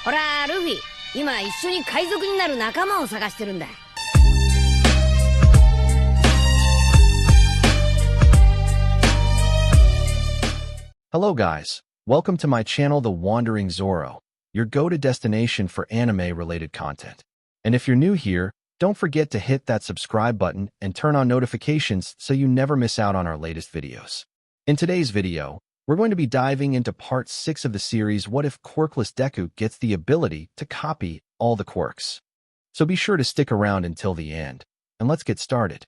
ほら、ルフィ、今一緒に海賊になる仲間を探してるんだ。Hello guys, welcome to my channel The Wandering Zoro, your go-to destination for anime-related content. And if you're new here, don't forget to hit that subscribe button and turn on notifications so you never miss out on our latest videos. In today's video, we're going to be diving into part 6 of the series What If Quirkless Deku gets the ability to copy all the quirks. So be sure to stick around until the end, and let's get started.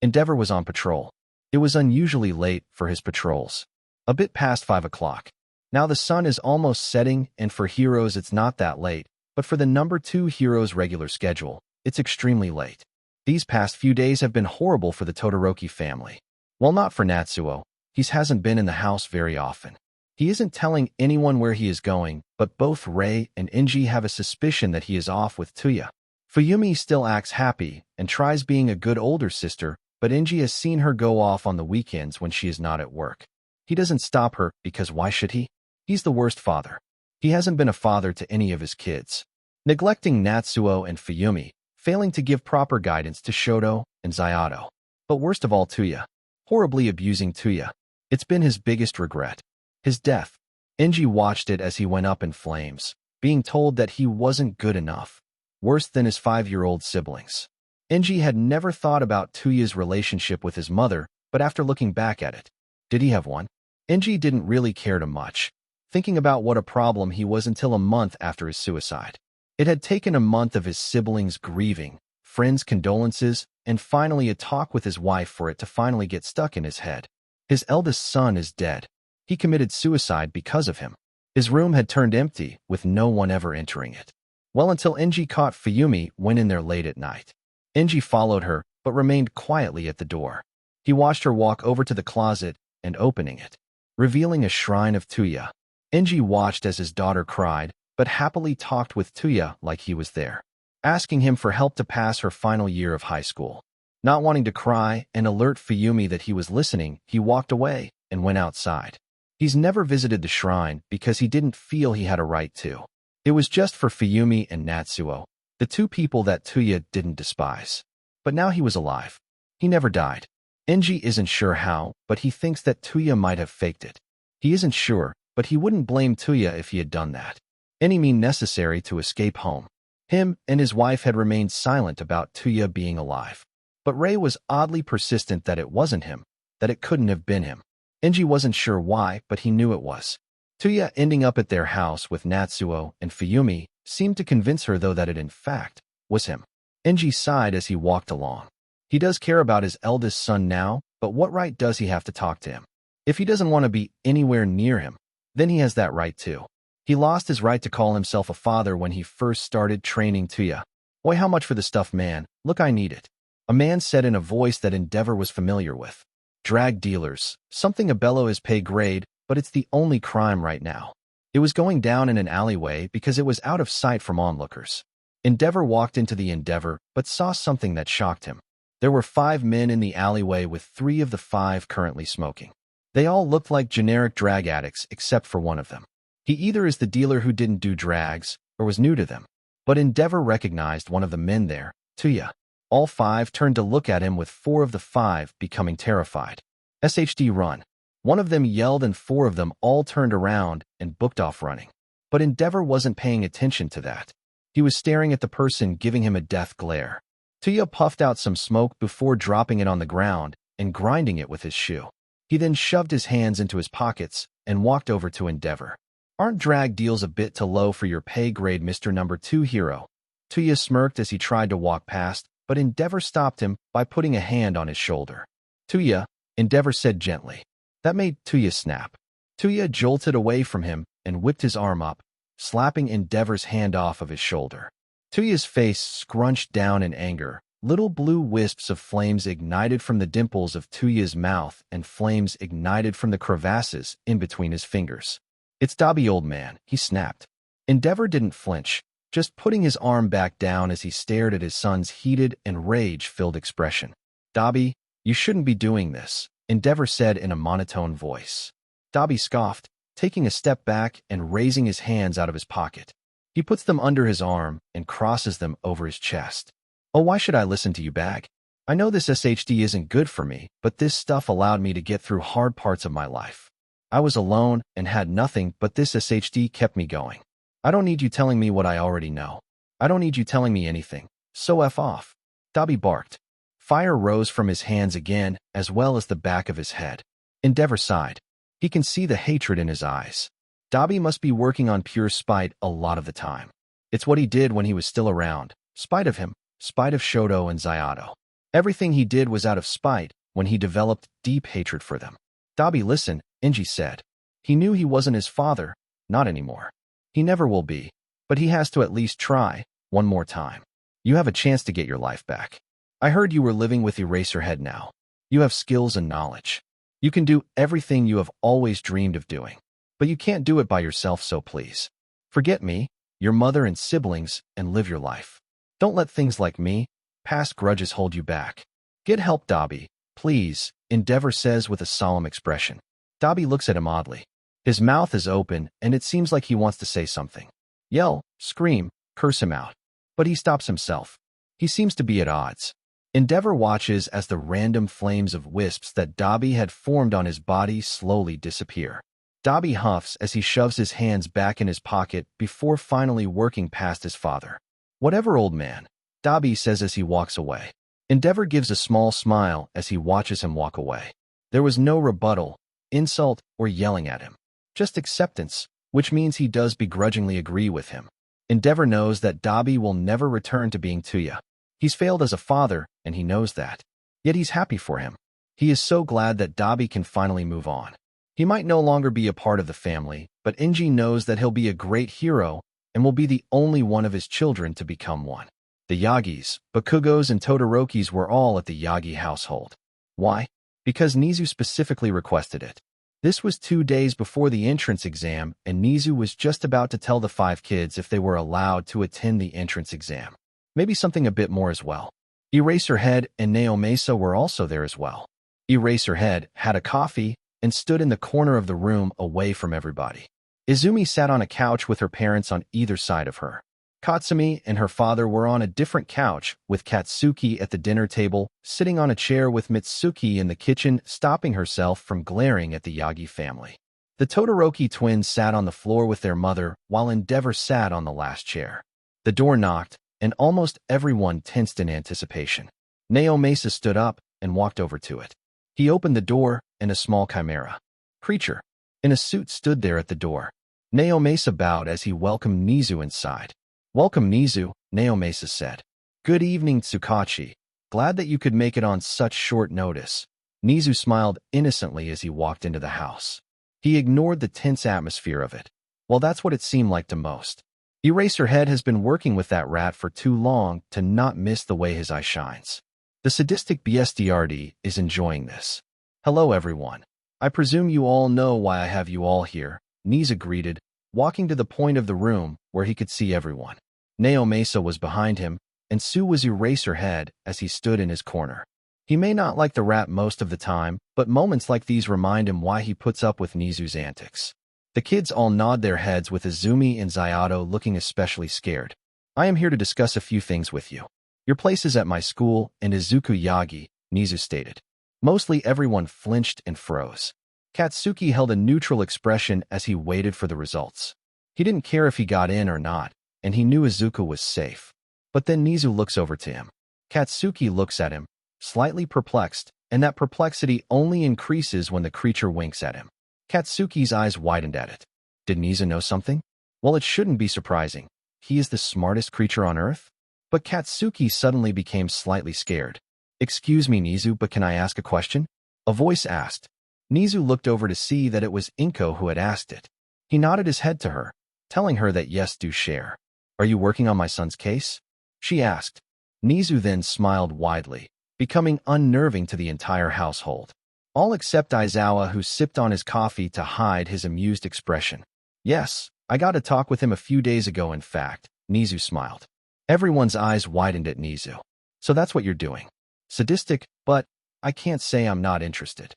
Endeavor was on patrol. It was unusually late for his patrols. A bit past 5 o'clock. Now the sun is almost setting, and for heroes it's not that late, but for the number 2 hero's regular schedule, it's extremely late. These past few days have been horrible for the Todoroki family. Well, not for Natsuo. He hasn't been in the house very often. He isn't telling anyone where he is going, but both Rei and Inji have a suspicion that he is off with Tuya. Fuyumi still acts happy and tries being a good older sister, but Inji has seen her go off on the weekends when she is not at work. He doesn't stop her because why should he? He's the worst father. He hasn't been a father to any of his kids. Neglecting Natsuo and Fuyumi, failing to give proper guidance to Shoto and Zayato. But worst of all, Tuya. Horribly abusing Tuya. It's been his biggest regret. His death. Inji watched it as he went up in flames, being told that he wasn't good enough. Worse than his 5-year-old siblings. Inji had never thought about Tuya's relationship with his mother, but after looking back at it, did he have one? Inji didn't really care too much, thinking about what a problem he was until a month after his suicide. It had taken a month of his siblings grieving, friends' condolences, and finally a talk with his wife for it to finally get stuck in his head. His eldest son is dead. He committed suicide because of him. His room had turned empty, with no one ever entering it. Well, until Inji caught Fuyumi went in there late at night. Inji followed her, but remained quietly at the door. He watched her walk over to the closet and opening it, revealing a shrine of Tuya. Inji watched as his daughter cried, but happily talked with Tuya like he was there, asking him for help to pass her final year of high school. Not wanting to cry and alert Fuyumi that he was listening, he walked away and went outside. He's never visited the shrine because he didn't feel he had a right to. It was just for Fuyumi and Natsuo, the 2 people that Tuya didn't despise. But now he was alive. He never died. Inji isn't sure how, but he thinks that Tuya might have faked it. He isn't sure, but he wouldn't blame Tuya if he had done that. Any means necessary to escape home. Him and his wife had remained silent about Tuya being alive. But Rei was oddly persistent that it wasn't him, that it couldn't have been him. Inji wasn't sure why, but he knew it was. Tuya ending up at their house with Natsuo and Fuyumi seemed to convince her though that it in fact was him. Inji sighed as he walked along. He does care about his eldest son now, but what right does he have to talk to him? If he doesn't want to be anywhere near him, then he has that right too. He lost his right to call himself a father when he first started training Tuya. Boy, how much for the stuff, man. Look, I need it. A man said in a voice that Endeavor was familiar with. Drag dealers. Something a below his pay grade, but it's the only crime right now. It was going down in an alleyway because it was out of sight from onlookers. Endeavor walked into the Endeavor, but saw something that shocked him. There were 5 men in the alleyway with 3 of the 5 currently smoking. They all looked like generic drag addicts except for one of them. He either is the dealer who didn't do drags, or was new to them. But Endeavor recognized one of the men there, Tuya. All 5 turned to look at him with 4 of the 5 becoming terrified. SHD run. One of them yelled and 4 of them all turned around and booked off running. But Endeavor wasn't paying attention to that. He was staring at the person giving him a death glare. Tuya puffed out some smoke before dropping it on the ground and grinding it with his shoe. He then shoved his hands into his pockets and walked over to Endeavor. Aren't drag deals a bit too low for your pay grade, Mr. Number 2 hero? Tuya smirked as he tried to walk past, but Endeavor stopped him by putting a hand on his shoulder. Tuya, Endeavor said gently. That made Tuya snap. Tuya jolted away from him and whipped his arm up, slapping Endeavor's hand off of his shoulder. Tuya's face scrunched down in anger. Little blue wisps of flames ignited from the dimples of Tuya's mouth and flames ignited from the crevasses in between his fingers. It's Dabi, old man, he snapped. Endeavor didn't flinch, just putting his arm back down as he stared at his son's heated and rage-filled expression. Dabi, you shouldn't be doing this, Endeavor said in a monotone voice. Dabi scoffed, taking a step back and raising his hands out of his pocket. He puts them under his arm and crosses them over his chest. Oh, why should I listen to you, bag? I know this SHD isn't good for me, but this stuff allowed me to get through hard parts of my life. I was alone and had nothing, but this SHD kept me going. I don't need you telling me what I already know. I don't need you telling me anything. So F off. Dabi barked. Fire rose from his hands again, as well as the back of his head. Endeavor sighed. He can see the hatred in his eyes. Dabi must be working on pure spite a lot of the time. It's what he did when he was still around. Spite of him, spite of Shoto and Zayato. Everything he did was out of spite when he developed deep hatred for them. Dabi, listen, Inji said. He knew he wasn't his father, not anymore. He never will be, but he has to at least try, one more time. You have a chance to get your life back. I heard you were living with Eraserhead now. You have skills and knowledge. You can do everything you have always dreamed of doing. But you can't do it by yourself, so please. Forget me, your mother and siblings, and live your life. Don't let things like me, past grudges hold you back. Get help, Dabi, please, Endeavor says with a solemn expression. Dabi looks at him oddly. His mouth is open, and it seems like he wants to say something. Yell, scream, curse him out. But he stops himself. He seems to be at odds. Endeavor watches as the random flames of wisps that Dabi had formed on his body slowly disappear. Dabi huffs as he shoves his hands back in his pocket before finally working past his father. Whatever, old man, Dabi says as he walks away. Endeavor gives a small smile as he watches him walk away. There was no rebuttal, insult, or yelling at him. Just acceptance, which means he does begrudgingly agree with him. Endeavor knows that Dabi will never return to being Tuya. He's failed as a father, and he knows that. Yet he's happy for him. He is so glad that Dabi can finally move on. He might no longer be a part of the family, but Inji knows that he'll be a great hero and will be the only one of his children to become one. The Yagis, Bakugos, and Todorokis were all at the Yagi household. Why? Because Nizu specifically requested it. This was 2 days before the entrance exam, and Nizu was just about to tell the 5 kids if they were allowed to attend the entrance exam. Maybe something a bit more as well. Eraserhead and Naomasa were also there as well. Eraserhead had a coffee and stood in the corner of the room away from everybody. Izumi sat on a couch with her parents on either side of her. Katsumi and her father were on a different couch, with Katsuki at the dinner table, sitting on a chair with Mitsuki in the kitchen, stopping herself from glaring at the Yagi family. The Todoroki twins sat on the floor with their mother, while Endeavor sat on the last chair. The door knocked, and almost everyone tensed in anticipation. Naomasa stood up and walked over to it. He opened the door, and a small chimera creature in a suit stood there at the door. Naomasa bowed as he welcomed Nizu inside. Welcome, Nizu, Naomasa said. Good evening, Tsukachi. Glad that you could make it on such short notice. Nizu smiled innocently as he walked into the house. He ignored the tense atmosphere of it. Well, that's what it seemed like to most. Eraserhead has been working with that rat for too long to not miss the way his eye shines. The sadistic BSDRD is enjoying this. Hello, everyone. I presume you all know why I have you all here, Nizu greeted, walking to the point of the room where he could see everyone. Naomasa was behind him, and Sue was Eraserhead as he stood in his corner. He may not like the rat most of the time, but moments like these remind him why he puts up with Nizu's antics. The kids all nod their heads with Izumi and Zayato looking especially scared. I am here to discuss a few things with you. Your place is at my school and Izuku Yagi, Nizu stated. Mostly everyone flinched and froze. Katsuki held a neutral expression as he waited for the results. He didn't care if he got in or not, and he knew Izuku was safe. But then Nizu looks over to him. Katsuki looks at him, slightly perplexed, and that perplexity only increases when the creature winks at him. Katsuki's eyes widened at it. Did Nizu know something? Well, it shouldn't be surprising. He is the smartest creature on Earth? But Katsuki suddenly became slightly scared. Excuse me, Nizu, but can I ask a question? A voice asked. Nizu looked over to see that it was Inko who had asked it. He nodded his head to her, telling her that yes, do share. Are you working on my son's case? She asked. Nizu then smiled widely, becoming unnerving to the entire household. All except Aizawa, who sipped on his coffee to hide his amused expression. Yes, I got to talk with him a few days ago, in fact, Nizu smiled. Everyone's eyes widened at Nizu. So that's what you're doing. Sadistic, but I can't say I'm not interested.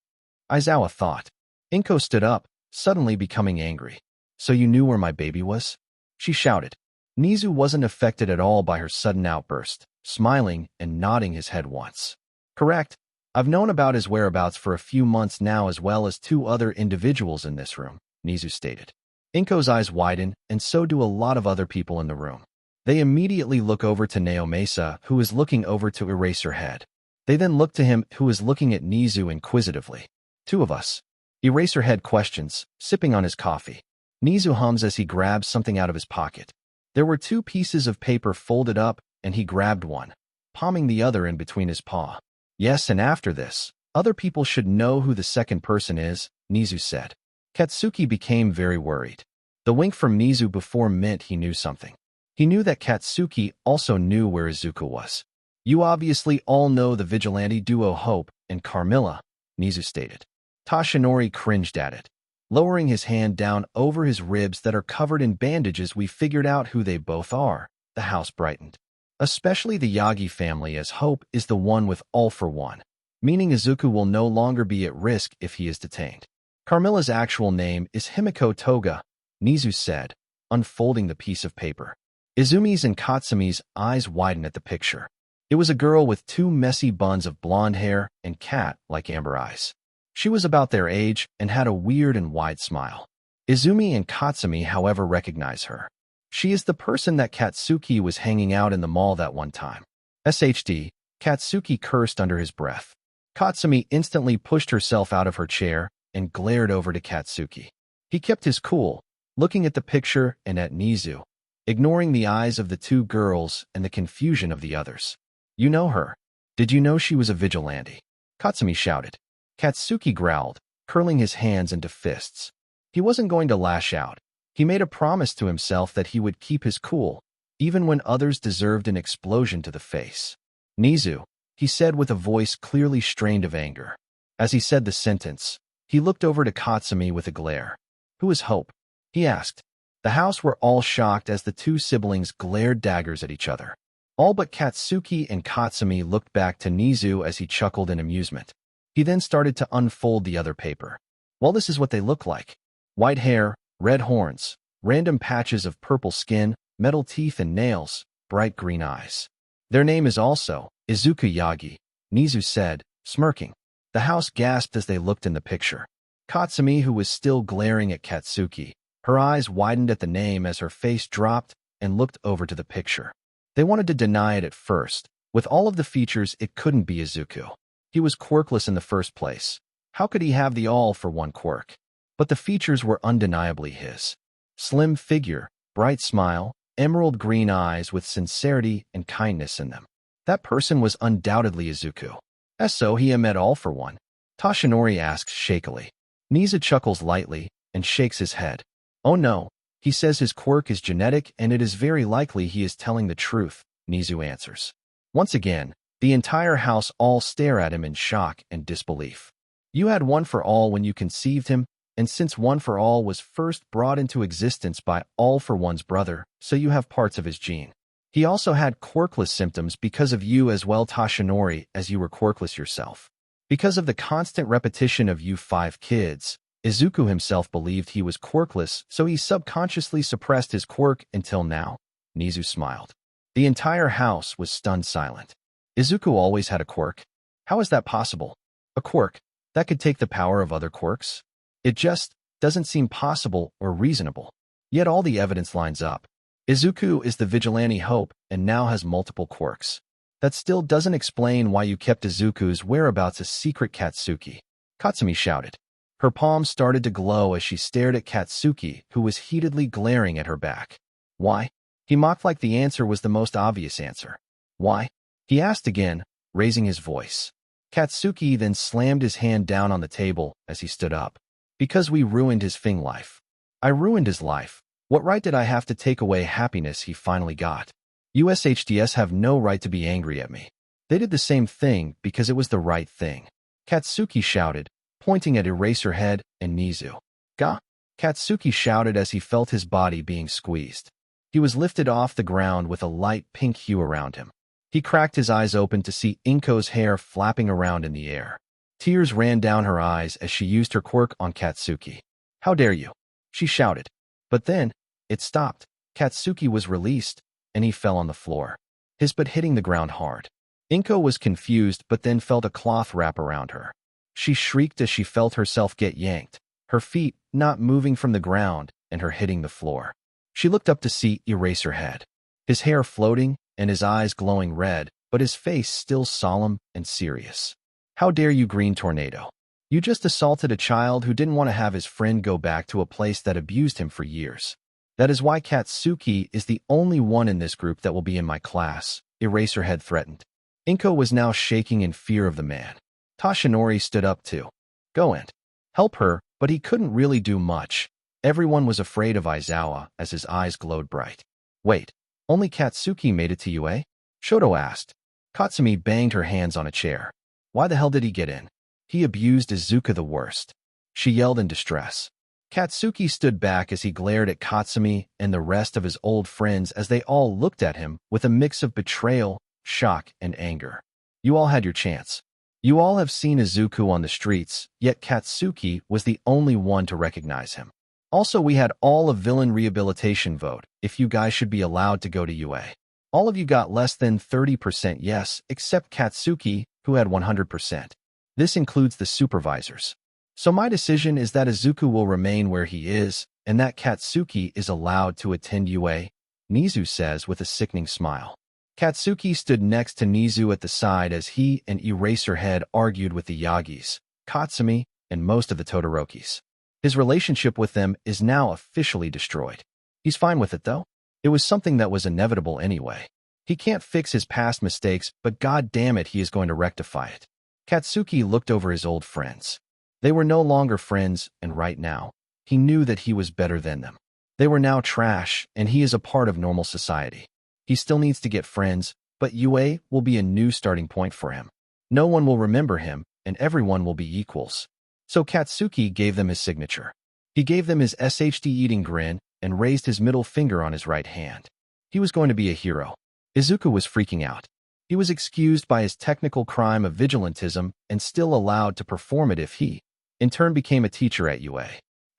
Aizawa thought. Inko stood up, suddenly becoming angry. So you knew where my baby was? She shouted. Nizu wasn't affected at all by her sudden outburst, smiling and nodding his head once. Correct. I've known about his whereabouts for a few months now, as well as 2 other individuals in this room, Nizu stated. Inko's eyes widen, and so do a lot of other people in the room. They immediately look over to Naomasa, who is looking over to Eraserhead. They then look to him, who is looking at Nizu inquisitively. 2 of us. Eraserhead questions, sipping on his coffee. Nizu hums as he grabs something out of his pocket. There were 2 pieces of paper folded up, and he grabbed one, palming the other in between his paw. Yes, and after this, other people should know who the second person is, Nizu said. Katsuki became very worried. The wink from Nizu before meant he knew something. He knew that Katsuki also knew where Izuku was. You obviously all know the vigilante duo Hope and Carmilla, Nizu stated. Tashinori cringed at it. Lowering his hand down over his ribs that are covered in bandages, we figured out who they both are. The house brightened. Especially the Yagi family, as Hope is the one with all for one, meaning Izuku will no longer be at risk if he is detained. Carmilla's actual name is Himiko Toga, Nizu said, unfolding the piece of paper. Izumi's and Katsumi's eyes widened at the picture. It was a girl with 2 messy buns of blonde hair and cat-like amber eyes. She was about their age and had a weird and wide smile. Izumi and Katsumi, however, recognize her. She is the person that Katsuki was hanging out in the mall that one time. SHD, Katsuki cursed under his breath. Katsumi instantly pushed herself out of her chair and glared over to Katsuki. He kept his cool, looking at the picture and at Nizu, ignoring the eyes of the 2 girls and the confusion of the others. You know her. Did you know she was a vigilante? Katsumi shouted. Katsuki growled, curling his hands into fists. He wasn't going to lash out. He made a promise to himself that he would keep his cool, even when others deserved an explosion to the face. Nizu, he said with a voice clearly strained of anger. As he said the sentence, he looked over to Katsumi with a glare. Who is Hope? He asked. The house were all shocked as the 2 siblings glared daggers at each other. All but Katsuki and Katsumi looked back to Nizu as he chuckled in amusement. He then started to unfold the other paper. Well, this is what they look like. White hair, red horns, random patches of purple skin, metal teeth and nails, bright green eyes. Their name is also Izuku Yagi, Nizu said, smirking. The house gasped as they looked in the picture. Katsumi, who was still glaring at Katsuki, her eyes widened at the name as her face dropped and looked over to the picture. They wanted to deny it at first. With all of the features, it couldn't be Izuku. He was quirkless in the first place. How could he have the all-for-one quirk? But the features were undeniably his. Slim figure, bright smile, emerald green eyes with sincerity and kindness in them. That person was undoubtedly Izuku. So he met all for one? Tashinori asks shakily. Nizu chuckles lightly and shakes his head. Oh no, he says his quirk is genetic and it is very likely he is telling the truth, Nizu answers. Once again, the entire house all stare at him in shock and disbelief. You had one for all when you conceived him, and since one for all was first brought into existence by all for one's brother, so you have parts of his gene. He also had quirkless symptoms because of you as well, Tashinori, as you were quirkless yourself. Because of the constant repetition of you 5 kids, Izuku himself believed he was quirkless, so he subconsciously suppressed his quirk until now. Nizu smiled. The entire house was stunned silent. Izuku always had a quirk? How is that possible? A quirk that could take the power of other quirks? It just doesn't seem possible or reasonable. Yet all the evidence lines up. Izuku is the vigilante Hope and now has multiple quirks. That still doesn't explain why you kept Izuku's whereabouts a secret, Katsuki. Katsumi shouted. Her palms started to glow as she stared at Katsuki, who was heatedly glaring at her back. Why? He mocked like the answer was the most obvious answer. Why? He asked again, raising his voice. Katsuki then slammed his hand down on the table as he stood up. Because we ruined his Fing life. I ruined his life. What right did I have to take away happiness he finally got? USHDS have no right to be angry at me. They did the same thing because it was the right thing. Katsuki shouted, pointing at Eraserhead and Nizu. Ga! Katsuki shouted as he felt his body being squeezed. He was lifted off the ground with a light pink hue around him. He cracked his eyes open to see Inko's hair flapping around in the air. Tears ran down her eyes as she used her quirk on Katsuki. How dare you? She shouted. But then, it stopped. Katsuki was released, and he fell on the floor, his butt hitting the ground hard. Inko was confused but then felt a cloth wrap around her. She shrieked as she felt herself get yanked, her feet not moving from the ground and her hitting the floor. She looked up to see Eraserhead, his hair floating and his eyes glowing red, but his face still solemn and serious. How dare you, Green Tornado? You just assaulted a child who didn't want to have his friend go back to a place that abused him for years. That is why Katsuki is the only one in this group that will be in my class, Eraserhead threatened. Inko was now shaking in fear of the man. Toshinori stood up too. Go and help her, but he couldn't really do much. Everyone was afraid of Aizawa as his eyes glowed bright. Wait, only Katsuki made it to UA? Shoto asked. Katsumi banged her hands on a chair. Why the hell did he get in? He abused Izuka the worst. She yelled in distress. Katsuki stood back as he glared at Katsumi and the rest of his old friends as they all looked at him with a mix of betrayal, shock, and anger. You all had your chance. You all have seen Izuku on the streets, yet Katsuki was the only one to recognize him. Also, we had all a villain rehabilitation vote if you guys should be allowed to go to UA. All of you got less than 30% yes, except Katsuki, who had 100%. This includes the supervisors. So my decision is that Izuku will remain where he is, and that Katsuki is allowed to attend UA, Nizu says with a sickening smile. Katsuki stood next to Nizu at the side as he and Eraserhead argued with the Yagis, Katsumi, and most of the Todorokis. His relationship with them is now officially destroyed. He's fine with it though. It was something that was inevitable anyway. He can't fix his past mistakes, but god damn it, he is going to rectify it. Katsuki looked over his old friends. They were no longer friends, and right now, he knew that he was better than them. They were now trash, and he is a part of normal society. He still needs to get friends, but UA will be a new starting point for him. No one will remember him, and everyone will be equals. So Katsuki gave them his signature. He gave them his SHD eating grin and raised his middle finger on his right hand. He was going to be a hero. Izuku was freaking out. He was excused by his technical crime of vigilantism and still allowed to perform it if he, in turn, became a teacher at UA.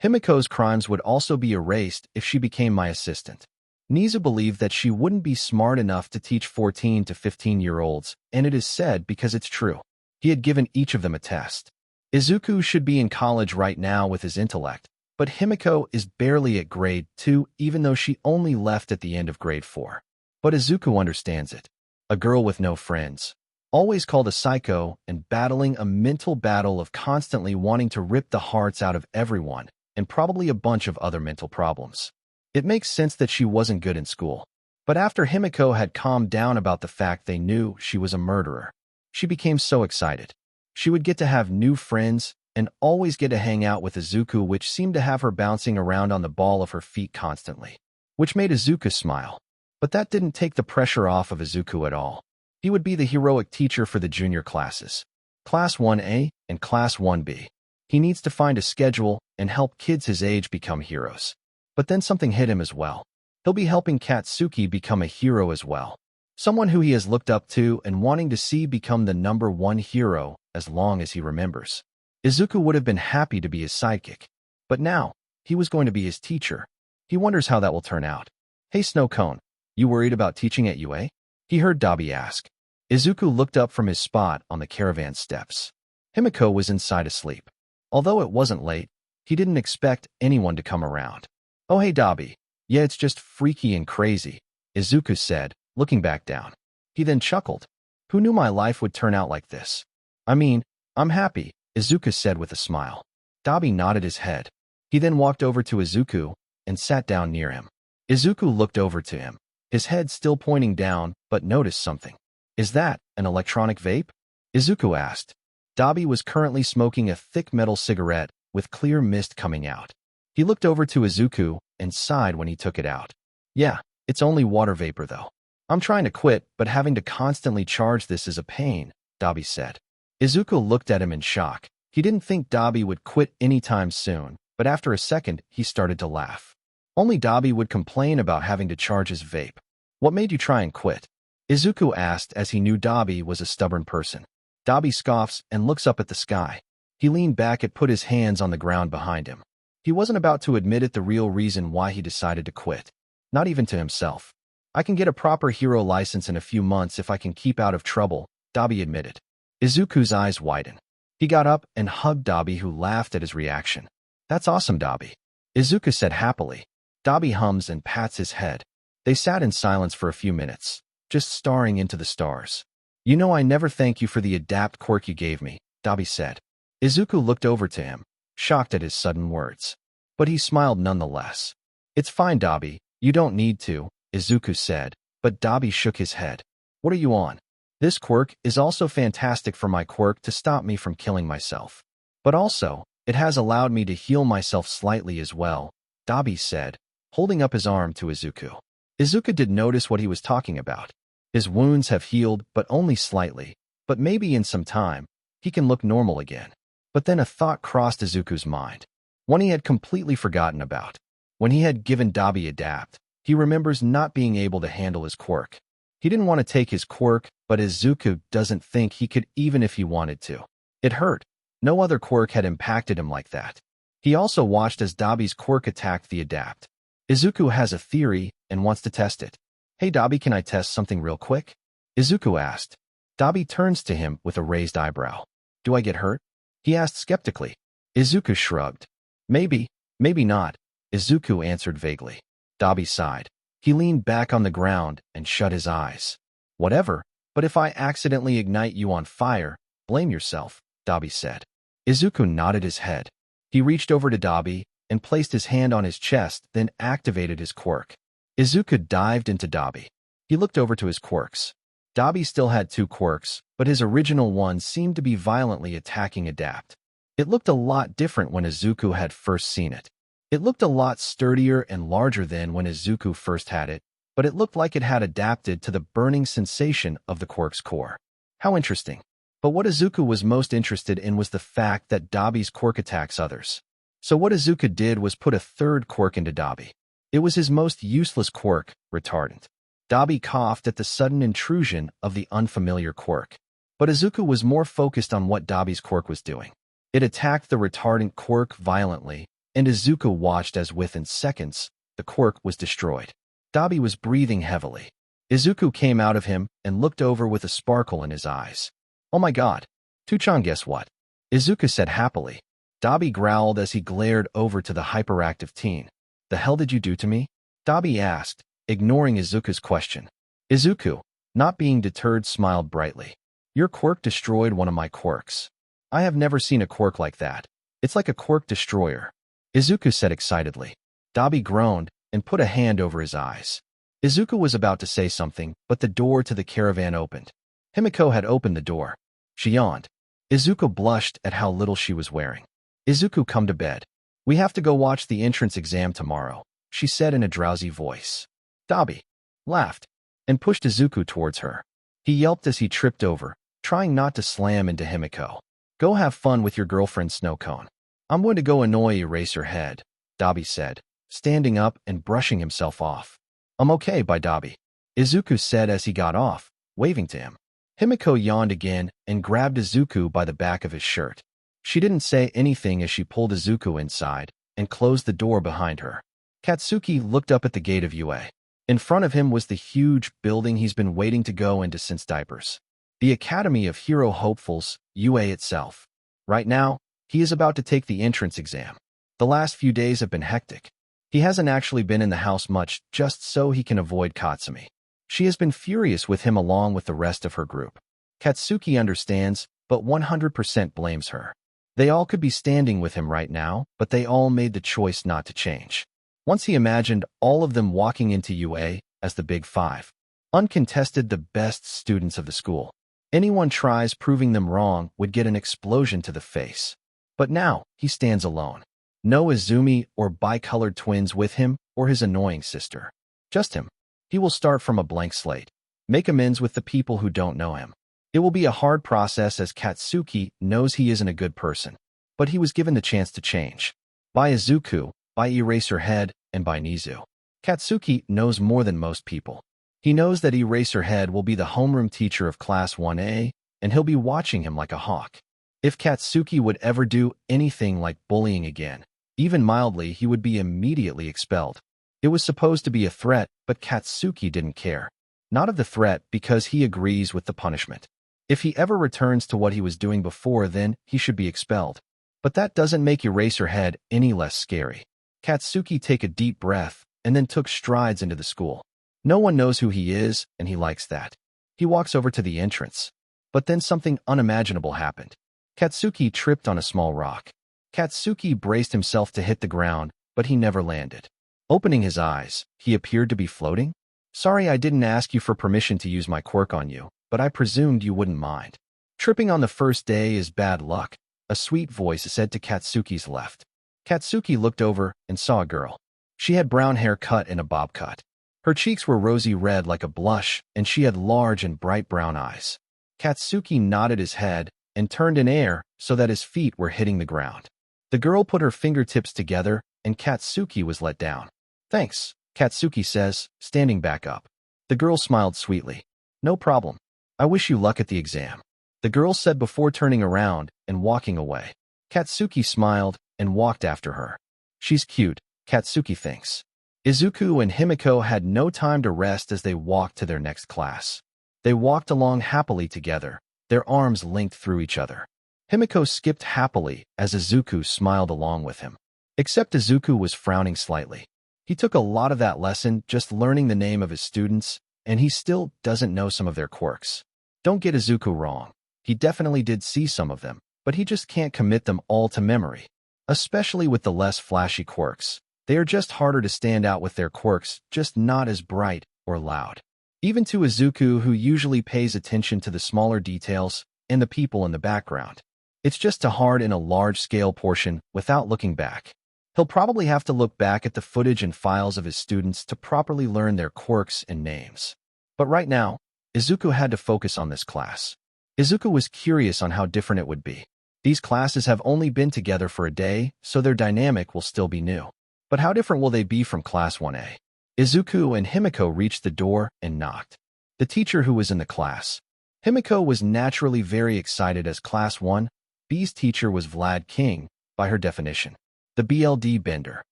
Himiko's crimes would also be erased if she became my assistant. Nizu believed that she wouldn't be smart enough to teach 14 to 15-year-olds, and it is said because it's true. He had given each of them a test. Izuku should be in college right now with his intellect, but Himiko is barely at grade 2 even though she only left at the end of grade 4. But Izuku understands it. A girl with no friends, always called a psycho and battling a mental battle of constantly wanting to rip the hearts out of everyone, and probably a bunch of other mental problems. It makes sense that she wasn't good in school. But after Himiko had calmed down about the fact they knew she was a murderer, she became so excited. She would get to have new friends and always get to hang out with Izuku, which seemed to have her bouncing around on the ball of her feet constantly, which made Izuku smile. But that didn't take the pressure off of Izuku at all. He would be the heroic teacher for the junior classes, Class 1A and Class 1B. He needs to find a schedule and help kids his age become heroes. But then something hit him as well. He'll be helping Katsuki become a hero as well. Someone who he has looked up to and wanting to see become the #1 hero as long as he remembers. Izuku would have been happy to be his sidekick. But now, he was going to be his teacher. He wonders how that will turn out. Hey Snow Cone, you worried about teaching at UA? He heard Dabi ask. Izuku looked up from his spot on the caravan steps. Himiko was inside asleep. Although it wasn't late, he didn't expect anyone to come around. Oh hey Dabi. Yeah, it's just freaky and crazy, Izuku said, looking back down. He then chuckled. Who knew my life would turn out like this? I mean, I'm happy, Izuku said with a smile. Dabi nodded his head. He then walked over to Izuku and sat down near him. Izuku looked over to him, his head still pointing down, but noticed something. Is that an electronic vape? Izuku asked. Dabi was currently smoking a thick metal cigarette with clear mist coming out. He looked over to Izuku and sighed when he took it out. Yeah, it's only water vapor though. I'm trying to quit, but having to constantly charge this is a pain, Dabi said. Izuku looked at him in shock. He didn't think Dabi would quit anytime soon, but after a second, he started to laugh. Only Dabi would complain about having to charge his vape. What made you try and quit? Izuku asked as he knew Dabi was a stubborn person. Dabi scoffs and looks up at the sky. He leaned back and put his hands on the ground behind him. He wasn't about to admit it, the real reason why he decided to quit. not even to himself. I can get a proper hero license in a few months if I can keep out of trouble, Dabi admitted. Izuku's eyes widened. He got up and hugged Dabi, who laughed at his reaction. That's awesome, Dabi, Izuku said happily. Dabi hums and pats his head. They sat in silence for a few minutes, just staring into the stars. You know I never thank you for the adapt quirk you gave me, Dabi said. Izuku looked over to him, shocked at his sudden words. But he smiled nonetheless. It's fine, Dabi, you don't need to, Izuku said, but Dabi shook his head. What are you on? This quirk is also fantastic for my quirk to stop me from killing myself. But also, it has allowed me to heal myself slightly as well, Dabi said, holding up his arm to Izuku. Izuku did notice what he was talking about. His wounds have healed, but only slightly, but maybe in some time, he can look normal again. But then a thought crossed Izuku's mind, one he had completely forgotten about. When he had given Dabi adapt, he remembers not being able to handle his quirk. He didn't want to take his quirk, but Izuku doesn't think he could even if he wanted to. It hurt. No other quirk had impacted him like that. He also watched as Dabi's quirk attacked the adapt. Izuku has a theory and wants to test it. Hey Dabi, can I test something real quick? Izuku asked. Dabi turns to him with a raised eyebrow. Do I get hurt? He asked skeptically. Izuku shrugged. Maybe, maybe not, Izuku answered vaguely. Dabi sighed. He leaned back on the ground and shut his eyes. Whatever, but if I accidentally ignite you on fire, blame yourself, Dabi said. Izuku nodded his head. He reached over to Dabi and placed his hand on his chest, then activated his quirk. Izuku dived into Dabi. He looked over to his quirks. Dabi still had 2 quirks, but his original one seemed to be violently attacking adapt. It looked a lot different when Izuku had first seen it. It looked a lot sturdier and larger than when Izuku first had it, but it looked like it had adapted to the burning sensation of the quirk's core. How interesting. But what Izuku was most interested in was the fact that Dabi's quirk attacks others. So what Izuku did was put a 3rd quirk into Dabi. It was his most useless quirk, retardant. Dabi coughed at the sudden intrusion of the unfamiliar quirk. But Izuku was more focused on what Dabi's quirk was doing. It attacked the retardant quirk violently, and Izuku watched as within seconds, the quirk was destroyed. Dabi was breathing heavily. Izuku came out of him and looked over with a sparkle in his eyes. Oh my god. Tuchan, guess what? Izuku said happily. Dabi growled as he glared over to the hyperactive teen. The hell did you do to me? Dabi asked, ignoring Izuku's question. Izuku, not being deterred, smiled brightly. Your quirk destroyed one of my quirks. I have never seen a quirk like that. It's like a quirk destroyer, Izuku said excitedly. Dabi groaned and put a hand over his eyes. Izuku was about to say something, but the door to the caravan opened. Himiko had opened the door. She yawned. Izuku blushed at how little she was wearing. Izuku, come to bed. We have to go watch the entrance exam tomorrow, she said in a drowsy voice. Dabi laughed and pushed Izuku towards her. He yelped as he tripped over, trying not to slam into Himiko. Go have fun with your girlfriend snow cone. I'm going to go annoy Eraserhead, Dabi said, standing up and brushing himself off. I'm okay, bye Dabi, Izuku said as he got off, waving to him. Himiko yawned again and grabbed Izuku by the back of his shirt. She didn't say anything as she pulled Izuku inside and closed the door behind her. Katsuki looked up at the gate of UA. In front of him was the huge building he's been waiting to go into since diapers. The Academy of Hero Hopefuls, UA itself. Right now, he is about to take the entrance exam. The last few days have been hectic. He hasn't actually been in the house much just so he can avoid Katsumi. She has been furious with him along with the rest of her group. Katsuki understands, but 100% blames her. They all could be standing with him right now, but they all made the choice not to change. Once he imagined all of them walking into UA as the Big Five, uncontested the best students of the school. Anyone tries proving them wrong would get an explosion to the face. But now, he stands alone. No Izumi or bi-colored twins with him or his annoying sister. Just him. He will start from a blank slate. Make amends with the people who don't know him. It will be a hard process as Katsuki knows he isn't a good person. But he was given the chance to change. By Izuku, by Eraserhead, and by Nizu. Katsuki knows more than most people. He knows that Eraserhead will be the homeroom teacher of Class 1A, and he'll be watching him like a hawk. If Katsuki would ever do anything like bullying again, even mildly, he would be immediately expelled. It was supposed to be a threat, but Katsuki didn't care. Not of the threat because he agrees with the punishment. If he ever returns to what he was doing before, then he should be expelled. But that doesn't make Eraserhead any less scary. Katsuki took a deep breath and then took strides into the school. No one knows who he is, and he likes that. He walks over to the entrance. But then something unimaginable happened. Katsuki tripped on a small rock. Katsuki braced himself to hit the ground, but he never landed. Opening his eyes, he appeared to be floating. Sorry, I didn't ask you for permission to use my quirk on you, but I presumed you wouldn't mind. Tripping on the first day is bad luck, a sweet voice said to Katsuki's left. Katsuki looked over and saw a girl. She had brown hair cut in a bob cut. Her cheeks were rosy red like a blush, and she had large and bright brown eyes. Katsuki nodded his head and turned in air so that his feet were hitting the ground. The girl put her fingertips together, and Katsuki was let down. Thanks, Katsuki says, standing back up. The girl smiled sweetly. No problem. I wish you luck at the exam. The girl said before turning around and walking away. Katsuki smiled and walked after her. She's cute, Katsuki thinks. Izuku and Himiko had no time to rest as they walked to their next class. They walked along happily together, their arms linked through each other. Himiko skipped happily as Izuku smiled along with him. Except Izuku was frowning slightly. He took a lot of that lesson just learning the name of his students, and he still doesn't know some of their quirks. Don't get Izuku wrong. He definitely did see some of them, but he just can't commit them all to memory. Especially with the less flashy quirks. They are just harder to stand out with their quirks, just not as bright or loud. Even to Izuku, who usually pays attention to the smaller details and the people in the background. It's just too hard in a large-scale portion without looking back. He'll probably have to look back at the footage and files of his students to properly learn their quirks and names. But right now, Izuku had to focus on this class. Izuku was curious on how different it would be. These classes have only been together for a day, so their dynamic will still be new. But how different will they be from Class 1A? Izuku and Himiko reached the door and knocked. The teacher who was in the class. Himiko was naturally very excited as Class 1B's teacher was Vlad King, by her definition. The BLD bender.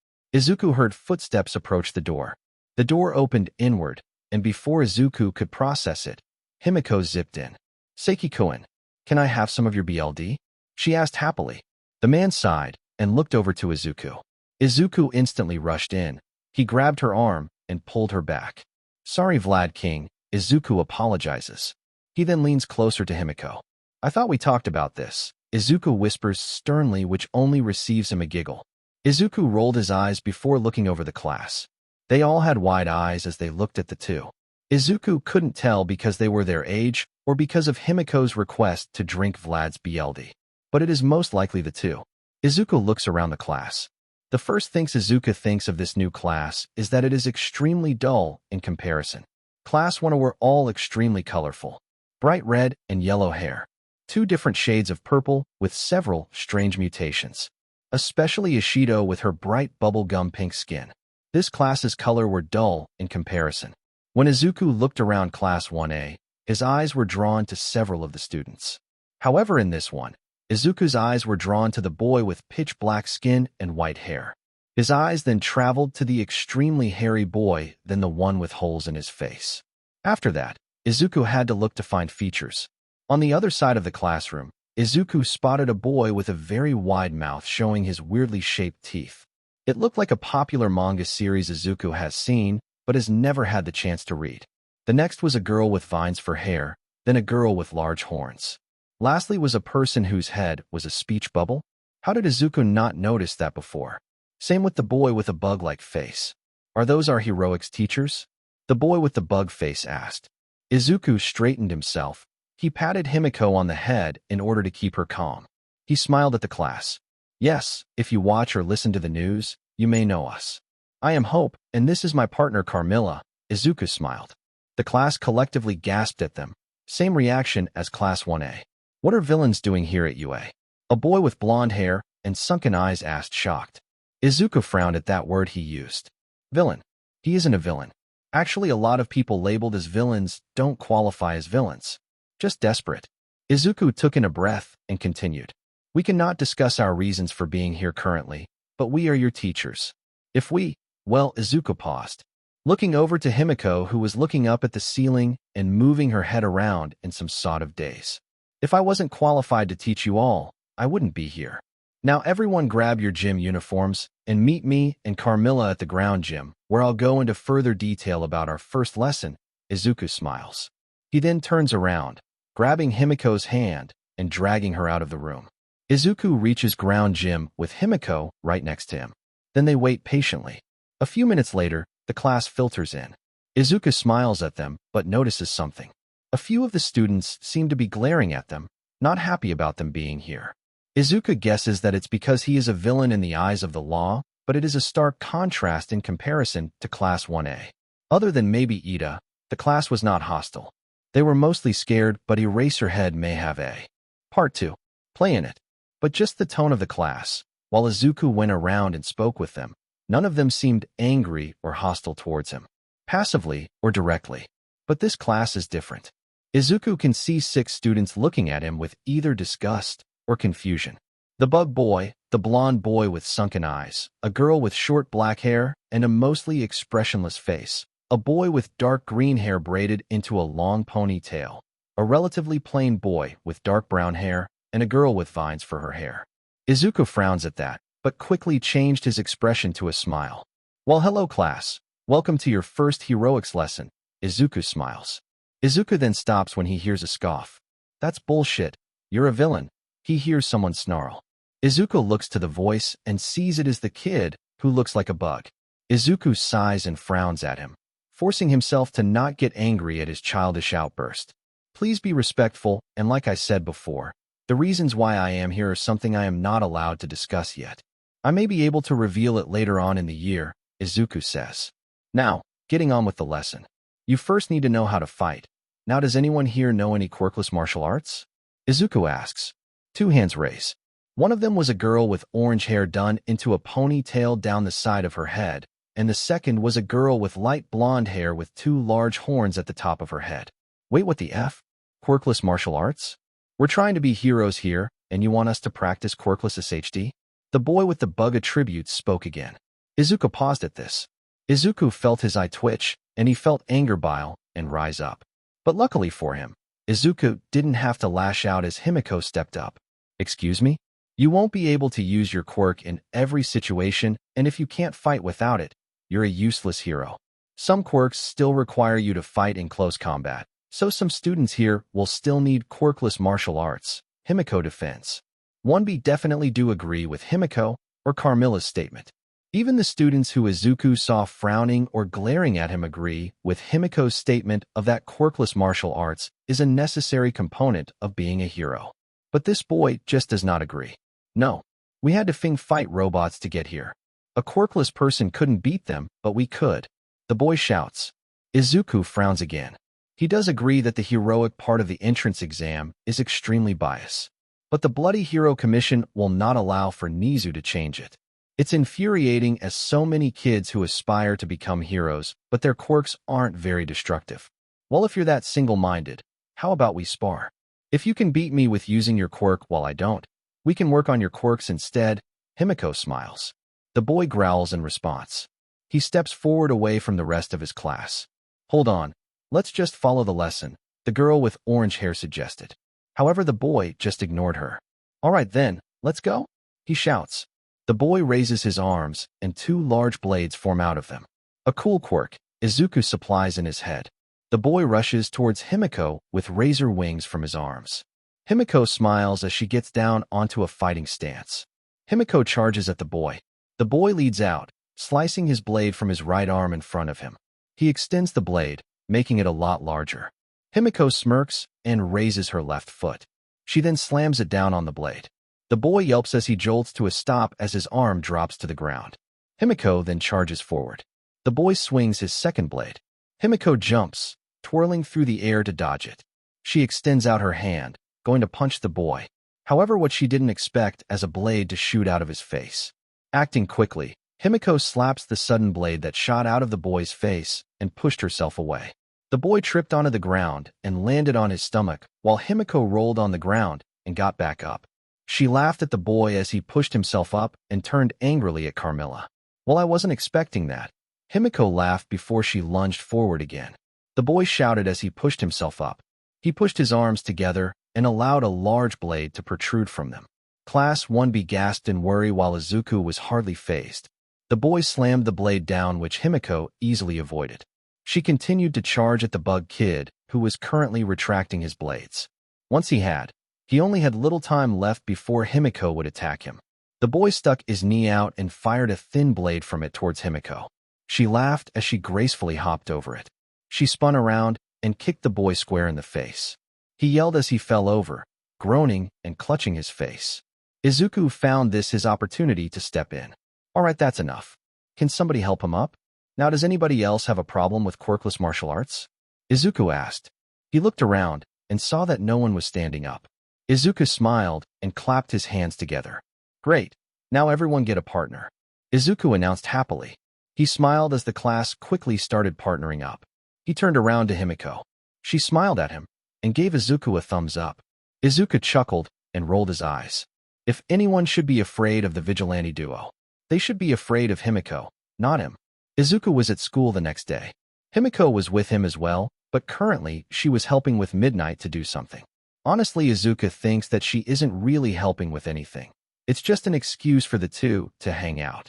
Izuku heard footsteps approach the door. The door opened inward, and before Izuku could process it, Himiko zipped in. Seiki-kun, can I have some of your BLD? She asked happily. The man sighed and looked over to Izuku. Izuku instantly rushed in. He grabbed her arm and pulled her back. Sorry, Vlad King, Izuku apologizes. He then leans closer to Himiko. I thought we talked about this, Izuku whispers sternly, which only receives him a giggle. Izuku rolled his eyes before looking over the class. They all had wide eyes as they looked at the two. Izuku couldn't tell because they were their age or because of Himiko's request to drink Vlad's BLD. But it is most likely the two. Izuku looks around the class. The first thing Izuku thinks of this new class is that it is extremely dull in comparison. Class 1 were all extremely colorful. Bright red and yellow hair. 2 different shades of purple with several strange mutations. Especially Ishido with her bright bubblegum pink skin. This class's color were dull in comparison. When Izuku looked around Class 1A, his eyes were drawn to several of the students. However, in this one, Izuku's eyes were drawn to the boy with pitch black skin and white hair. His eyes then traveled to the extremely hairy boy, then the one with holes in his face. After that, Izuku had to look to find features. On the other side of the classroom, Izuku spotted a boy with a very wide mouth showing his weirdly shaped teeth. It looked like a popular manga series Izuku has seen, but has never had the chance to read. The next was a girl with vines for hair, then a girl with large horns. Lastly was a person whose head was a speech bubble. How did Izuku not notice that before? Same with the boy with a bug-like face. Are those our heroics teachers? The boy with the bug face asked. Izuku straightened himself. He patted Himiko on the head in order to keep her calm. He smiled at the class. Yes, if you watch or listen to the news, you may know us. I am Hope, and this is my partner Carmilla, Izuku smiled. The class collectively gasped at them. Same reaction as Class 1A. What are villains doing here at UA? A boy with blonde hair and sunken eyes asked shocked. Izuku frowned at that word he used. Villain. He isn't a villain. Actually, a lot of people labeled as villains don't qualify as villains. Just desperate. Izuku took in a breath and continued. We cannot discuss our reasons for being here currently, but we are your teachers. If we, Well, Izuku paused, looking over to Himiko, who was looking up at the ceiling and moving her head around in some sort of daze. If I wasn't qualified to teach you all, I wouldn't be here. Now everyone grab your gym uniforms and meet me and Carmilla at the ground gym, where I'll go into further detail about our first lesson. Izuku smiles. He then turns around, grabbing Himiko's hand and dragging her out of the room. Izuku reaches ground gym with Himiko right next to him. Then they wait patiently. A few minutes later, the class filters in. Izuku smiles at them, but notices something. A few of the students seem to be glaring at them, not happy about them being here. Izuku guesses that it's because he is a villain in the eyes of the law, but it is a stark contrast in comparison to Class 1A. Other than maybe Ida, the class was not hostile. They were mostly scared, but Eraserhead may have a Part 2 play in it. But just the tone of the class, while Izuku went around and spoke with them, none of them seemed angry or hostile towards him, passively or directly. But this class is different. Izuku can see 6 students looking at him with either disgust or confusion. The bug boy, the blonde boy with sunken eyes, a girl with short black hair and a mostly expressionless face, a boy with dark green hair braided into a long ponytail, a relatively plain boy with dark brown hair, and a girl with vines for her hair. Izuku frowns at that, but quickly changed his expression to a smile. Well, hello class. Welcome to your first heroics lesson. Izuku smiles. Izuku then stops when he hears a scoff. That's bullshit. You're a villain. He hears someone snarl. Izuku looks to the voice and sees it is the kid who looks like a bug. Izuku sighs and frowns at him, forcing himself to not get angry at his childish outburst. Please be respectful, and like I said before, the reasons why I am here are something I am not allowed to discuss yet. I may be able to reveal it later on in the year, Izuku says. Now, getting on with the lesson. You first need to know how to fight. Now, does anyone here know any quirkless martial arts? Izuku asks. 2 hands raise. One of them was a girl with orange hair done into a ponytail down the side of her head, and the second was a girl with light blonde hair with 2 large horns at the top of her head. Wait, what the F? Quirkless martial arts? We're trying to be heroes here, and you want us to practice quirkless SHD? The boy with the bug attributes spoke again. Izuku paused at this. Izuku felt his eye twitch, and he felt anger bile and rise up. But luckily for him, Izuku didn't have to lash out as Himiko stepped up. Excuse me? You won't be able to use your quirk in every situation, and if you can't fight without it, you're a useless hero. Some quirks still require you to fight in close combat, so some students here will still need quirkless martial arts. Himiko defends. 1B definitely do agree with Himiko or Carmilla's statement. Even the students who Izuku saw frowning or glaring at him agree with Himiko's statement of that quirkless martial arts is a necessary component of being a hero. But this boy just does not agree. No, we had to fight robots to get here. A quirkless person couldn't beat them, but we could. The boy shouts. Izuku frowns again. He does agree that the heroic part of the entrance exam is extremely biased. But the Bloody Hero Commission will not allow for Nizu to change it. It's infuriating as so many kids who aspire to become heroes, but their quirks aren't very destructive. Well, if you're that single-minded, how about we spar? If you can beat me with using your quirk while I don't, we can work on your quirks instead. Himiko smiles. The boy growls in response. He steps forward away from the rest of his class. Hold on, let's just follow the lesson, the girl with orange hair suggested. However, the boy just ignored her. All right then, let's go, he shouts. The boy raises his arms, and 2 large blades form out of them. A cool quirk, Izuku supplies in his head. The boy rushes towards Himiko with razor wings from his arms. Himiko smiles as she gets down onto a fighting stance. Himiko charges at the boy. The boy leads out, slicing his blade from his right arm in front of him. He extends the blade, making it a lot larger. Himiko smirks and raises her left foot. She then slams it down on the blade. The boy yelps as he jolts to a stop as his arm drops to the ground. Himiko then charges forward. The boy swings his second blade. Himiko jumps, twirling through the air to dodge it. She extends out her hand, going to punch the boy. However, what she didn't expect as a blade to shoot out of his face. Acting quickly, Himiko slaps the sudden blade that shot out of the boy's face and pushed herself away. The boy tripped onto the ground and landed on his stomach, while Himiko rolled on the ground and got back up. She laughed at the boy as he pushed himself up and turned angrily at Carmilla. Well, I wasn't expecting that. Himiko laughed before she lunged forward again. The boy shouted as he pushed himself up. He pushed his arms together and allowed a large blade to protrude from them. Class 1B gasped in worry while Izuku was hardly phased. The boy slammed the blade down, which Himiko easily avoided. She continued to charge at the bug kid, who was currently retracting his blades. Once he only had little time left before Himiko would attack him. The boy stuck his knee out and fired a thin blade from it towards Himiko. She laughed as she gracefully hopped over it. She spun around and kicked the boy square in the face. He yelled as he fell over, groaning and clutching his face. Izuku found this his opportunity to step in. Alright, that's enough. Can somebody help him up? Now, does anybody else have a problem with quirkless martial arts? Izuku asked. He looked around and saw that no one was standing up. Izuku smiled and clapped his hands together. Great, now everyone get a partner. Izuku announced happily. He smiled as the class quickly started partnering up. He turned around to Himiko. She smiled at him and gave Izuku a thumbs up. Izuku chuckled and rolled his eyes. If anyone should be afraid of the vigilante duo, they should be afraid of Himiko, not him. Izuku was at school the next day. Himiko was with him as well, but currently she was helping with Midnight to do something. Honestly, Izuku thinks that she isn't really helping with anything. It's just an excuse for the two to hang out.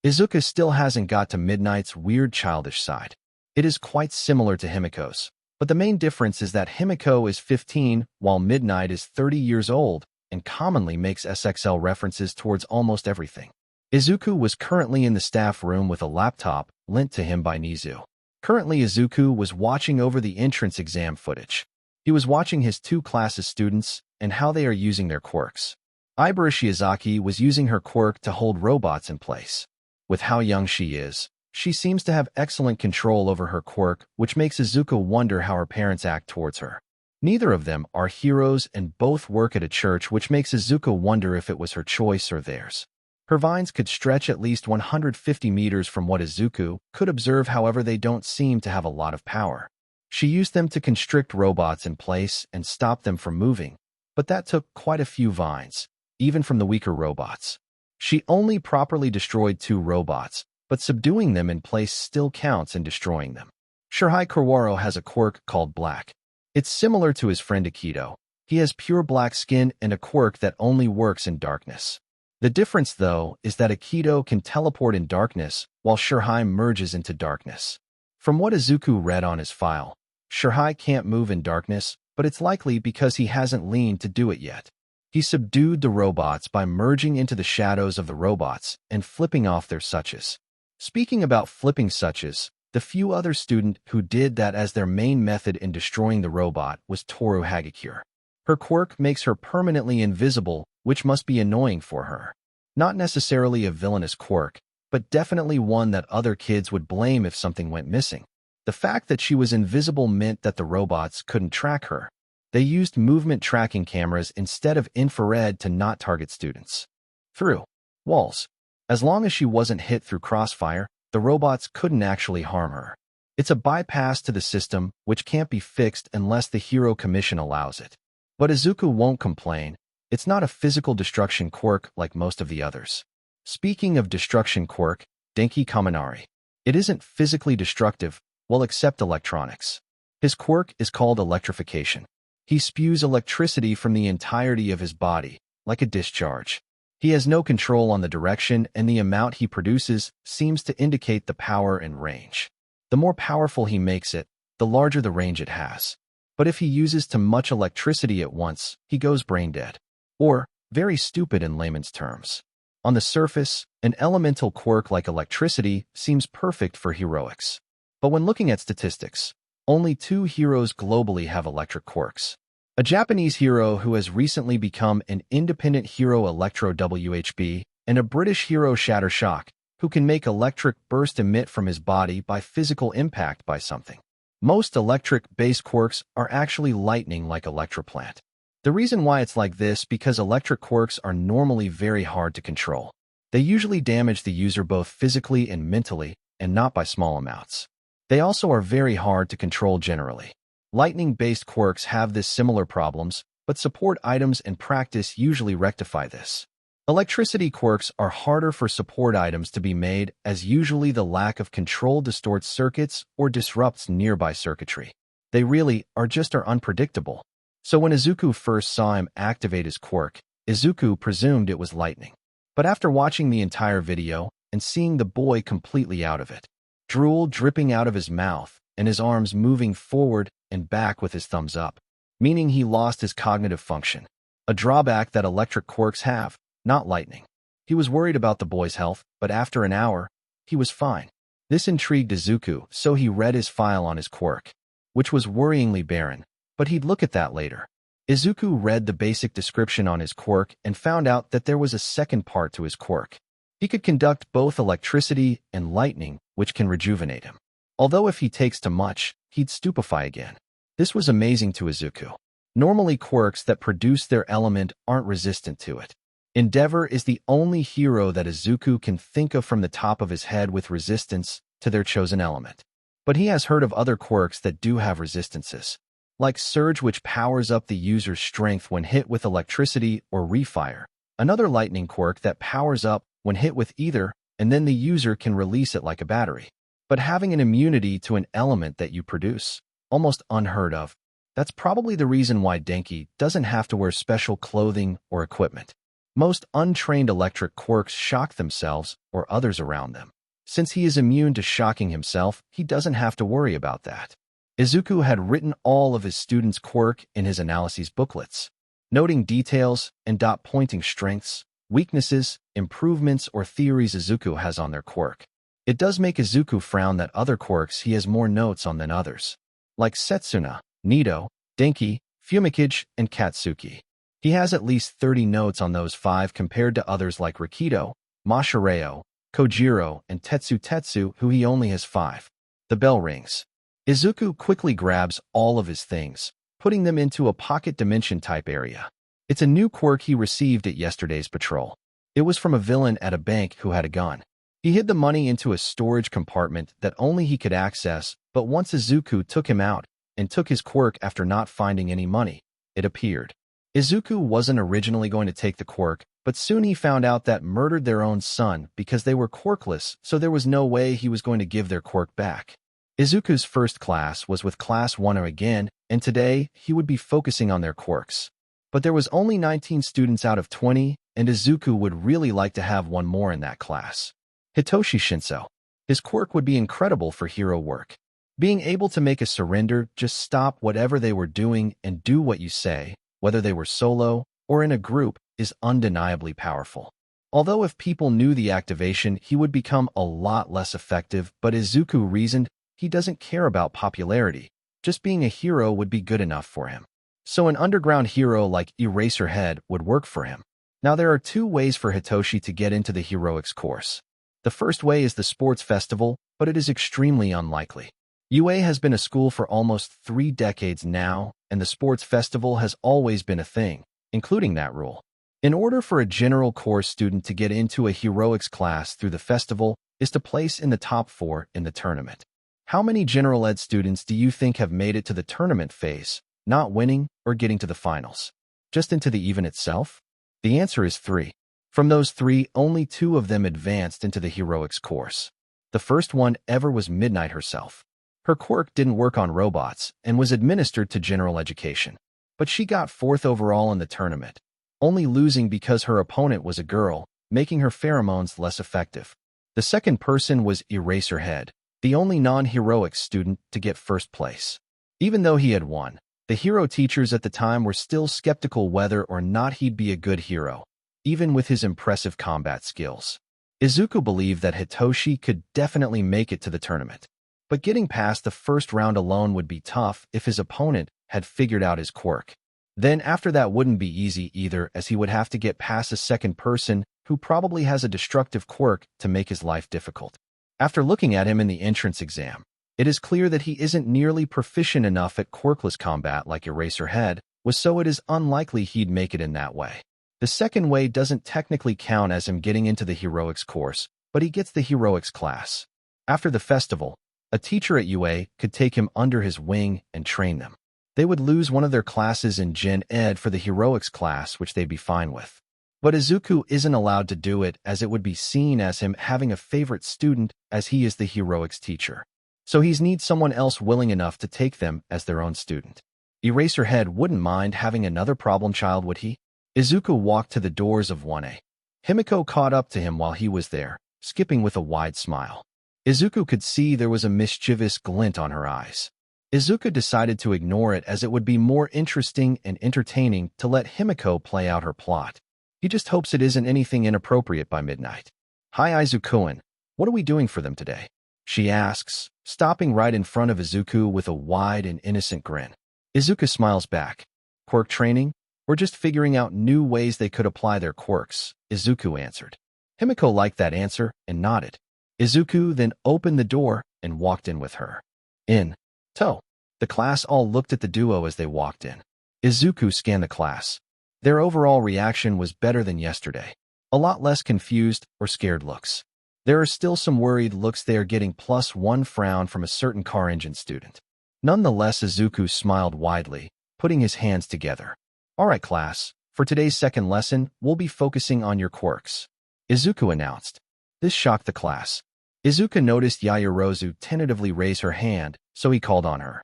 Izuku still hasn't got to Midnight's weird childish side. It is quite similar to Himiko's, but the main difference is that Himiko is 15 while Midnight is 30 years old and commonly makes SXL references towards almost everything. Izuku was currently in the staff room with a laptop lent to him by Nizu. Currently, Izuku was watching over the entrance exam footage. He was watching his two classes' students and how they are using their quirks. Ibara Shiozaki was using her quirk to hold robots in place. With how young she is, she seems to have excellent control over her quirk, which makes Izuku wonder how her parents act towards her. Neither of them are heroes and both work at a church, which makes Izuku wonder if it was her choice or theirs. Her vines could stretch at least 150 meters from what Izuku could observe, however they don't seem to have a lot of power. She used them to constrict robots in place and stop them from moving, but that took quite a few vines, even from the weaker robots. She only properly destroyed 2 robots, but subduing them in place still counts in destroying them. Shirhai Kawaro has a quirk called Black. It's similar to his friend Akito. He has pure black skin and a quirk that only works in darkness. The difference, though, is that Akito can teleport in darkness, while Shirhai merges into darkness. From what Izuku read on his file, Shirhai can't move in darkness, but it's likely because he hasn't leaned to do it yet. He subdued the robots by merging into the shadows of the robots and flipping off their suches. Speaking about flipping suches, the few other student who did that as their main method in destroying the robot was Toru Hagakure. Her quirk makes her permanently invisible, which must be annoying for her. Not necessarily a villainous quirk, but definitely one that other kids would blame if something went missing. The fact that she was invisible meant that the robots couldn't track her. They used movement tracking cameras instead of infrared to not target students. Through walls. As long as she wasn't hit through crossfire, the robots couldn't actually harm her. It's a bypass to the system, which can't be fixed unless the Hero Commission allows it. But Izuku won't complain. It's not a physical destruction quirk like most of the others. Speaking of destruction quirk, Denki Kaminari. It isn't physically destructive, well, except electronics. His quirk is called electrification. He spews electricity from the entirety of his body, like a discharge. He has no control on the direction, and the amount he produces seems to indicate the power and range. The more powerful he makes it, the larger the range it has. But if he uses too much electricity at once, he goes brain dead. Or, very stupid in layman's terms. On the surface, an elemental quirk like electricity seems perfect for heroics. But when looking at statistics, only 2 heroes globally have electric quirks. A Japanese hero who has recently become an independent hero, Electro WHB, and a British hero, Shattershock, who can make electric burst emit from his body by physical impact by something. Most electric-based quirks are actually lightning like Electroplant. The reason why it's like this because electric quirks are normally very hard to control. They usually damage the user both physically and mentally, and not by small amounts. They also are very hard to control generally. Lightning-based quirks have this similar problems, but support items and practice usually rectify this. Electricity quirks are harder for support items to be made, as usually the lack of control distorts circuits or disrupts nearby circuitry. They really are unpredictable. So when Izuku first saw him activate his quirk, Izuku presumed it was lightning. But after watching the entire video and seeing the boy completely out of it, drool dripping out of his mouth and his arms moving forward and back with his thumbs up, meaning he lost his cognitive function, a drawback that electric quirks have, not lightning. He was worried about the boy's health, but after an hour, he was fine. This intrigued Izuku, so he read his file on his quirk, which was worryingly barren, but he'd look at that later. Izuku read the basic description on his quirk and found out that there was a second part to his quirk. He could conduct both electricity and lightning, which can rejuvenate him. Although if he takes too much, he'd stupefy again. This was amazing to Izuku. Normally quirks that produce their element aren't resistant to it. Endeavor is the only hero that Izuku can think of from the top of his head with resistance to their chosen element. But he has heard of other quirks that do have resistances, like Surge, which powers up the user's strength when hit with electricity, or Refire, another lightning quirk that powers up when hit with either, and then the user can release it like a battery. But having an immunity to an element that you produce, almost unheard of. That's probably the reason why Denki doesn't have to wear special clothing or equipment. Most untrained electric quirks shock themselves or others around them. Since he is immune to shocking himself, he doesn't have to worry about that. Izuku had written all of his students' quirk in his analyses booklets, noting details and pointing strengths, weaknesses, improvements, or theories Izuku has on their quirk. It does make Izuku frown that other quirks he has more notes on than others, like Setsuna, Nido, Denki, Fumikage, and Katsuki. He has at least 30 notes on those 5 compared to others like Rikido, Mashireo, Kojiro, and Tetsu, who he only has 5. The bell rings. Izuku quickly grabs all of his things, putting them into a pocket dimension type area. It's a new quirk he received at yesterday's patrol. It was from a villain at a bank who had a gun. He hid the money into a storage compartment that only he could access, but once Izuku took him out and took his quirk after not finding any money, it appeared. Izuku wasn't originally going to take the quirk, but soon he found out that murdered their own son because they were quirkless, so there was no way he was going to give their quirk back. Izuku's first class was with Class 1 again, and today he would be focusing on their quirks. But there was only 19 students out of 20, and Izuku would really like to have one more in that class. Hitoshi Shinso. His quirk would be incredible for hero work. Being able to make a surrender, just stop whatever they were doing and do what you say, whether they were solo or in a group, is undeniably powerful. Although if people knew the activation, he would become a lot less effective, but Izuku reasoned he doesn't care about popularity. Just being a hero would be good enough for him. So an underground hero like Eraserhead would work for him. Now there are 2 ways for Hitoshi to get into the heroics course. The first way is the sports festival, but it is extremely unlikely. UA has been a school for almost 3 decades now, and the sports festival has always been a thing, including that rule. In order for a general course student to get into a heroics class through the festival is to place in the top 4 in the tournament. How many general ed students do you think have made it to the tournament phase, not winning or getting to the finals? Just into the even itself? The answer is 3. From those 3, only 2 of them advanced into the heroics course. The first one ever was Midnight herself. Her quirk didn't work on robots and was administered to general education. But she got 4th overall in the tournament, only losing because her opponent was a girl, making her pheromones less effective. The second person was Eraserhead, the only non-heroic student to get 1st place. Even though he had won, the hero teachers at the time were still skeptical whether or not he'd be a good hero, even with his impressive combat skills. Izuku believed that Hitoshi could definitely make it to the tournament. But getting past the first round alone would be tough if his opponent had figured out his quirk. Then after that wouldn't be easy either, as he would have to get past a second person who probably has a destructive quirk to make his life difficult. After looking at him in the entrance exam, it is clear that he isn't nearly proficient enough at quirkless combat like Eraserhead was, so it is unlikely he'd make it in that way. The second way doesn't technically count as him getting into the heroics course, but he gets the heroics class. After the festival, a teacher at UA could take him under his wing and train them. They would lose one of their classes in Gen Ed for the heroics class, which they'd be fine with. But Izuku isn't allowed to do it as it would be seen as him having a favorite student as he is the heroics teacher. So he needs someone else willing enough to take them as their own student. Eraserhead wouldn't mind having another problem child, would he? Izuku walked to the doors of 1A. Himiko caught up to him while he was there, skipping with a wide smile. Izuku could see there was a mischievous glint on her eyes. Izuku decided to ignore it as it would be more interesting and entertaining to let Himiko play out her plot. He just hopes it isn't anything inappropriate by midnight. "Hi Izuku-kun, what are we doing for them today?" she asks, stopping right in front of Izuku with a wide and innocent grin. Izuku smiles back. "Quirk training? Or just figuring out new ways they could apply their quirks," Izuku answered. Himiko liked that answer and nodded. Izuku then opened the door and walked in with her. In tow. The class all looked at the duo as they walked in. Izuku scanned the class. Their overall reaction was better than yesterday. A lot less confused or scared looks. There are still some worried looks. They are getting +1 frown from a certain car engine student. Nonetheless, Izuku smiled widely, putting his hands together. "All right, class, for today's second lesson, we'll be focusing on your quirks," Izuku announced. This shocked the class. Izuku noticed Yaoyorozu tentatively raise her hand, so he called on her.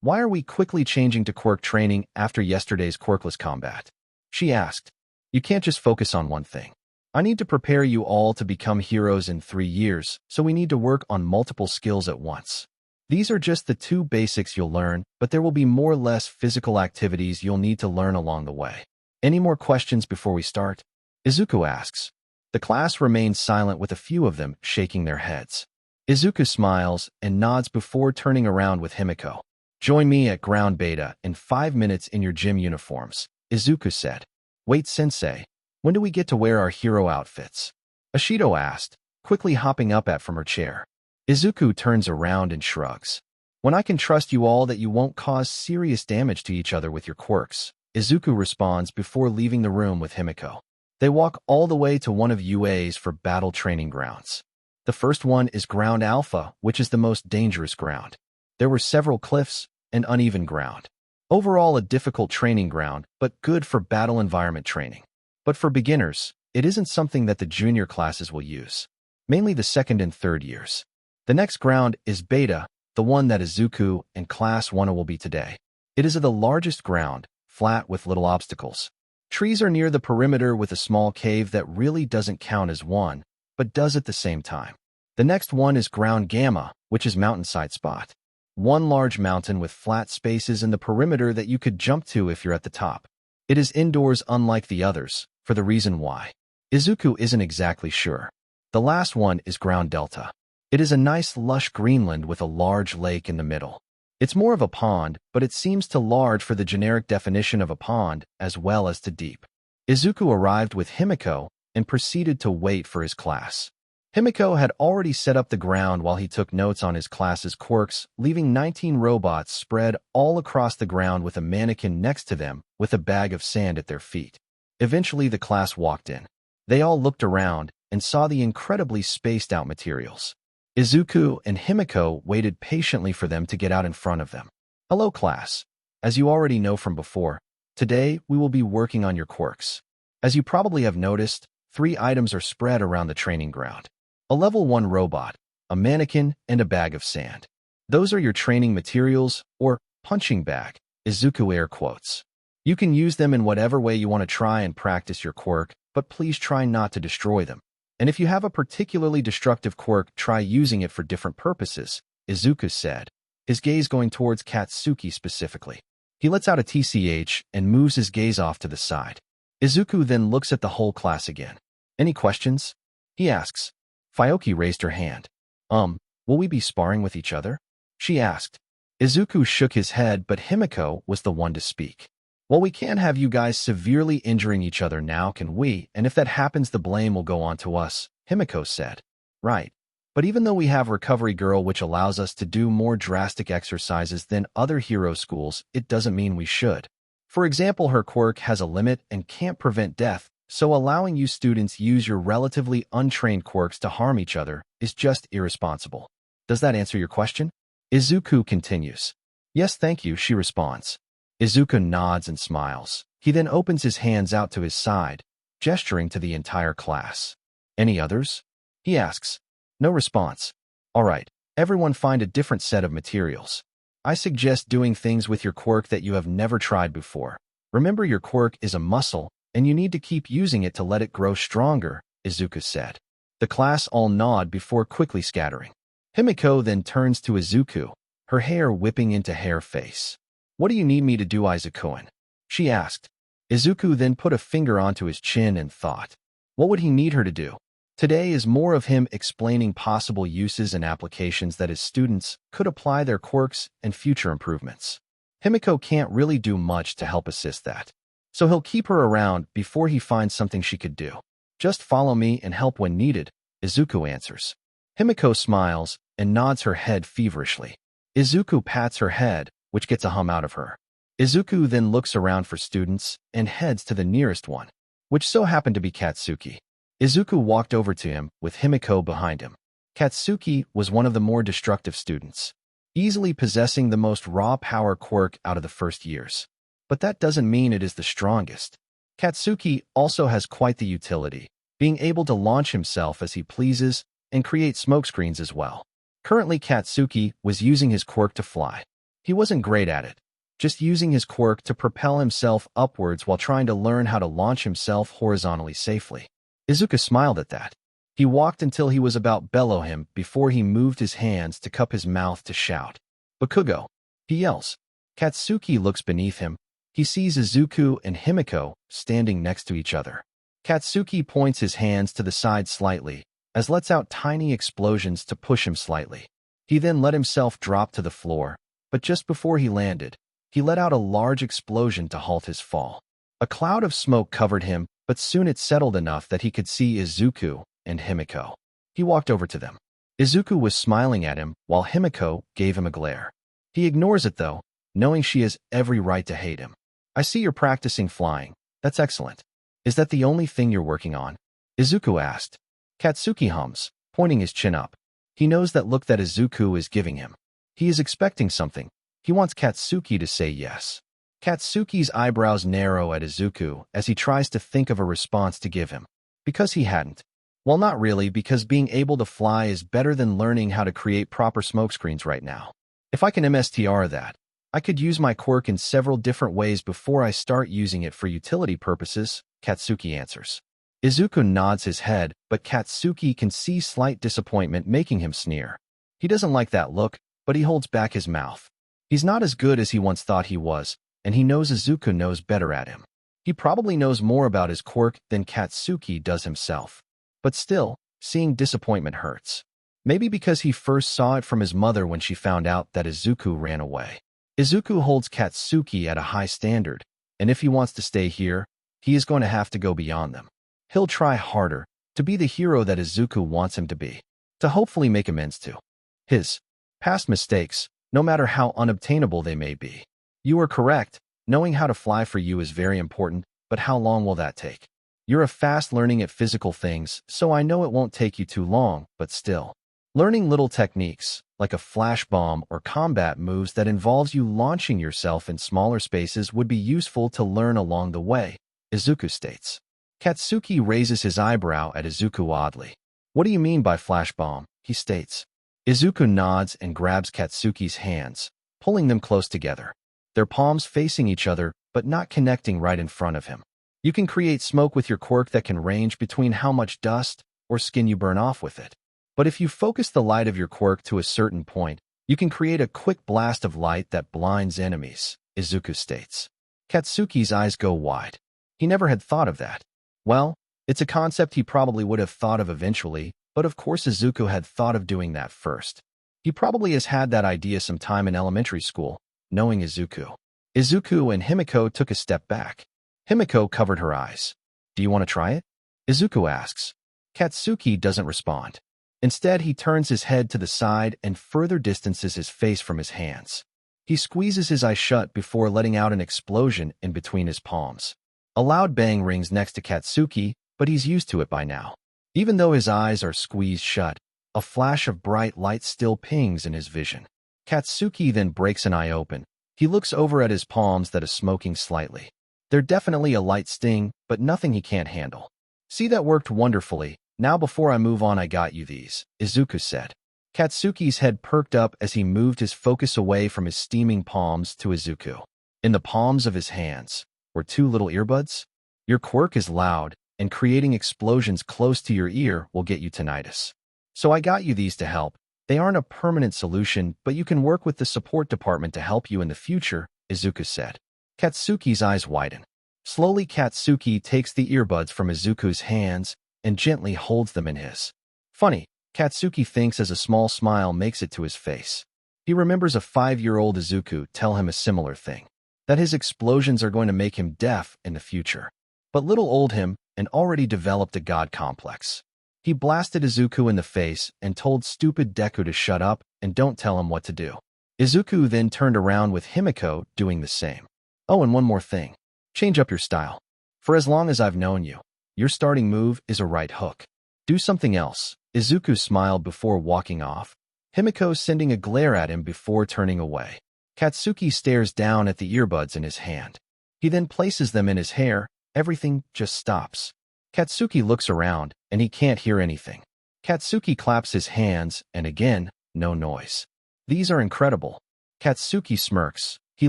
Why are we quickly changing to quirk training after yesterday's quirkless combat?" she asked. "You can't just focus on one thing. I need to prepare you all to become heroes in 3 years, so we need to work on multiple skills at once. These are just the 2 basics you'll learn, but there will be more or less physical activities you'll need to learn along the way. Any more questions before we start?" Izuku asks. The class remains silent with a few of them shaking their heads. Izuku smiles and nods before turning around with Himiko. "Join me at ground beta in 5 minutes in your gym uniforms," Izuku said. "Wait, sensei, when do we get to wear our hero outfits?" Ashido asked, quickly hopping up from her chair. Izuku turns around and shrugs. "When I can trust you all that you won't cause serious damage to each other with your quirks," Izuku responds before leaving the room with Himiko. They walk all the way to one of UA's for battle training grounds. The first one is Ground Alpha, which is the most dangerous ground. There were several cliffs and uneven ground. Overall a difficult training ground, but good for battle environment training. But for beginners, it isn't something that the junior classes will use. Mainly the 2nd and 3rd years. The next ground is Beta, the one that Izuku and Class 1 will be today. It is the largest ground, flat with little obstacles. Trees are near the perimeter with a small cave that really doesn't count as one, but does at the same time. The next one is Ground Gamma, which is mountainside spot. One large mountain with flat spaces in the perimeter that you could jump to if you're at the top. It is indoors unlike the others, for the reason why Izuku isn't exactly sure. The last one is Ground Delta. It is a nice lush greenland with a large lake in the middle. It's more of a pond, but it seems too large for the generic definition of a pond, as well as too deep. Izuku arrived with Himiko and proceeded to wait for his class. Himiko had already set up the ground while he took notes on his class's quirks, leaving 19 robots spread all across the ground with a mannequin next to them with a bag of sand at their feet. Eventually the class walked in. They all looked around and saw the incredibly spaced-out materials. Izuku and Himiko waited patiently for them to get out in front of them. "Hello, class. As you already know from before, today we will be working on your quirks. As you probably have noticed, 3 items are spread around the training ground. A level 1 robot, a mannequin, and a bag of sand. Those are your training materials, or punching bag," Izuku air quotes. "You can use them in whatever way you want to try and practice your quirk, but please try not to destroy them. And if you have a particularly destructive quirk, try using it for different purposes," Izuku said, his gaze going towards Katsuki specifically. He lets out a TCH and moves his gaze off to the side. Izuku then looks at the whole class again. "Any questions?" he asks. Fyoki raised her hand. Will we be sparring with each other?" she asked. Izuku shook his head, but Himiko was the one to speak. "Well, we can't have you guys severely injuring each other now, can we? And if that happens, the blame will go on to us," Himiko said. "Right. But even though we have Recovery Girl, which allows us to do more drastic exercises than other hero schools, it doesn't mean we should. For example, her quirk has a limit and can't prevent death, so allowing you students use your relatively untrained quirks to harm each other is just irresponsible. Does that answer your question?" Izuku continues. "Yes, thank you," she responds. Izuku nods and smiles. He then opens his hands out to his side, gesturing to the entire class. Any others? He asks. No response. All right, everyone find a different set of materials. I suggest doing things with your quirk that you have never tried before. Remember, your quirk is a muscle, and you need to keep using it to let it grow stronger, Izuku said. The class all nod before quickly scattering. Himiko then turns to Izuku, her hair whipping into hair face. What do you need me to do, Izuku-kun? She asked. Izuku then put a finger onto his chin and thought. What would he need her to do? Today is more of him explaining possible uses and applications that his students could apply their quirks and future improvements. Himiko can't really do much to help assist that, so he'll keep her around before he finds something she could do. Just follow me and help when needed, Izuku answers. Himiko smiles and nods her head feverishly. Izuku pats her head, which gets a hum out of her. Izuku then looks around for students and heads to the nearest one, which so happened to be Katsuki. Izuku walked over to him with Himiko behind him. Katsuki was one of the more destructive students, easily possessing the most raw power quirk out of the first years. But that doesn't mean it is the strongest. Katsuki also has quite the utility, being able to launch himself as he pleases and create smokescreens as well. Currently, Katsuki was using his quirk to fly. He wasn't great at it, just using his quirk to propel himself upwards while trying to learn how to launch himself horizontally safely. Izuku smiled at that. He walked until he was about below him before he moved his hands to cup his mouth to shout. Bakugo! He yells. Katsuki looks beneath him. He sees Izuku and Himiko standing next to each other. Katsuki points his hands to the side slightly, as lets out tiny explosions to push him slightly. He then let himself drop to the floor, but just before he landed, he let out a large explosion to halt his fall. A cloud of smoke covered him, but soon it settled enough that he could see Izuku and Himiko. He walked over to them. Izuku was smiling at him, while Himiko gave him a glare. He ignores it though, knowing she has every right to hate him. I see you're practicing flying. That's excellent. Is that the only thing you're working on? Izuku asked. Katsuki hums, pointing his chin up. He knows that look that Izuku is giving him. He is expecting something. He wants Katsuki to say yes. Katsuki's eyebrows narrow at Izuku as he tries to think of a response to give him. Because he hadn't. Well, not really, because being able to fly is better than learning how to create proper smokescreens right now. If I can MSTR that, I could use my quirk in several different ways before I start using it for utility purposes, Katsuki answers. Izuku nods his head, but Katsuki can see slight disappointment making him sneer. He doesn't like that look, but he holds back his mouth. He's not as good as he once thought he was, and he knows Izuku knows better at him. He probably knows more about his quirk than Katsuki does himself. But still, seeing disappointment hurts. Maybe because he first saw it from his mother when she found out that Izuku ran away. Izuku holds Katsuki at a high standard, and if he wants to stay here, he is going to have to go beyond them. He'll try harder to be the hero that Izuku wants him to be, to hopefully make amends to his past mistakes, no matter how unobtainable they may be. You are correct, knowing how to fly for you is very important, but how long will that take? You're a fast learning at physical things, so I know it won't take you too long, but still. Learning little techniques, like a flash bomb or combat moves that involves you launching yourself in smaller spaces would be useful to learn along the way, Izuku states. Katsuki raises his eyebrow at Izuku oddly. What do you mean by flash bomb? He states. Izuku nods and grabs Katsuki's hands, pulling them close together. Their palms facing each other, but not connecting right in front of him. You can create smoke with your quirk that can range between how much dust or skin you burn off with it. But if you focus the light of your quirk to a certain point, you can create a quick blast of light that blinds enemies, Izuku states. Katsuki's eyes go wide. He never had thought of that. Well, it's a concept he probably would have thought of eventually, but of course Izuku had thought of doing that first. He probably has had that idea some time in elementary school, knowing Izuku. Izuku and Himiko took a step back. Himiko covered her eyes. Do you want to try it? Izuku asks. Katsuki doesn't respond. Instead, he turns his head to the side and further distances his face from his hands. He squeezes his eyes shut before letting out an explosion in between his palms. A loud bang rings next to Katsuki, but he's used to it by now. Even though his eyes are squeezed shut, a flash of bright light still pings in his vision. Katsuki then breaks an eye open. He looks over at his palms that are smoking slightly. They're definitely a light sting, but nothing he can't handle. See, that worked wonderfully. Now before I move on, I got you these, Izuku said. Katsuki's head perked up as he moved his focus away from his steaming palms to Izuku. In the palms of his hands were two little earbuds. Your quirk is loud, and creating explosions close to your ear will get you tinnitus. So I got you these to help. They aren't a permanent solution, but you can work with the support department to help you in the future, Izuku said. Katsuki's eyes widen. Slowly, Katsuki takes the earbuds from Izuku's hands and gently holds them in his. Funny, Katsuki thinks as a small smile makes it to his face. He remembers a 5-year-old Izuku tell him a similar thing, that his explosions are going to make him deaf in the future. But little old him and already developed a god complex. He blasted Izuku in the face and told stupid Deku to shut up and don't tell him what to do. Izuku then turned around with Himiko doing the same. Oh, and one more thing. Change up your style. For as long as I've known you, your starting move is a right hook. Do something else. Izuku smiled before walking off, Himiko sending a glare at him before turning away. Katsuki stares down at the earbuds in his hand. He then places them in his hair. Everything just stops. Katsuki looks around, and he can't hear anything. Katsuki claps his hands, and again, no noise. These are incredible. Katsuki smirks. He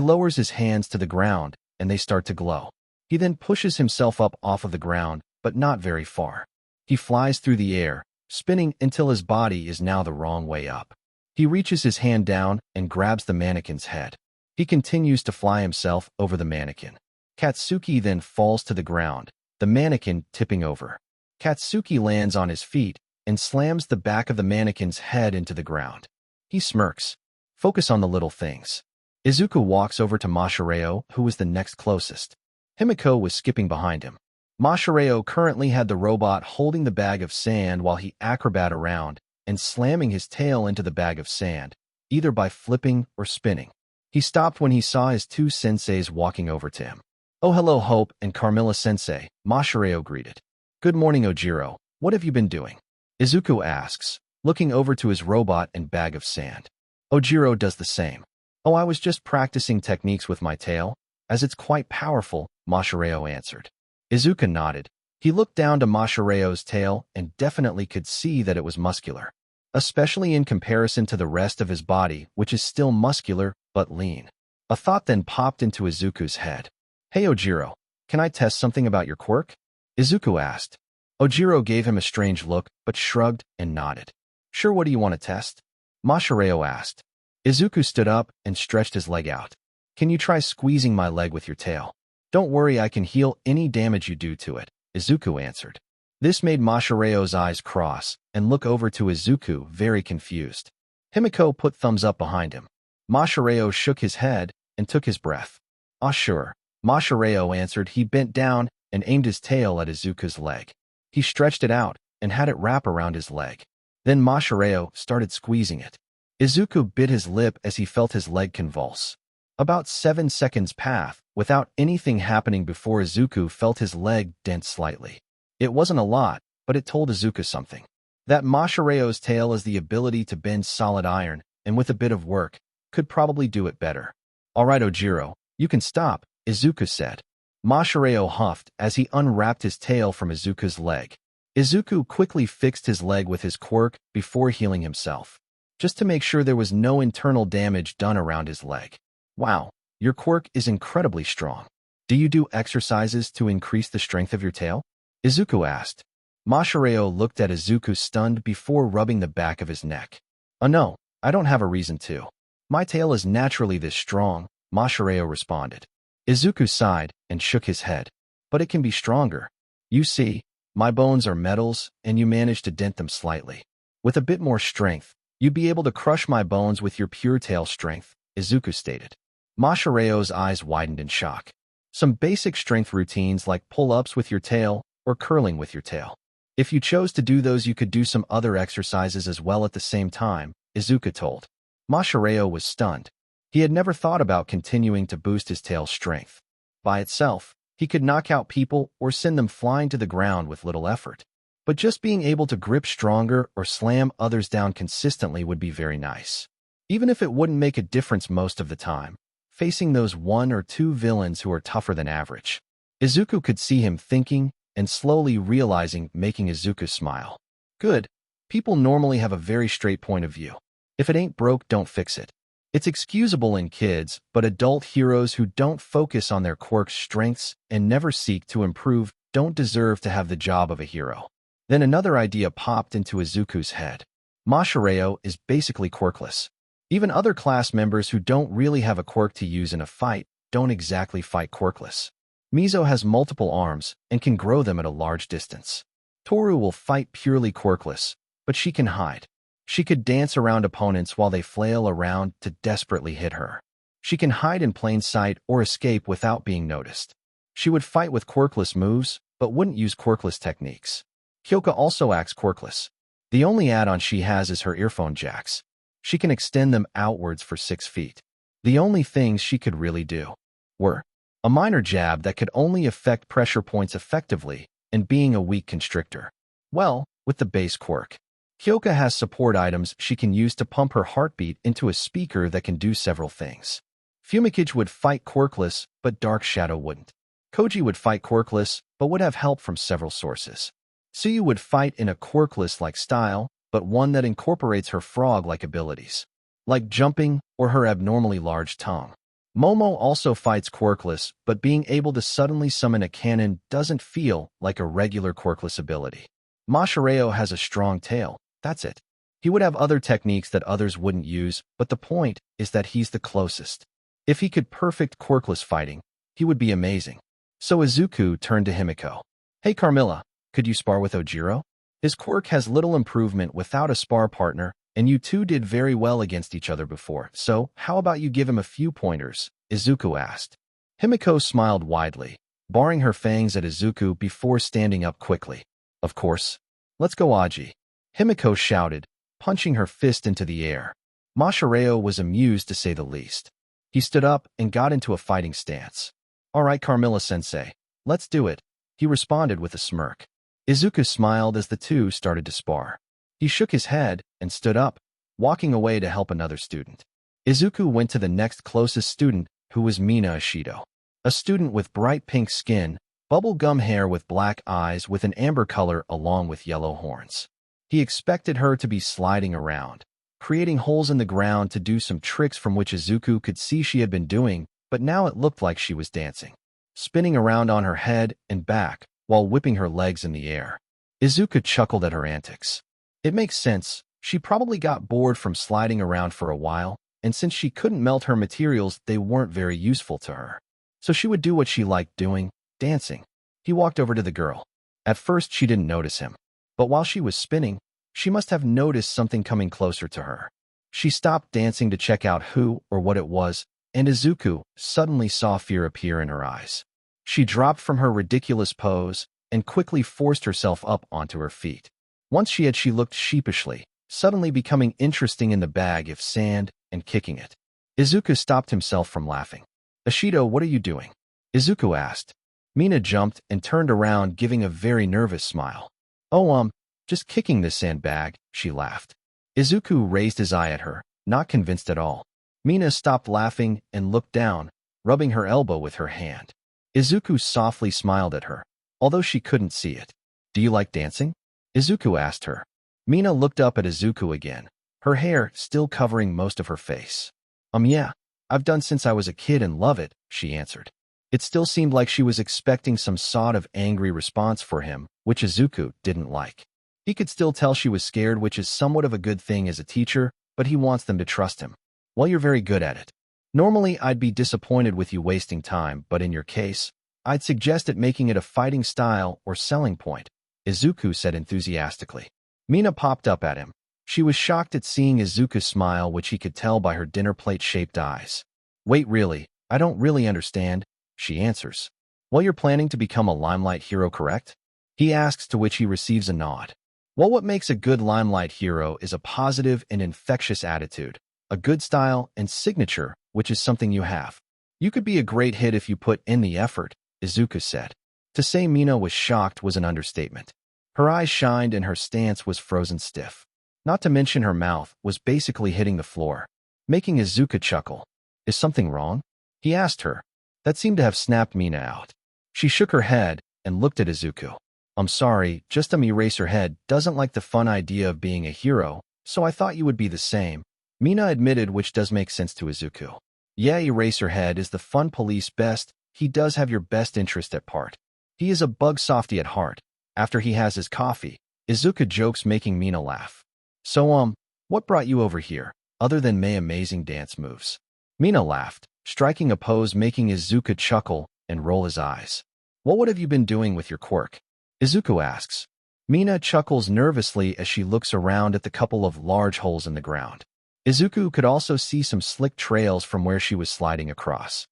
lowers his hands to the ground, and they start to glow. He then pushes himself up off of the ground, but not very far. He flies through the air, spinning until his body is now the wrong way up. He reaches his hand down and grabs the mannequin's head. He continues to fly himself over the mannequin. Katsuki then falls to the ground, the mannequin tipping over. Katsuki lands on his feet and slams the back of the mannequin's head into the ground. He smirks. Focus on the little things. Izuku walks over to Mashireo, who was the next closest. Himiko was skipping behind him. Mashireo currently had the robot holding the bag of sand while he acrobat around and slamming his tail into the bag of sand, either by flipping or spinning. He stopped when he saw his two senseis walking over to him. Oh, hello, Hope and Carmilla sensei, Mashireo greeted. Good morning, Ojiro. What have you been doing? Izuku asks, looking over to his robot and bag of sand. Ojiro does the same. Oh, I was just practicing techniques with my tail, as it's quite powerful, Mashireo answered. Izuku nodded. He looked down to Mashireo's tail and definitely could see that it was muscular, especially in comparison to the rest of his body, which is still muscular but lean. A thought then popped into Izuku's head. Hey Ojiro, can I test something about your quirk? Izuku asked. Ojiro gave him a strange look but shrugged and nodded. Sure, what do you want to test? Mashireo asked. Izuku stood up and stretched his leg out. Can you try squeezing my leg with your tail? Don't worry, I can heal any damage you do to it, Izuku answered. This made Mashireo's eyes cross and look over to Izuku very confused. Himiko put thumbs up behind him. Mashireo shook his head and took his breath. Ah, sure, Mashireo answered. He bent down and aimed his tail at Izuku's leg. He stretched it out and had it wrap around his leg. Then Mashireo started squeezing it. Izuku bit his lip as he felt his leg convulse. About 7 seconds passed without anything happening before Izuku felt his leg dent slightly. It wasn't a lot, but it told Izuku something. That Mashireo's tail has the ability to bend solid iron, and with a bit of work, could probably do it better. All right, Ojiro, you can stop, Izuku said. Mashireo huffed as he unwrapped his tail from Izuku's leg. Izuku quickly fixed his leg with his quirk before healing himself, just to make sure there was no internal damage done around his leg. Wow, your quirk is incredibly strong. Do you do exercises to increase the strength of your tail? Izuku asked. Mashireo looked at Izuku stunned before rubbing the back of his neck. Oh no, I don't have a reason to. My tail is naturally this strong, Mashireo responded. Izuku sighed and shook his head. But it can be stronger. You see, my bones are metals, and you managed to dent them slightly. With a bit more strength, you'd be able to crush my bones with your pure tail strength, Izuku stated. Mashireo's eyes widened in shock. Some basic strength routines like pull-ups with your tail or curling with your tail. If you chose to do those, you could do some other exercises as well at the same time, Izuku told. Mashireo was stunned. He had never thought about continuing to boost his tail's strength. By itself, he could knock out people or send them flying to the ground with little effort. But just being able to grip stronger or slam others down consistently would be very nice. Even if it wouldn't make a difference most of the time, facing those 1 or 2 villains who are tougher than average. Izuku could see him thinking and slowly realizing, making Izuku smile. Good. People normally have a very straight point of view. If it ain't broke, don't fix it. It's excusable in kids, but adult heroes who don't focus on their quirks' strengths and never seek to improve don't deserve to have the job of a hero. Then another idea popped into Izuku's head. Mashireo is basically quirkless. Even other class members who don't really have a quirk to use in a fight don't exactly fight quirkless. Mizo has multiple arms and can grow them at a large distance. Toru will fight purely quirkless, but she can hide. She could dance around opponents while they flail around to desperately hit her. She can hide in plain sight or escape without being noticed. She would fight with quirkless moves, but wouldn't use quirkless techniques. Kyoka also acts quirkless. The only add-on she has is her earphone jacks. She can extend them outwards for 6 feet. The only things she could really do were a minor jab that could only affect pressure points effectively and being a weak constrictor. Well, with the base quirk. Kyoka has support items she can use to pump her heartbeat into a speaker that can do several things. Fumikage would fight quirkless, but Dark Shadow wouldn't. Koji would fight quirkless, but would have help from several sources. Tsuyu would fight in a quirkless-like style, but one that incorporates her frog-like abilities, like jumping or her abnormally large tongue. Momo also fights quirkless, but being able to suddenly summon a cannon doesn't feel like a regular quirkless ability. Mashireo has a strong tail. That's it. He would have other techniques that others wouldn't use, but the point is that he's the closest. If he could perfect quirkless fighting, he would be amazing. So Izuku turned to Himiko. Hey Carmilla, could you spar with Ojiro? His quirk has little improvement without a spar partner, and you two did very well against each other before, so how about you give him a few pointers? Izuku asked. Himiko smiled widely, baring her fangs at Izuku before standing up quickly. Of course. Let's go, Aji. Himiko shouted, punching her fist into the air. Mashireo was amused to say the least. He stood up and got into a fighting stance. All right, Carmilla-sensei, let's do it, he responded with a smirk. Izuku smiled as the two started to spar. He shook his head and stood up, walking away to help another student. Izuku went to the next closest student, who was Mina Ashido. A student with bright pink skin, bubblegum hair with black eyes with an amber color along with yellow horns. He expected her to be sliding around, creating holes in the ground to do some tricks from which Izuku could see she had been doing, but now it looked like she was dancing, spinning around on her head and back while whipping her legs in the air. Izuku chuckled at her antics. It makes sense, she probably got bored from sliding around for a while, and since she couldn't melt her materials, they weren't very useful to her. So she would do what she liked doing, dancing. He walked over to the girl. At first she didn't notice him, but while she was spinning, she must have noticed something coming closer to her. She stopped dancing to check out who or what it was, and Izuku suddenly saw fear appear in her eyes. She dropped from her ridiculous pose and quickly forced herself up onto her feet. Once she looked sheepishly, suddenly becoming interesting in the bag of sand and kicking it. Izuku stopped himself from laughing. Ashido, what are you doing? Izuku asked. Mina jumped and turned around, giving a very nervous smile. Oh, just kicking this sandbag, she laughed. Izuku raised his eye at her, not convinced at all. Mina stopped laughing and looked down, rubbing her elbow with her hand. Izuku softly smiled at her, although she couldn't see it. Do you like dancing? Izuku asked her. Mina looked up at Izuku again, her hair still covering most of her face. Yeah, I've done since I was a kid and love it, she answered. It still seemed like she was expecting some sort of angry response for him, which Izuku didn't like. He could still tell she was scared, which is somewhat of a good thing as a teacher, but he wants them to trust him. Well, you're very good at it. Normally, I'd be disappointed with you wasting time, but in your case, I'd suggest making it a fighting style or selling point, Izuku said enthusiastically. Mina popped up at him. She was shocked at seeing Izuku smile, which he could tell by her dinner plate-shaped eyes. Wait, really? I don't really understand, she answers. Well, you're planning to become a Limelight hero, correct? He asks, to which he receives a nod. Well, what makes a good Limelight hero is a positive and infectious attitude, a good style and signature, which is something you have. You could be a great hit if you put in the effort, Izuku said. To say Mina was shocked was an understatement. Her eyes shined and her stance was frozen stiff. Not to mention her mouth was basically hitting the floor, making Izuku chuckle. Is something wrong? He asked her. That seemed to have snapped Mina out. She shook her head and looked at Izuku. I'm sorry, just Eraserhead doesn't like the fun idea of being a hero, so I thought you would be the same, Mina admitted, which does make sense to Izuku. Yeah, Eraserhead is the fun police best. He does have your best interest at heart. He is a bug softy at heart. After he has his coffee, Izuku jokes, making Mina laugh. So, what brought you over here, other than my amazing dance moves? Mina laughed, striking a pose, making Izuku chuckle and roll his eyes. What have you been doing with your quirk? Izuku asks. Mina chuckles nervously as she looks around at the couple of large holes in the ground. Izuku could also see some slick trails from where she was sliding across.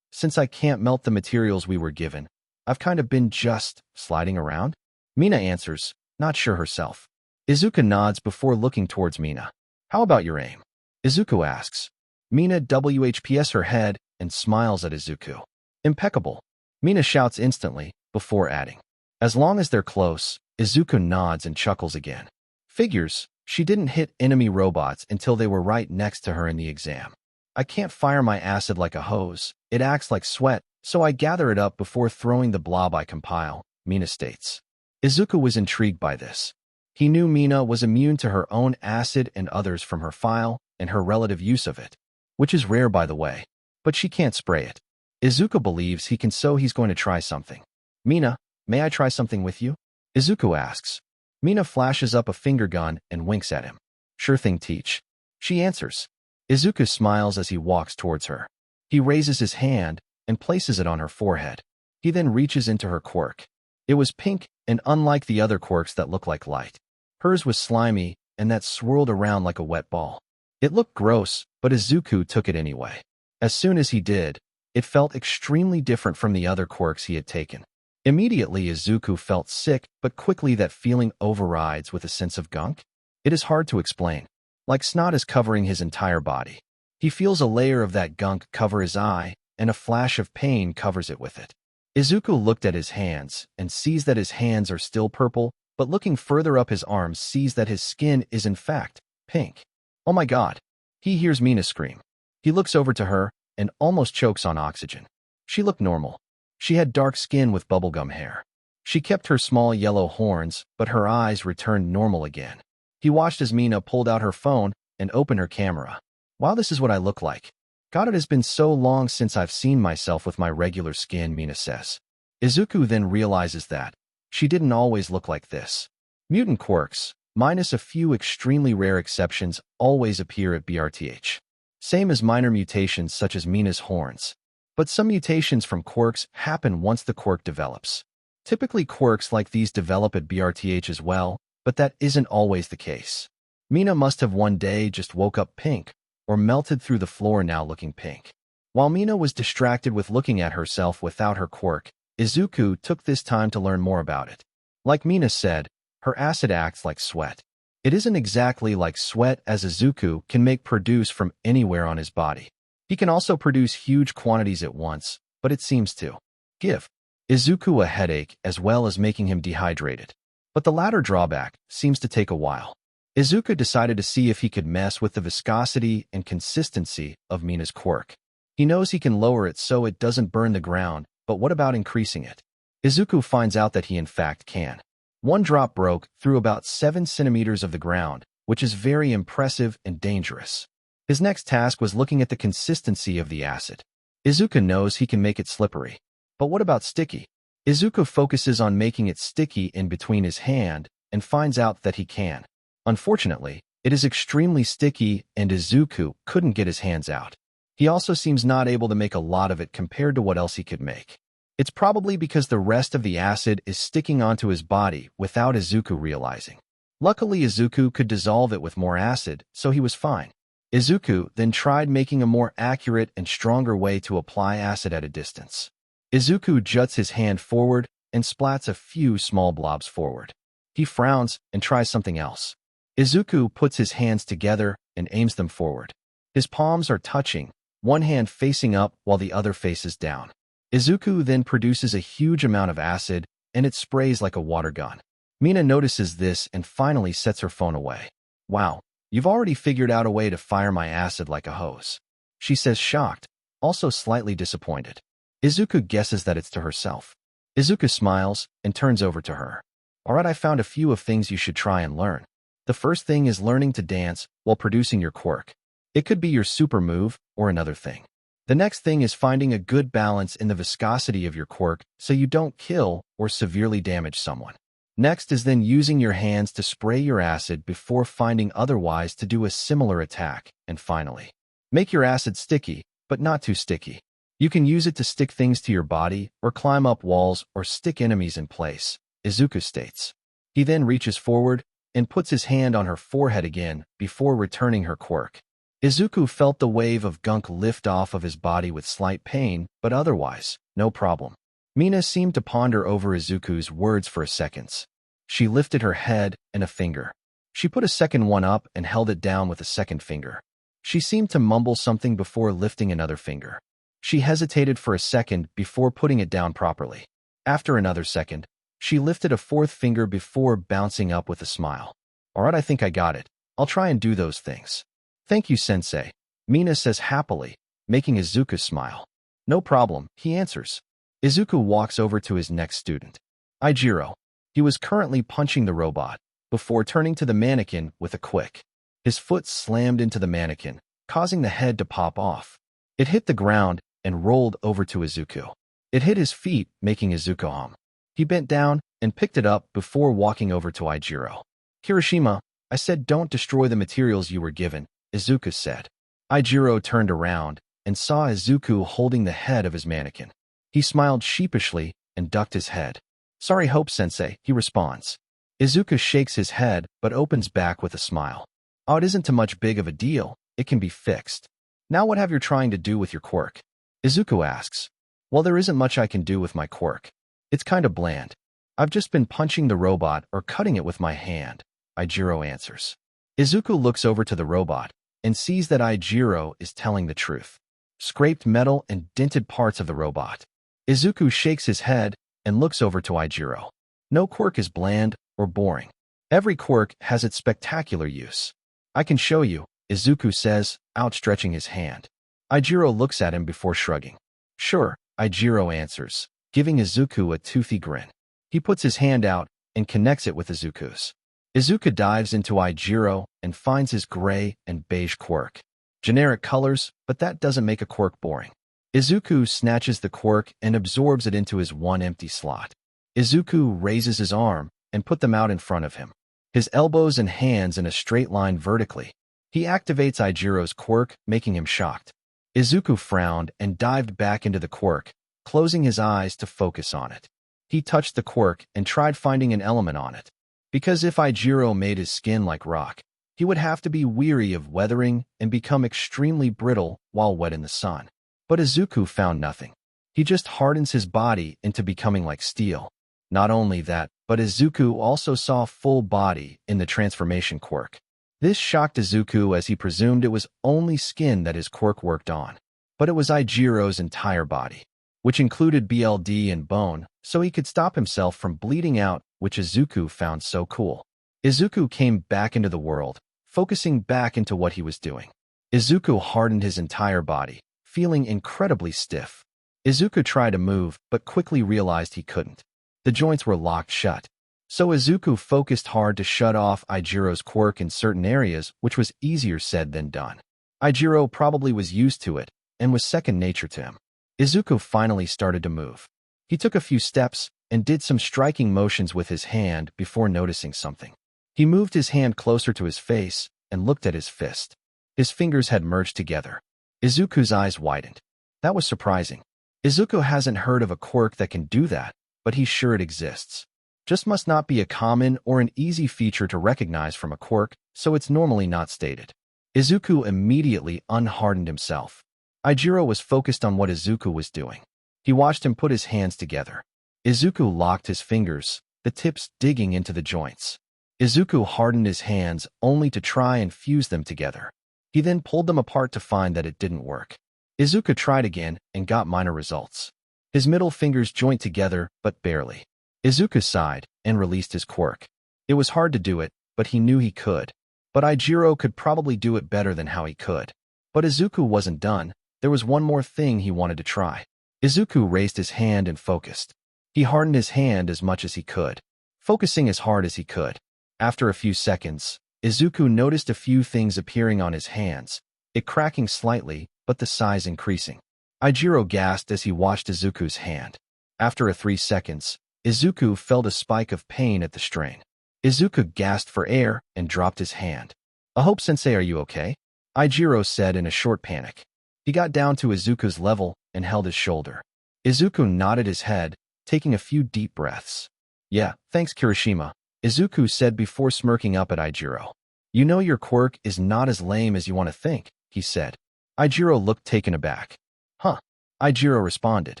Since I can't melt the materials we were given, I've kind of been just sliding around? Mina answers, not sure herself. Izuku nods before looking towards Mina. How about your aim? Izuku asks. Mina WHPs her head and smiles at Izuku. Impeccable. Mina shouts instantly, before adding. As long as they're close, Izuku nods and chuckles again. Figures, she didn't hit enemy robots until they were right next to her in the exam. I can't fire my acid like a hose. It acts like sweat, so I gather it up before throwing the blob I compile, Mina states. Izuku was intrigued by this. He knew Mina was immune to her own acid and others from her file and her relative use of it, which is rare by the way, but she can't spray it. Izuku believes he can, so he's going to try something. Mina, may I try something with you? Izuku asks. Mina flashes up a finger gun and winks at him. Sure thing, teach. She answers. Izuku smiles as he walks towards her. He raises his hand and places it on her forehead. He then reaches into her quirk. It was pink, and unlike the other quirks that look like light, hers was slimy and that swirled around like a wet ball. It looked gross, but Izuku took it anyway. As soon as he did, it felt extremely different from the other quirks he had taken. Immediately, Izuku felt sick, but quickly that feeling overrides with a sense of gunk. It is hard to explain. Like snot is covering his entire body. He feels a layer of that gunk cover his eye, and a flash of pain covers it with it. Izuku looked at his hands and sees that his hands are still purple, but looking further up his arms sees that his skin is in fact pink. Oh my god! He hears Mina scream. He looks over to her and almost chokes on oxygen. She looked normal. She had dark skin with bubblegum hair. She kept her small yellow horns, but her eyes returned normal again. He watched as Mina pulled out her phone and opened her camera. Wow, this is what I look like. God, it has been so long since I've seen myself with my regular skin, Mina says. Izuku then realizes that she didn't always look like this. Mutant quirks, minus a few extremely rare exceptions, always appear at BRTH. Same as minor mutations such as Mina's horns. But some mutations from quirks happen once the quirk develops. Typically quirks like these develop at BRTH as well, but that isn't always the case. Mina must have one day just woke up pink, or melted through the floor now looking pink. While Mina was distracted with looking at herself without her quirk, Izuku took this time to learn more about it. Like Mina said, her acid acts like sweat. It isn't exactly like sweat, as Izuku can make produce from anywhere on his body. He can also produce huge quantities at once, but it seems to give Izuku a headache as well as making him dehydrated. But the latter drawback seems to take a while. Izuku decided to see if he could mess with the viscosity and consistency of Mina's quirk. He knows he can lower it so it doesn't burn the ground, but what about increasing it? Izuku finds out that he in fact can. One drop broke through about 7 centimeters of the ground, which is very impressive and dangerous. His next task was looking at the consistency of the acid. Izuku knows he can make it slippery. But what about sticky? Izuku focuses on making it sticky in between his hand and finds out that he can. Unfortunately, it is extremely sticky and Izuku couldn't get his hands out. He also seems not able to make a lot of it compared to what else he could make. It's probably because the rest of the acid is sticking onto his body without Izuku realizing. Luckily, Izuku could dissolve it with more acid, so he was fine. Izuku then tried making a more accurate and stronger way to apply acid at a distance. Izuku juts his hand forward and splats a few small blobs forward. He frowns and tries something else. Izuku puts his hands together and aims them forward. His palms are touching, one hand facing up while the other faces down. Izuku then produces a huge amount of acid, and it sprays like a water gun. Mina notices this and finally sets her phone away. Wow, you've already figured out a way to fire my acid like a hose. She says, shocked, also slightly disappointed. Izuku guesses that it's to herself. Izuku smiles and turns over to her. Alright, I found a few of things you should try and learn. The first thing is learning to dance while producing your quirk. It could be your super move or another thing. The next thing is finding a good balance in the viscosity of your quirk so you don't kill or severely damage someone. Next is then using your hands to spray your acid before finding otherwise to do a similar attack. And finally, make your acid sticky, but not too sticky. You can use it to stick things to your body or climb up walls or stick enemies in place, Izuku states. He then reaches forward and puts his hand on her forehead again before returning her quirk. Izuku felt the wave of gunk lift off of his body with slight pain, but otherwise, no problem. Mina seemed to ponder over Izuku's words for a second. She lifted her head and a finger. She put a second one up and held it down with a second finger. She seemed to mumble something before lifting another finger. She hesitated for a second before putting it down properly. After another second, she lifted a fourth finger before bouncing up with a smile. Alright, I think I got it. I'll try and do those things. Thank you, sensei, Mina says happily, making Izuku smile. No problem, he answers. Izuku walks over to his next student, Aijiro. He was currently punching the robot, before turning to the mannequin with a quick. His foot slammed into the mannequin, causing the head to pop off. It hit the ground and rolled over to Izuku. It hit his feet, making Izuku hum. He bent down and picked it up before walking over to Aijiro. Kirishima, I said don't destroy the materials you were given, Izuku said. Aijiro turned around and saw Izuku holding the head of his mannequin. He smiled sheepishly and ducked his head. Sorry, Hope-sensei, he responds. Izuku shakes his head but opens back with a smile. Oh, it isn't too much big of a deal. It can be fixed. Now what have you trying to do with your quirk? Izuku asks. Well, there isn't much I can do with my quirk. It's kind of bland. I've just been punching the robot or cutting it with my hand, Aijiro answers. Izuku looks over to the robot and sees that Aijiro is telling the truth. Scraped metal and dented parts of the robot. Izuku shakes his head and looks over to Aijiro. No quirk is bland or boring. Every quirk has its spectacular use. I can show you, Izuku says, outstretching his hand. Aijiro looks at him before shrugging. Sure, Aijiro answers, giving Izuku a toothy grin. He puts his hand out and connects it with Izuku's. Izuku dives into Aijiro and finds his gray and beige quirk. Generic colors, but that doesn't make a quirk boring. Izuku snatches the quirk and absorbs it into his one empty slot. Izuku raises his arm and put them out in front of him. His elbows and hands in a straight line vertically. He activates Aijiro's quirk, making him shocked. Izuku frowned and dived back into the quirk, closing his eyes to focus on it. He touched the quirk and tried finding an element on it. Because if Aijiro made his skin like rock, he would have to be weary of weathering and become extremely brittle while wet in the sun. But Izuku found nothing. He just hardens his body into becoming like steel. Not only that, but Izuku also saw full body in the transformation quirk. This shocked Izuku as he presumed it was only skin that his quirk worked on. But it was Aijiro's entire body, which included BLD and bone, so he could stop himself from bleeding out, which Izuku found so cool. Izuku came back into the world, focusing back into what he was doing. Izuku hardened his entire body, feeling incredibly stiff. Izuku tried to move, but quickly realized he couldn't. The joints were locked shut. So Izuku focused hard to shut off Aijiro's quirk in certain areas, which was easier said than done. Aijiro probably was used to it, and was second nature to him. Izuku finally started to move. He took a few steps and did some striking motions with his hand before noticing something. He moved his hand closer to his face and looked at his fist. His fingers had merged together. Izuku's eyes widened. That was surprising. Izuku hasn't heard of a quirk that can do that, but he's sure it exists. Just must not be a common or an easy feature to recognize from a quirk, so it's normally not stated. Izuku immediately unhardened himself. Aijiro was focused on what Izuku was doing. He watched him put his hands together. Izuku locked his fingers, the tips digging into the joints. Izuku hardened his hands only to try and fuse them together. He then pulled them apart to find that it didn't work. Izuku tried again and got minor results. His middle fingers joined together, but barely. Izuku sighed and released his quirk. It was hard to do it, but he knew he could. But Aijiro could probably do it better than how he could. But Izuku wasn't done. There was one more thing he wanted to try. Izuku raised his hand and focused. He hardened his hand as much as he could, focusing as hard as he could. After a few seconds, Izuku noticed a few things appearing on his hands, it cracking slightly, but the size increasing. Ijiro gasped as he watched Izuku's hand. After 3 seconds, Izuku felt a spike of pain at the strain. Izuku gasped for air and dropped his hand. "I hope Sensei, are you okay?" Ijiro said in a short panic. He got down to Izuku's level and held his shoulder. Izuku nodded his head, taking a few deep breaths. "Yeah, thanks Kirishima," Izuku said before smirking up at Ijiro. "You know your quirk is not as lame as you want to think," he said. Ijiro looked taken aback. "Huh?" Ijiro responded.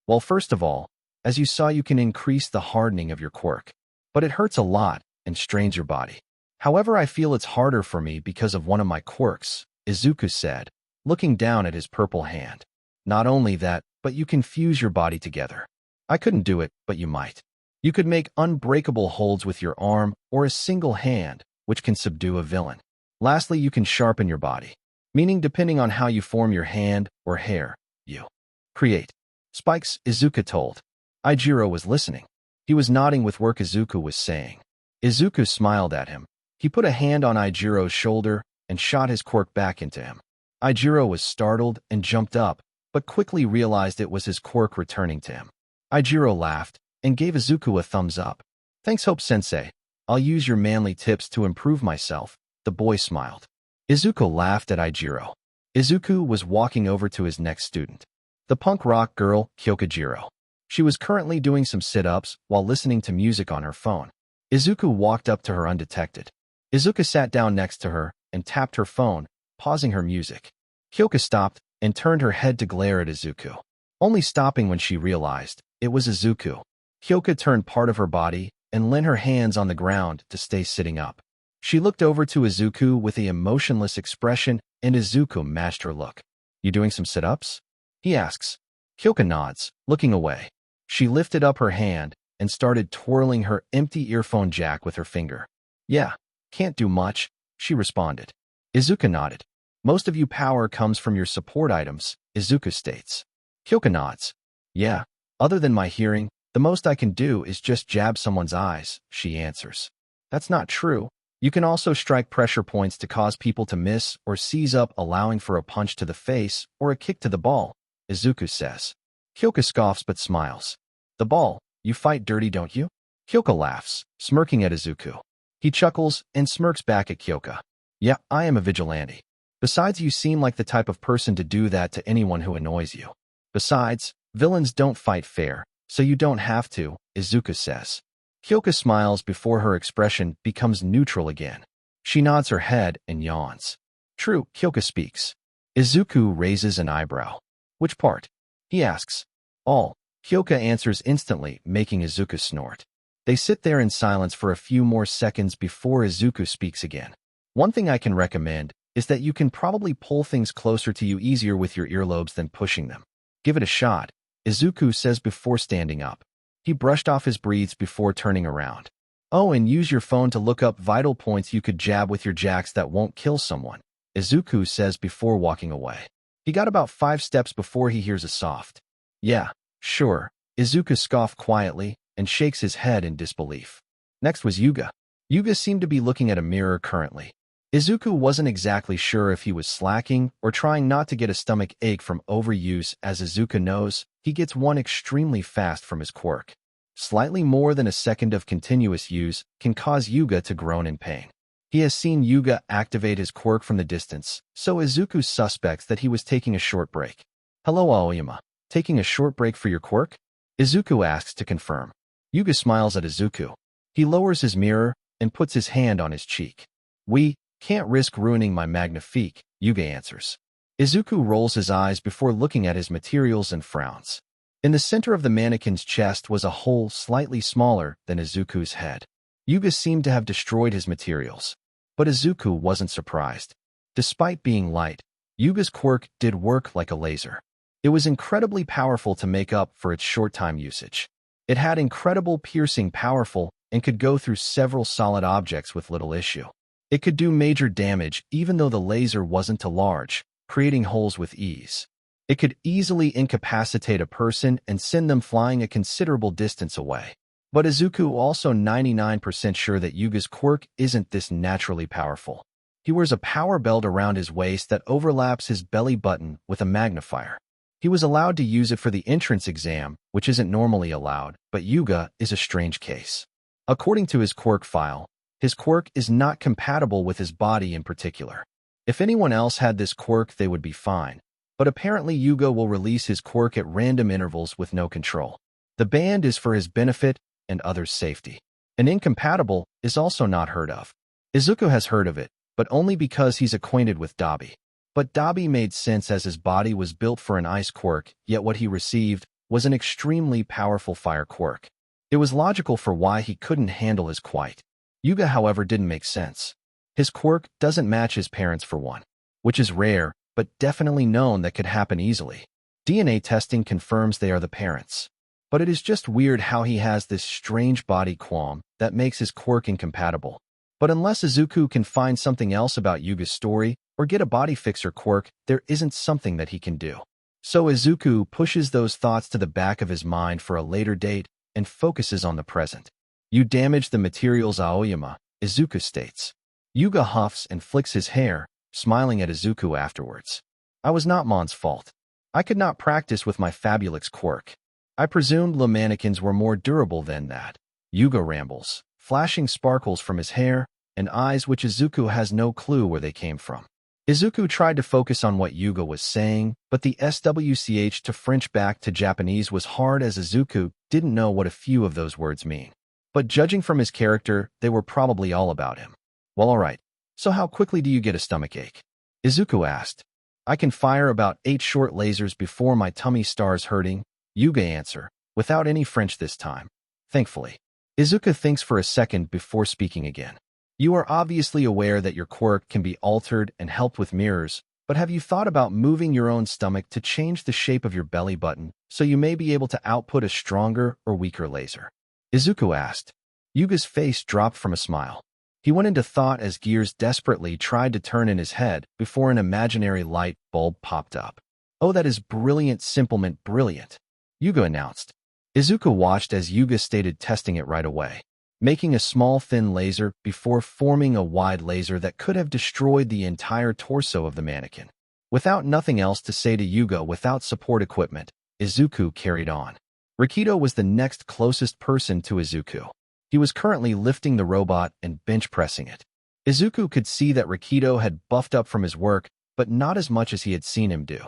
"Well, first of all, as you saw, you can increase the hardening of your quirk. But it hurts a lot and strains your body. However, I feel it's harder for me because of one of my quirks," Izuku said, looking down at his purple hand. "Not only that, but you can fuse your body together. I couldn't do it, but you might. You could make unbreakable holds with your arm or a single hand, which can subdue a villain. Lastly, you can sharpen your body, meaning depending on how you form your hand or hair, you create spikes," Izuku told. Ijiro was listening. He was nodding with what Izuku was saying. Izuku smiled at him. He put a hand on Ijiro's shoulder and shot his quirk back into him. Ijiro was startled and jumped up, but quickly realized it was his quirk returning to him. Ijiro laughed and gave Izuku a thumbs up. "Thanks, Hope Sensei. I'll use your manly tips to improve myself," the boy smiled. Izuku laughed at Ijiro. Izuku was walking over to his next student, the punk rock girl, Kyokujiro. She was currently doing some sit-ups while listening to music on her phone. Izuku walked up to her undetected. Izuku sat down next to her and tapped her phone, pausing her music. Kyoka stopped and turned her head to glare at Izuku, only stopping when she realized it was Izuku. Kyoka turned part of her body and leant her hands on the ground to stay sitting up. She looked over to Izuku with a emotionless expression, and Izuku matched her look. "You doing some sit-ups?" he asks. Kyoka nods, looking away. She lifted up her hand and started twirling her empty earphone jack with her finger. "Yeah, can't do much," she responded. Izuku nodded. "Most of your power comes from your support items," Izuku states. Kyoka nods. "Yeah, other than my hearing, the most I can do is just jab someone's eyes," she answers. "That's not true. You can also strike pressure points to cause people to miss or seize up, allowing for a punch to the face or a kick to the ball," Izuku says. Kyoka scoffs but smiles. "The ball, you fight dirty, don't you?" Kyoka laughs, smirking at Izuku. He chuckles and smirks back at Kyoka. "Yeah, I am a vigilante. Besides, you seem like the type of person to do that to anyone who annoys you. Besides, villains don't fight fair, so you don't have to," Izuku says. Kyoka smiles before her expression becomes neutral again. She nods her head and yawns. "True," Kyoka speaks. Izuku raises an eyebrow. "Which part?" he asks. "All," Kyoka answers instantly, making Izuku snort. They sit there in silence for a few more seconds before Izuku speaks again. "One thing I can recommend is that you can probably pull things closer to you easier with your earlobes than pushing them. Give it a shot," Izuku says before standing up. He brushed off his breathes before turning around. "Oh, and use your phone to look up vital points you could jab with your jacks that won't kill someone," Izuku says before walking away. He got about 5 steps before he hears a soft, "Yeah, sure." Izuku scoffed quietly and shakes his head in disbelief. Next was Yuga. Yuga seemed to be looking at a mirror currently. Izuku wasn't exactly sure if he was slacking or trying not to get a stomach ache from overuse. As Izuku knows, he gets one extremely fast from his quirk. Slightly more than a second of continuous use can cause Yuga to groan in pain. He has seen Yuga activate his quirk from the distance, so Izuku suspects that he was taking a short break. "Hello, Aoyama. Taking a short break for your quirk?" Izuku asks to confirm. Yuga smiles at Izuku. He lowers his mirror and puts his hand on his cheek. "We can't risk ruining my magnifique," Yuga answers. Izuku rolls his eyes before looking at his materials and frowns. In the center of the mannequin's chest was a hole slightly smaller than Izuku's head. Yuga seemed to have destroyed his materials. But Izuku wasn't surprised. Despite being light, Yuga's quirk did work like a laser. It was incredibly powerful to make up for its short-time usage. It had incredible piercing powerful and could go through several solid objects with little issue. It could do major damage even though the laser wasn't too large, creating holes with ease. It could easily incapacitate a person and send them flying a considerable distance away. But Izuku also 99% sure that Yuga's quirk isn't this naturally powerful. He wears a power belt around his waist that overlaps his belly button with a magnifier. He was allowed to use it for the entrance exam, which isn't normally allowed, but Yuga is a strange case. According to his quirk file, his quirk is not compatible with his body in particular. If anyone else had this quirk, they would be fine. But apparently Yuga will release his quirk at random intervals with no control. The band is for his benefit and others' safety. An incompatible is also not heard of. Izuku has heard of it, but only because he's acquainted with Dabi. But Dabi made sense as his body was built for an ice quirk, yet what he received was an extremely powerful fire quirk. It was logical for why he couldn't handle his quite. Yuga, however, didn't make sense. His quirk doesn't match his parents for one, which is rare, but definitely known that could happen easily. DNA testing confirms they are the parents. But it is just weird how he has this strange body qualm that makes his quirk incompatible. But unless Izuku can find something else about Yuga's story or get a body fixer quirk, there isn't something that he can do. So Izuku pushes those thoughts to the back of his mind for a later date and focuses on the present. You damaged the materials, Aoyama, Izuku states. Yuga huffs and flicks his hair, smiling at Izuku afterwards. I was not Mon's fault. I could not practice with my Fabulix quirk. I presumed the mannequins were more durable than that. Yuga rambles, flashing sparkles from his hair and eyes which Izuku has no clue where they came from. Izuku tried to focus on what Yuga was saying, but the swch to French back to Japanese was hard as Izuku didn't know what a few of those words mean. But judging from his character, they were probably all about him. Well, alright. So how quickly do you get a stomachache? Izuku asked. I can fire about 8 short lasers before my tummy starts hurting, Yuga answered, without any French this time. Thankfully. Izuku thinks for a second before speaking again. You are obviously aware that your quirk can be altered and helped with mirrors, but have you thought about moving your own stomach to change the shape of your belly button so you may be able to output a stronger or weaker laser? Izuku asked. Yuga's face dropped from a smile. He went into thought as gears desperately tried to turn in his head before an imaginary light bulb popped up. Oh, that is brilliant, simplement brilliant, Yuga announced. Izuku watched as Yuga stated testing it right away, making a small thin laser before forming a wide laser that could have destroyed the entire torso of the mannequin. Without nothing else to say to Yuga without support equipment, Izuku carried on. Rikido was the next closest person to Izuku. He was currently lifting the robot and bench pressing it. Izuku could see that Rikido had buffed up from his work, but not as much as he had seen him do.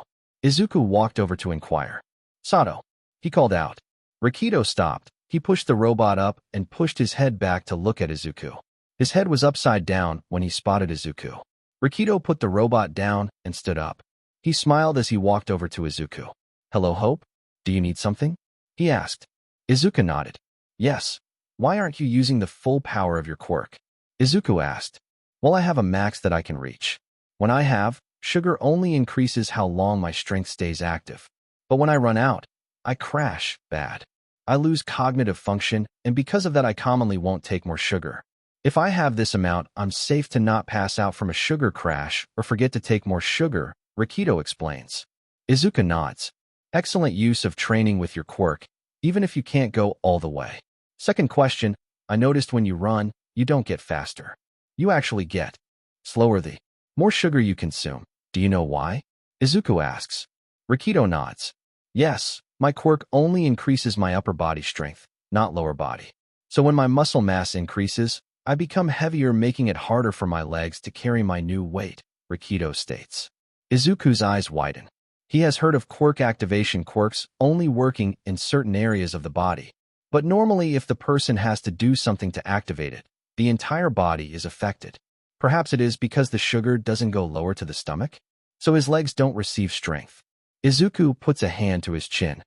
Izuku walked over to inquire. Sato, he called out. Rikido stopped. He pushed the robot up and pushed his head back to look at Izuku. His head was upside down when he spotted Izuku. Rikido put the robot down and stood up. He smiled as he walked over to Izuku. Hello, Hope? Do you need something? He asked. Izuku nodded. Yes. Why aren't you using the full power of your quirk? Izuku asked. Well, I have a max that I can reach. When I have, sugar only increases how long my strength stays active. But when I run out, I crash bad. I lose cognitive function, and because of that I commonly won't take more sugar. If I have this amount, I'm safe to not pass out from a sugar crash or forget to take more sugar, Rikido explains. Izuku nods. Excellent use of training with your quirk, even if you can't go all the way. Second question, I noticed when you run, you don't get faster. You actually get slower the more sugar you consume. Do you know why? Izuku asks. Rikido nods. Yes, my quirk only increases my upper body strength, not lower body. So when my muscle mass increases, I become heavier, making it harder for my legs to carry my new weight, Rikido states. Izuku's eyes widen. He has heard of quirk activation quirks only working in certain areas of the body. But normally if the person has to do something to activate it, the entire body is affected. Perhaps it is because the sugar doesn't go lower to the stomach, so his legs don't receive strength. Izuku puts a hand to his chin.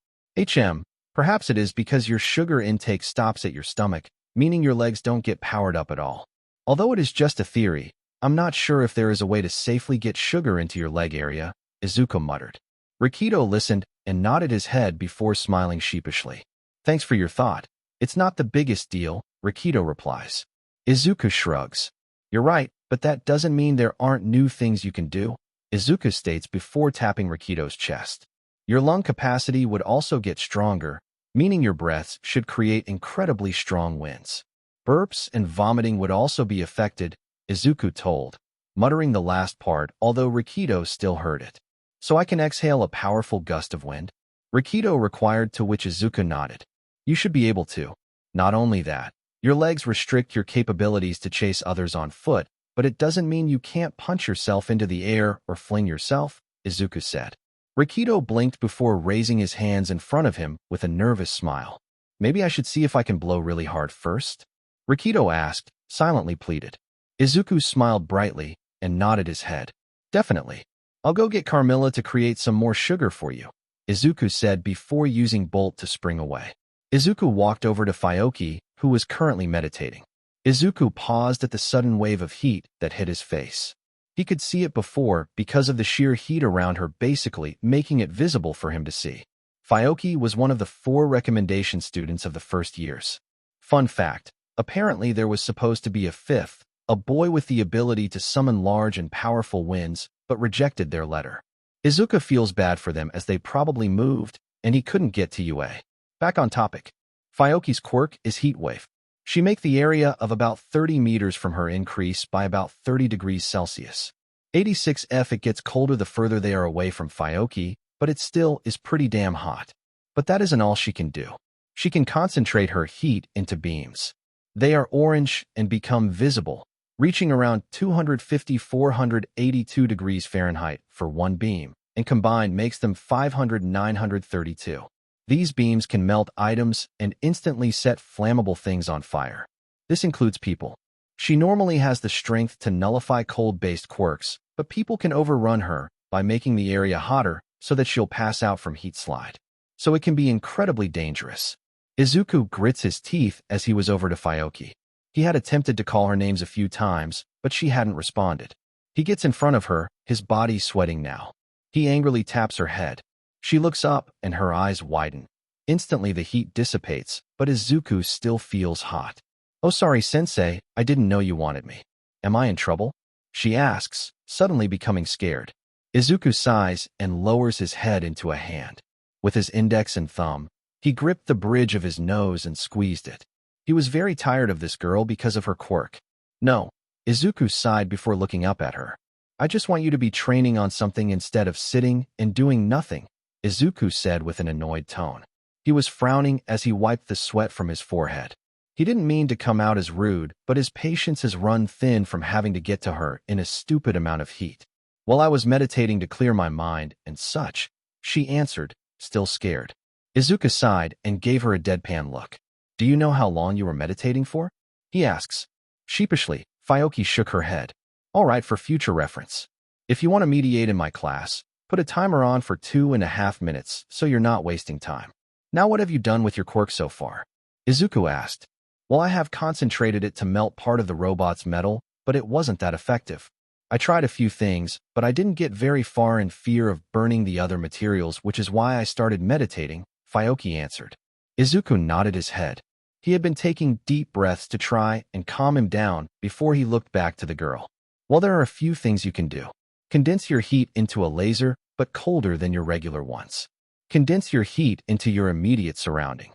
Perhaps it is because your sugar intake stops at your stomach, meaning your legs don't get powered up at all. Although it is just a theory, I'm not sure if there is a way to safely get sugar into your leg area, Izuku muttered. Rikido listened and nodded his head before smiling sheepishly. Thanks for your thought. It's not the biggest deal, Rikido replies. Izuku shrugs. You're right, but that doesn't mean there aren't new things you can do, Izuku states before tapping Rikido's chest. Your lung capacity would also get stronger, meaning your breaths should create incredibly strong winds. Burps and vomiting would also be affected, Izuku told, muttering the last part, although Rikido still heard it. So I can exhale a powerful gust of wind? Rikido required, to which Izuku nodded. You should be able to. Not only that, your legs restrict your capabilities to chase others on foot, but it doesn't mean you can't punch yourself into the air or fling yourself, Izuku said. Rikido blinked before raising his hands in front of him with a nervous smile. Maybe I should see if I can blow really hard first? Rikido asked, silently pleaded. Izuku smiled brightly and nodded his head. Definitely. I'll go get Carmilla to create some more sugar for you, Izuku said before using Bolt to spring away. Izuku walked over to Fyoki, who was currently meditating. Izuku paused at the sudden wave of heat that hit his face. He could see it before because of the sheer heat around her, basically making it visible for him to see. Fyoki was one of the 4 recommendation students of the first years. Fun fact, apparently there was supposed to be a 5th, a boy with the ability to summon large and powerful winds, but rejected their letter. Izuku feels bad for them as they probably moved, and he couldn't get to UA. Back on topic. Fyoki's quirk is Heat Wave. She makes the area of about 30 meters from her increase by about 30 degrees Celsius. 86°F. It gets colder the further they are away from Fyoki, but it still is pretty damn hot. But that isn't all she can do. She can concentrate her heat into beams. They are orange and become visible, reaching around 250–482 degrees Fahrenheit for one beam, and combined makes them 500–932. These beams can melt items and instantly set flammable things on fire. This includes people. She normally has the strength to nullify cold-based quirks, but people can overrun her by making the area hotter so that she'll pass out from heat slide. So it can be incredibly dangerous. Izuku grits his teeth as he was over to Fyoki. He had attempted to call her names a few times, but she hadn't responded. He gets in front of her, his body sweating now. He angrily taps her head. She looks up and her eyes widen. Instantly the heat dissipates, but Izuku still feels hot. "Oh, sorry, sensei, I didn't know you wanted me. Am I in trouble?" she asks, suddenly becoming scared. Izuku sighs and lowers his head into a hand. With his index and thumb, he gripped the bridge of his nose and squeezed it. He was very tired of this girl because of her quirk. "No," Izuku sighed before looking up at her. "I just want you to be training on something instead of sitting and doing nothing," Izuku said with an annoyed tone. He was frowning as he wiped the sweat from his forehead. He didn't mean to come out as rude, but his patience has run thin from having to get to her in a stupid amount of heat. "While I was meditating to clear my mind and such," she answered, still scared. Izuku sighed and gave her a deadpan look. "Do you know how long you were meditating for?" he asks. Sheepishly, Fyoki shook her head. "All right, for future reference. If you want to mediate in my class, put a timer on for 2.5 minutes so you're not wasting time. Now what have you done with your quirk so far?" Izuku asked. "Well, I have concentrated it to melt part of the robot's metal, but it wasn't that effective. I tried a few things, but I didn't get very far in fear of burning the other materials, which is why I started meditating," Fyoki answered. Izuku nodded his head. He had been taking deep breaths to try and calm him down before he looked back to the girl. "Well, there are a few things you can do. Condense your heat into a laser, but colder than your regular ones. Condense your heat into your immediate surrounding.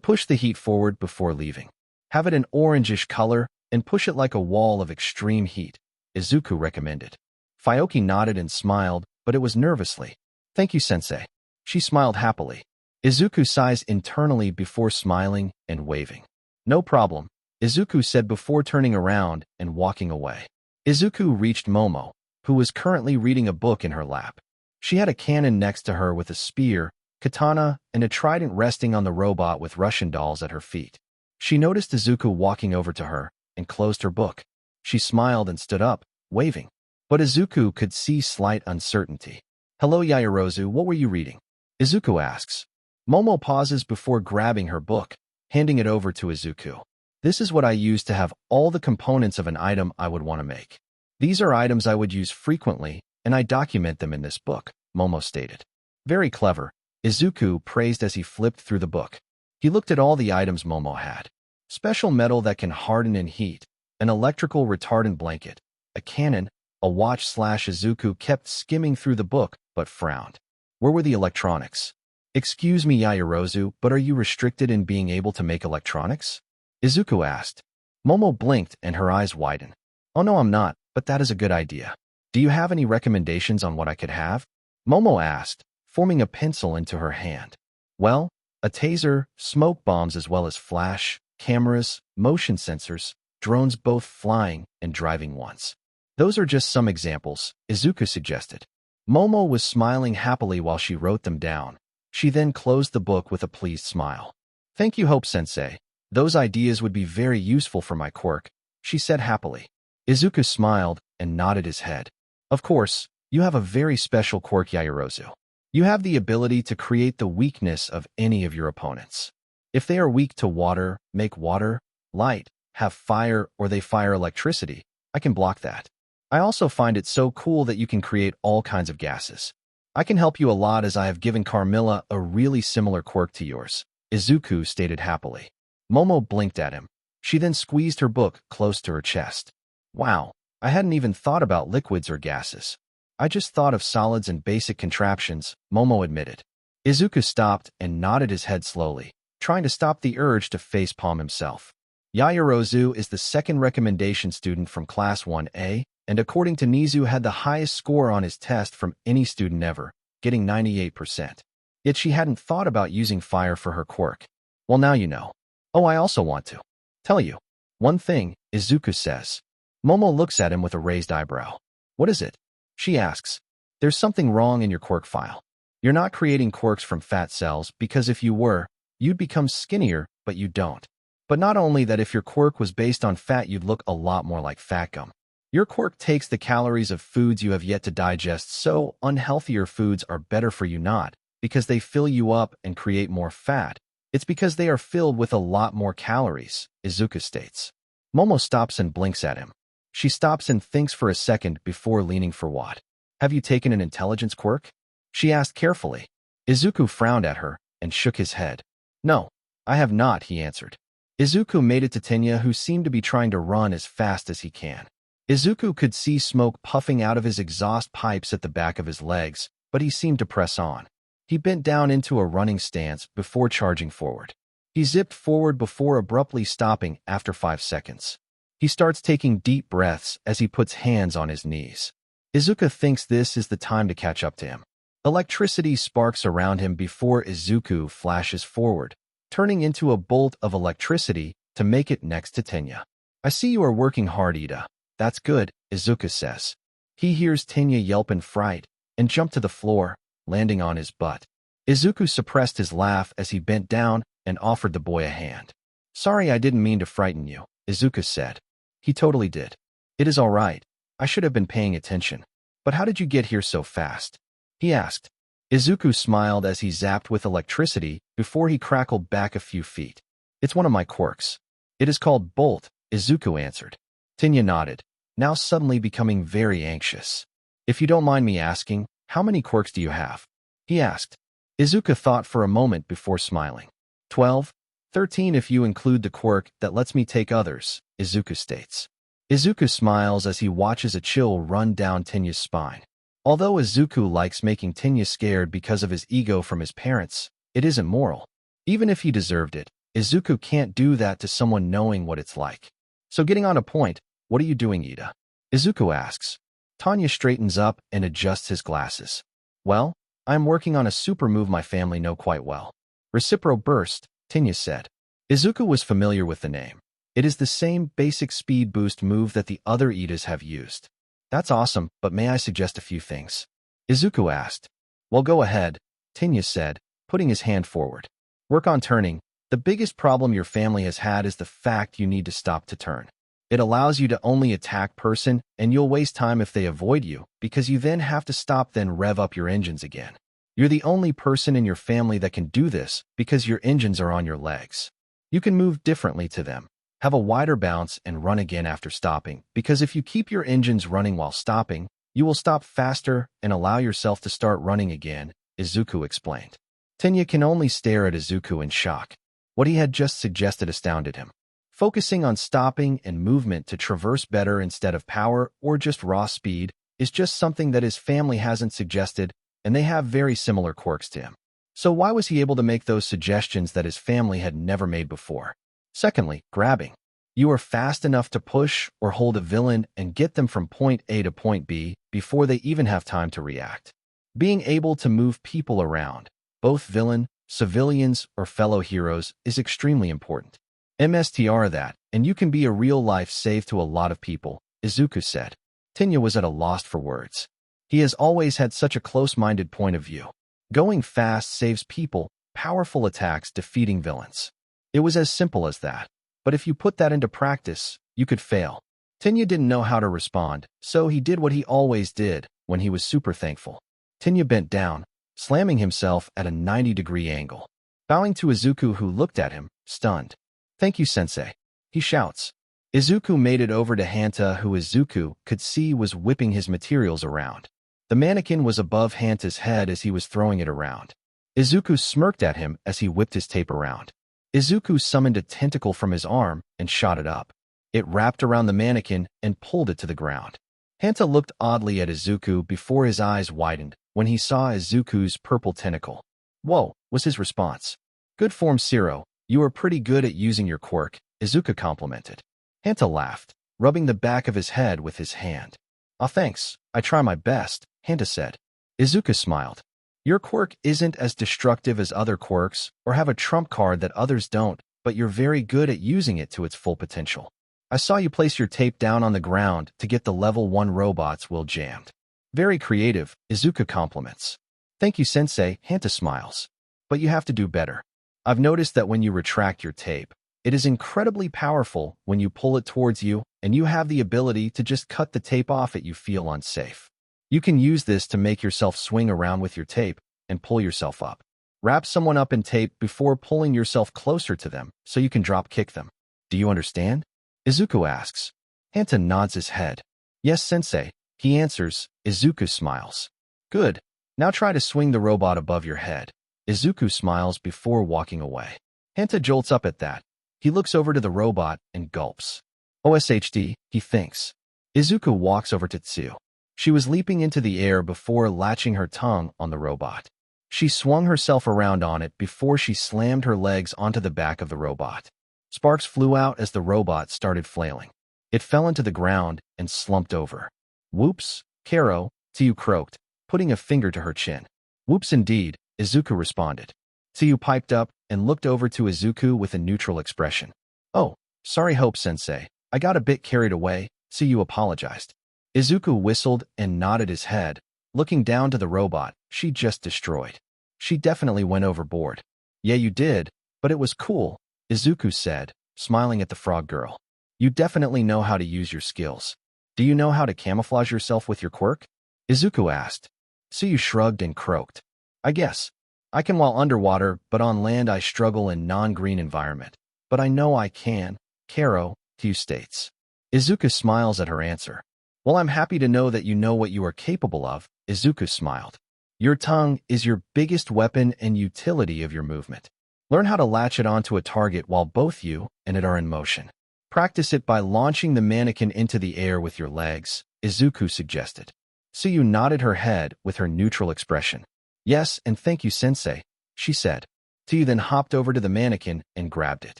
Push the heat forward before leaving. Have it an orangish color and push it like a wall of extreme heat," Izuku recommended. Fyoki nodded and smiled, but it was nervously. "Thank you, sensei." She smiled happily. Izuku sighs internally before smiling and waving. "No problem," Izuku said before turning around and walking away. Izuku reached Momo, who was currently reading a book in her lap. She had a cannon next to her with a spear, katana, and a trident resting on the robot with Russian dolls at her feet. She noticed Izuku walking over to her and closed her book. She smiled and stood up, waving. But Izuku could see slight uncertainty. "Hello, Yaoyorozu, what were you reading?" Izuku asks. Momo pauses before grabbing her book, handing it over to Izuku. "This is what I use to have all the components of an item I would want to make. These are items I would use frequently, and I document them in this book," Momo stated. "Very clever," Izuku praised as he flipped through the book. He looked at all the items Momo had. Special metal that can harden in heat, an electrical retardant blanket, a cannon, a watch. Izuku kept skimming through the book, but frowned. Where were the electronics? Excuse me, Yaoyorozu, but are you restricted in being able to make electronics? Izuku asked. Momo blinked and her eyes widened. Oh no, I'm not, but that is a good idea. Do you have any recommendations on what I could have? Momo asked, forming a pencil into her hand. Well, a taser, smoke bombs as well as flash, cameras, motion sensors, drones both flying and driving ones. Those are just some examples, Izuku suggested. Momo was smiling happily while she wrote them down. She then closed the book with a pleased smile. Thank you, Hope-sensei. Those ideas would be very useful for my quirk, she said happily. Izuku smiled and nodded his head. Of course, you have a very special quirk, Yaoyorozu. You have the ability to create the weakness of any of your opponents. If they are weak to water, make water, light, have fire, or they fire electricity, I can block that. I also find it so cool that you can create all kinds of gases. I can help you a lot as I have given Carmilla a really similar quirk to yours, Izuku stated happily. Momo blinked at him. She then squeezed her book close to her chest. Wow, I hadn't even thought about liquids or gases. I just thought of solids and basic contraptions, Momo admitted. Izuku stopped and nodded his head slowly, trying to stop the urge to facepalm himself. Yaoyorozu is the second recommendation student from Class 1A, and according to Nizu had the highest score on his test from any student ever, getting 98%. Yet she hadn't thought about using fire for her quirk. Well, now you know. Oh, I also want to tell you one thing, Izuku says. Momo looks at him with a raised eyebrow. What is it? She asks. There's something wrong in your quirk file. You're not creating quirks from fat cells because if you were, you'd become skinnier, but you don't. But not only that, if your quirk was based on fat, you'd look a lot more like fat gum. Your quirk takes the calories of foods you have yet to digest, so unhealthier foods are better for you not because they fill you up and create more fat. It's because they are filled with a lot more calories, Izuku states. Momo stops and blinks at him. She stops and thinks for a second before leaning for what? Have you taken an intelligence quirk? She asked carefully. Izuku frowned at her and shook his head. No, I have not, he answered. Izuku made it to Tenya, who seemed to be trying to run as fast as he can. Izuku could see smoke puffing out of his exhaust pipes at the back of his legs, but he seemed to press on. He bent down into a running stance before charging forward. He zipped forward before abruptly stopping after 5 seconds. He starts taking deep breaths as he puts hands on his knees. Izuku thinks this is the time to catch up to him. Electricity sparks around him before Izuku flashes forward, turning into a bolt of electricity to make it next to Tenya. I see you are working hard, Ida. That's good, Izuku says. He hears Tenya yelp in fright and jump to the floor, landing on his butt. Izuku suppressed his laugh as he bent down and offered the boy a hand. Sorry, I didn't mean to frighten you, Izuku said. He totally did. It is all right. I should have been paying attention. But how did you get here so fast? He asked. Izuku smiled as he zapped with electricity before he crackled back a few feet. It's one of my quirks. It is called Bolt, Izuku answered. Tenya nodded, now suddenly becoming very anxious. If you don't mind me asking, how many quirks do you have? He asked. Izuku thought for a moment before smiling. 12, 13 if you include the quirk that lets me take others, Izuku states. Izuku smiles as he watches a chill run down Tenya's spine. Although Izuku likes making Tenya scared because of his ego from his parents, it isn't moral. Even if he deserved it, Izuku can't do that to someone knowing what it's like. So getting on a point, what are you doing, Ida? Izuku asks. Tanya straightens up and adjusts his glasses. Well, I'm working on a super move my family know quite well. Recipro Burst, Tenya said. Izuku was familiar with the name. It is the same basic speed boost move that the other Idas have used. That's awesome, but may I suggest a few things? Izuku asked. Well, go ahead, Tenya said, putting his hand forward. Work on turning. The biggest problem your family has had is the fact you need to stop to turn. It allows you to only attack person, and you'll waste time if they avoid you, because you then have to stop then rev up your engines again. You're the only person in your family that can do this because your engines are on your legs. You can move differently to them, have a wider bounce and run again after stopping, because if you keep your engines running while stopping, you will stop faster and allow yourself to start running again, Izuku explained. Tenya can only stare at Izuku in shock. What he had just suggested astounded him. Focusing on stopping and movement to traverse better instead of power or just raw speed is just something that his family hasn't suggested, and they have very similar quirks to him. So why was he able to make those suggestions that his family had never made before? Secondly, grabbing. You are fast enough to push or hold a villain and get them from point A to point B before they even have time to react. Being able to move people around, both villain, civilians, or fellow heroes, is extremely important. MSTR that, and you can be a real-life save to a lot of people, Izuku said. Tenya was at a loss for words. He has always had such a close-minded point of view. Going fast saves people, powerful attacks defeating villains. It was as simple as that. But if you put that into practice, you could fail. Tenya didn't know how to respond, so he did what he always did when he was super thankful. Tenya bent down, slamming himself at a 90-degree angle, bowing to Izuku, who looked at him, stunned. "Thank you, sensei," he shouts. Izuku made it over to Hanta, who Izuku could see was whipping his materials around. The mannequin was above Hanta's head as he was throwing it around. Izuku smirked at him as he whipped his tape around. Izuku summoned a tentacle from his arm and shot it up. It wrapped around the mannequin and pulled it to the ground. Hanta looked oddly at Izuku before his eyes widened when he saw Izuku's purple tentacle. "Whoa," was his response. "Good form, Zero. You are pretty good at using your quirk," Izuku complimented. Hanta laughed, rubbing the back of his head with his hand. "Aw, thanks. I try my best," Hanta said. Izuku smiled. "Your quirk isn't as destructive as other quirks or have a trump card that others don't, but you're very good at using it to its full potential. I saw you place your tape down on the ground to get the level 1 robot's will jammed. Very creative," Izuku compliments. "Thank you, sensei," Hanta smiles. "But you have to do better. I've noticed that when you retract your tape, it is incredibly powerful when you pull it towards you, and you have the ability to just cut the tape off if you feel unsafe. You can use this to make yourself swing around with your tape and pull yourself up. Wrap someone up in tape before pulling yourself closer to them so you can drop kick them. Do you understand?" Izuku asks. Hanta nods his head. "Yes, sensei," he answers. Izuku smiles. "Good. Now try to swing the robot above your head." Izuku smiles before walking away. Hanta jolts up at that. He looks over to the robot and gulps. "OSHD," he thinks. Izuku walks over to Tsu. She was leaping into the air before latching her tongue on the robot. She swung herself around on it before she slammed her legs onto the back of the robot. Sparks flew out as the robot started flailing. It fell into the ground and slumped over. "Whoops, Karo," Tsu croaked, putting a finger to her chin. "Whoops indeed," Izuku responded. Tsu piped up and looked over to Izuku with a neutral expression. "Oh, sorry, Hope-sensei. I got a bit carried away," Tsu apologized. Izuku whistled and nodded his head, looking down to the robot she just destroyed. "She definitely went overboard." "Yeah, you did, but it was cool," Izuku said, smiling at the frog girl. "You definitely know how to use your skills. Do you know how to camouflage yourself with your quirk?" Izuku asked. Tsu shrugged and croaked. "I guess. I can while underwater, but on land I struggle in non-green environment. But I know I can, Karo," Tsu states. Izuku smiles at her answer. "Well, I'm happy to know that you know what you are capable of," Izuku smiled. "Your tongue is your biggest weapon and utility of your movement. Learn how to latch it onto a target while both you and it are in motion. Practice it by launching the mannequin into the air with your legs," Izuku suggested. Tsuyu nodded her head with her neutral expression. "Yes, and thank you, sensei," she said. Tsuyu then hopped over to the mannequin and grabbed it.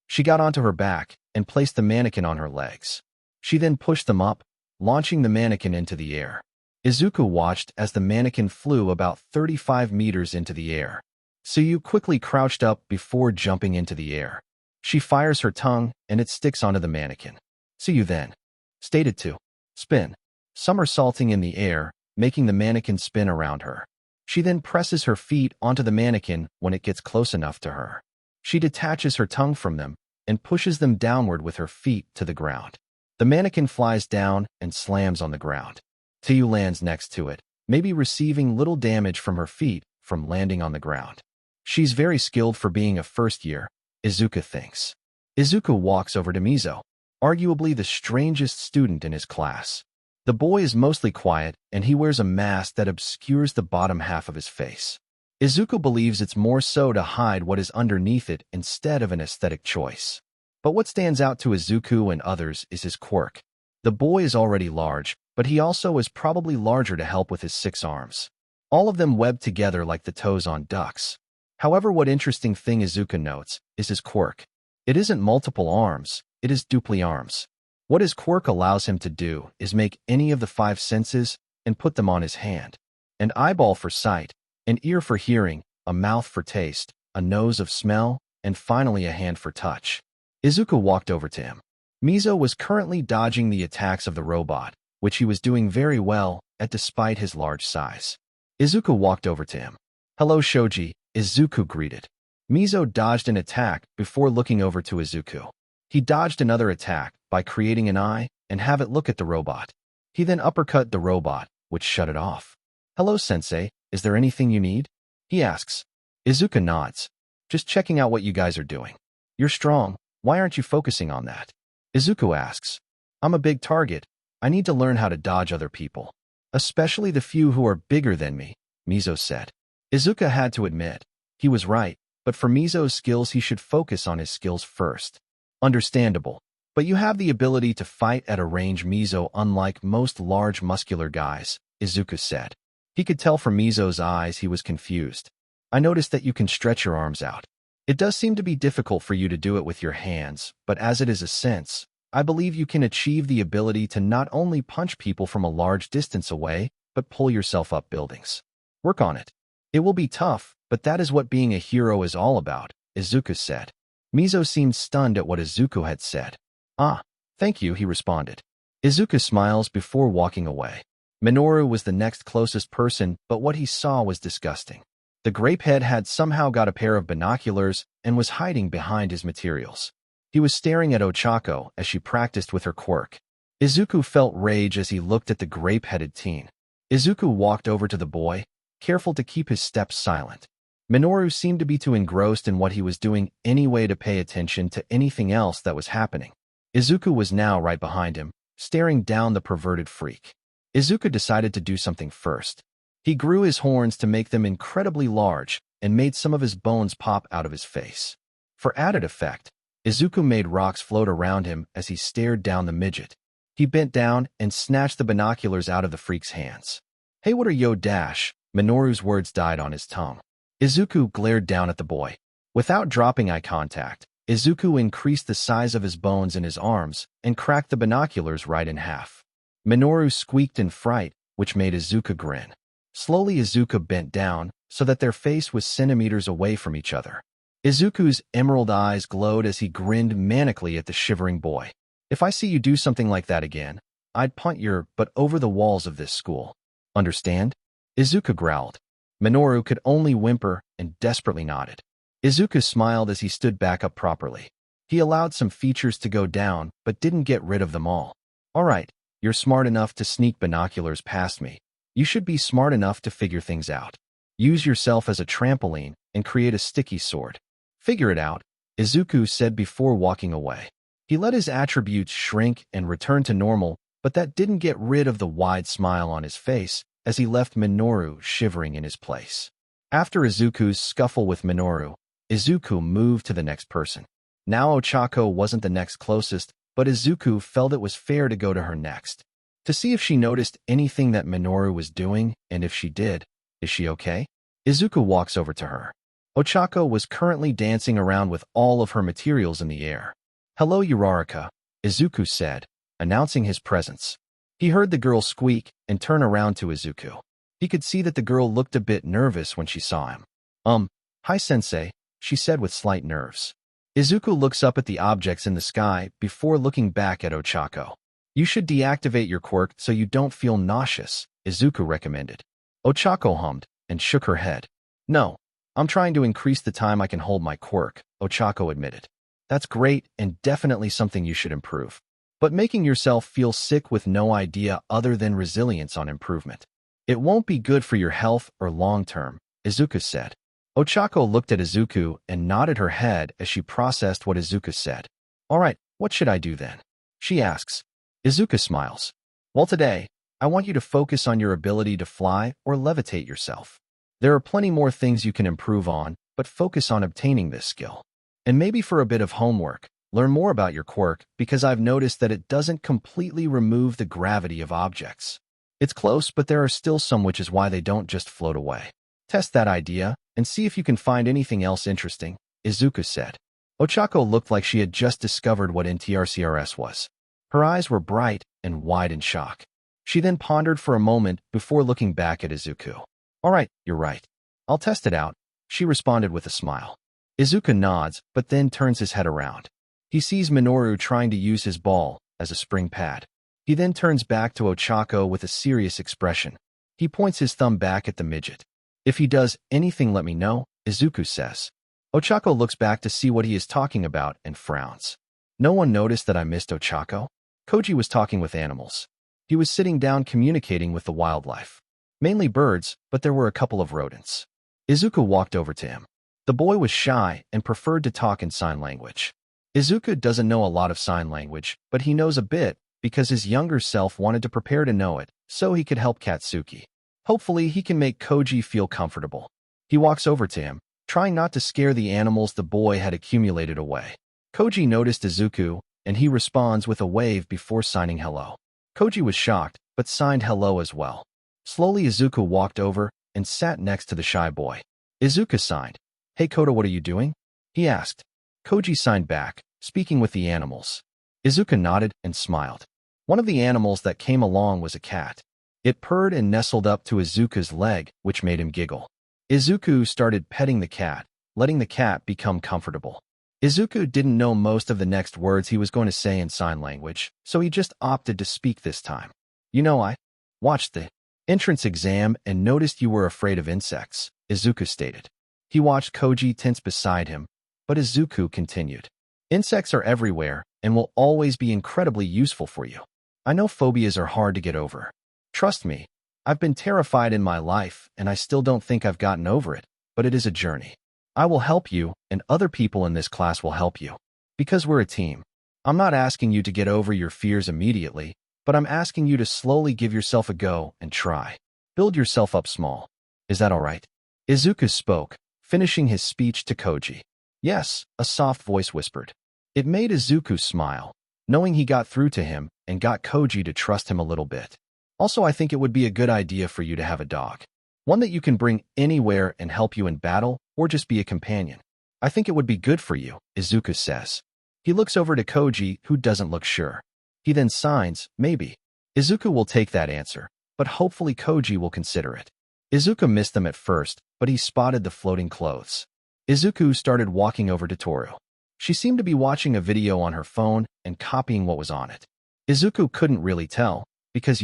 She got onto her back and placed the mannequin on her legs. She then pushed them up, launching the mannequin into the air. Izuku watched as the mannequin flew about 35 meters into the air. Tsuyu quickly crouched up before jumping into the air. She fires her tongue, and it sticks onto the mannequin. Tsuyu then stated to spin, somersaulting in the air, making the mannequin spin around her. She then presses her feet onto the mannequin when it gets close enough to her. She detaches her tongue from them and pushes them downward with her feet to the ground. The mannequin flies down and slams on the ground. Tsuyu lands next to it, maybe receiving little damage from her feet from landing on the ground. She's very skilled for being a first year, Izuku thinks. Izuku walks over to Mizo, arguably the strangest student in his class. The boy is mostly quiet, and he wears a mask that obscures the bottom half of his face. Izuku believes it's more so to hide what is underneath it instead of an aesthetic choice. But what stands out to Izuku and others is his quirk. The boy is already large, but he also is probably larger to help with his 6 arms. all of them webbed together like the toes on ducks. However, what interesting thing Izuku notes is his quirk. It isn't multiple arms, it is dupli arms. What his quirk allows him to do is make any of the 5 senses and put them on his hand. An eyeball for sight, an ear for hearing, a mouth for taste, a nose of smell, and finally a hand for touch. Izuku walked over to him. Mizo was currently dodging the attacks of the robot, which he was doing very well at despite his large size. Izuku walked over to him. "Hello, Shoji," Izuku greeted. Mizo dodged an attack before looking over to Izuku. He dodged another attack by creating an eye and have it look at the robot. He then uppercut the robot, which shut it off. "Hello, Sensei, is there anything you need?" he asks. Izuku nods. "Just checking out what you guys are doing. You're strong, why aren't you focusing on that?" Izuku asks. "I'm a big target. I need to learn how to dodge other people, especially the few who are bigger than me," Mizo said. Izuku had to admit, he was right, but for Mizo's skills he should focus on his skills first. Understandable, but you have the ability to fight at a range, Mizo, unlike most large muscular guys, Izuku said. He could tell from Mizo's eyes he was confused. "I noticed that you can stretch your arms out. It does seem to be difficult for you to do it with your hands, but as it is a sense, I believe you can achieve the ability to not only punch people from a large distance away, but pull yourself up buildings. Work on it. It will be tough, but that is what being a hero is all about," Izuku said. Mizo seemed stunned at what Izuku had said. "Ah, thank you," he responded. Izuku smiles before walking away. Minoru was the next closest person, but what he saw was disgusting. The grapehead had somehow got a pair of binoculars and was hiding behind his materials. He was staring at Ochako as she practiced with her quirk. Izuku felt rage as he looked at the grape-headed teen. Izuku walked over to the boy, careful to keep his steps silent. Minoru seemed to be too engrossed in what he was doing anyway to pay attention to anything else that was happening. Izuku was now right behind him, staring down the perverted freak. Izuku decided to do something first. He grew his horns to make them incredibly large and made some of his bones pop out of his face. For added effect, Izuku made rocks float around him as he stared down the midget. He bent down and snatched the binoculars out of the freak's hands. "Hey, what are yo dash?" Minoru's words died on his tongue. Izuku glared down at the boy. Without dropping eye contact, Izuku increased the size of his bones in his arms and cracked the binoculars right in half. Minoru squeaked in fright, which made Izuku grin. Slowly Izuku bent down so that their face was centimeters away from each other. Izuku's emerald eyes glowed as he grinned manically at the shivering boy. "If I see you do something like that again, I'd punt your butt over the walls of this school. Understand?" Izuku growled. Minoru could only whimper and desperately nodded. Izuku smiled as he stood back up properly. He allowed some features to go down, but didn't get rid of them all. "All right, you're smart enough to sneak binoculars past me. You should be smart enough to figure things out. Use yourself as a trampoline and create a sticky sword. Figure it out," Izuku said before walking away. He let his attributes shrink and return to normal, but that didn't get rid of the wide smile on his face as he left Minoru shivering in his place. After Izuku's scuffle with Minoru, Izuku moved to the next person. Now Ochako wasn't the next closest, but Izuku felt it was fair to go to her next, to see if she noticed anything that Minoru was doing, and if she did, is she okay? Izuku walks over to her. Ochako was currently dancing around with all of her materials in the air. "Hello, Uraraka," Izuku said, announcing his presence. He heard the girl squeak and turn around to Izuku. He could see that the girl looked a bit nervous when she saw him. Hi sensei," she said with slight nerves. Izuku looks up at the objects in the sky before looking back at Ochako. "You should deactivate your quirk so you don't feel nauseous," Izuku recommended. Ochako hummed and shook her head. "No, I'm trying to increase the time I can hold my quirk," Ochako admitted. "That's great and definitely something you should improve. But making yourself feel sick with no idea other than resilience on improvement. It won't be good for your health or long term," Izuku said. Ochako looked at Izuku and nodded her head as she processed what Izuku said. "All right, what should I do then?" she asks. Izuku smiles. "Well, today, I want you to focus on your ability to fly or levitate yourself. There are plenty more things you can improve on, but focus on obtaining this skill. And maybe for a bit of homework, learn more about your quirk because I've noticed that it doesn't completely remove the gravity of objects. It's close, but there are still some, which is why they don't just float away. Test that idea and see if you can find anything else interesting, Izuku said. Ochako looked like she had just discovered what NTRCRS was. Her eyes were bright and wide in shock. She then pondered for a moment before looking back at Izuku. All right, you're right. I'll test it out, she responded with a smile. Izuku nods, but then turns his head around. He sees Minoru trying to use his ball as a spring pad. He then turns back to Ochako with a serious expression. He points his thumb back at the midget. If he does anything, let me know, Izuku says. Ochako looks back to see what he is talking about and frowns. No one noticed that I missed Ochako? Koji was talking with animals. He was sitting down communicating with the wildlife. Mainly birds, but there were a couple of rodents. Izuku walked over to him. The boy was shy and preferred to talk in sign language. Izuku doesn't know a lot of sign language, but he knows a bit because his younger self wanted to prepare to know it, so he could help Katsuki. Hopefully, he can make Koji feel comfortable. He walks over to him, trying not to scare the animals the boy had accumulated away. Koji noticed Izuku, and he responds with a wave before signing hello. Koji was shocked, but signed hello as well. Slowly, Izuku walked over and sat next to the shy boy. Izuku signed. Hey Koda, what are you doing? He asked. Koji signed back, speaking with the animals. Izuku nodded and smiled. One of the animals that came along was a cat. It purred and nestled up to Izuku's leg, which made him giggle. Izuku started petting the cat, letting the cat become comfortable. Izuku didn't know most of the next words he was going to say in sign language, so he just opted to speak this time. You know, I watched the entrance exam and noticed you were afraid of insects, Izuku stated. He watched Koji tense beside him, but Izuku continued. Insects are everywhere and will always be incredibly useful for you. I know phobias are hard to get over. Trust me, I've been terrified in my life and I still don't think I've gotten over it, but it is a journey. I will help you and other people in this class will help you. Because we're a team. I'm not asking you to get over your fears immediately, but I'm asking you to slowly give yourself a go and try. Build yourself up small. Is that all right? Izuku spoke, finishing his speech to Koji. Yes, a soft voice whispered. It made Izuku smile, knowing he got through to him and got Koji to trust him a little bit. Also, I think it would be a good idea for you to have a dog. One that you can bring anywhere and help you in battle, or just be a companion. I think it would be good for you, Izuku says. He looks over to Koji, who doesn't look sure. He then signs, maybe. Izuku will take that answer, but hopefully Koji will consider it. Izuku missed them at first, but he spotted the floating clothes. Izuku started walking over to Toru. She seemed to be watching a video on her phone and copying what was on it. Izuku couldn't really tell, because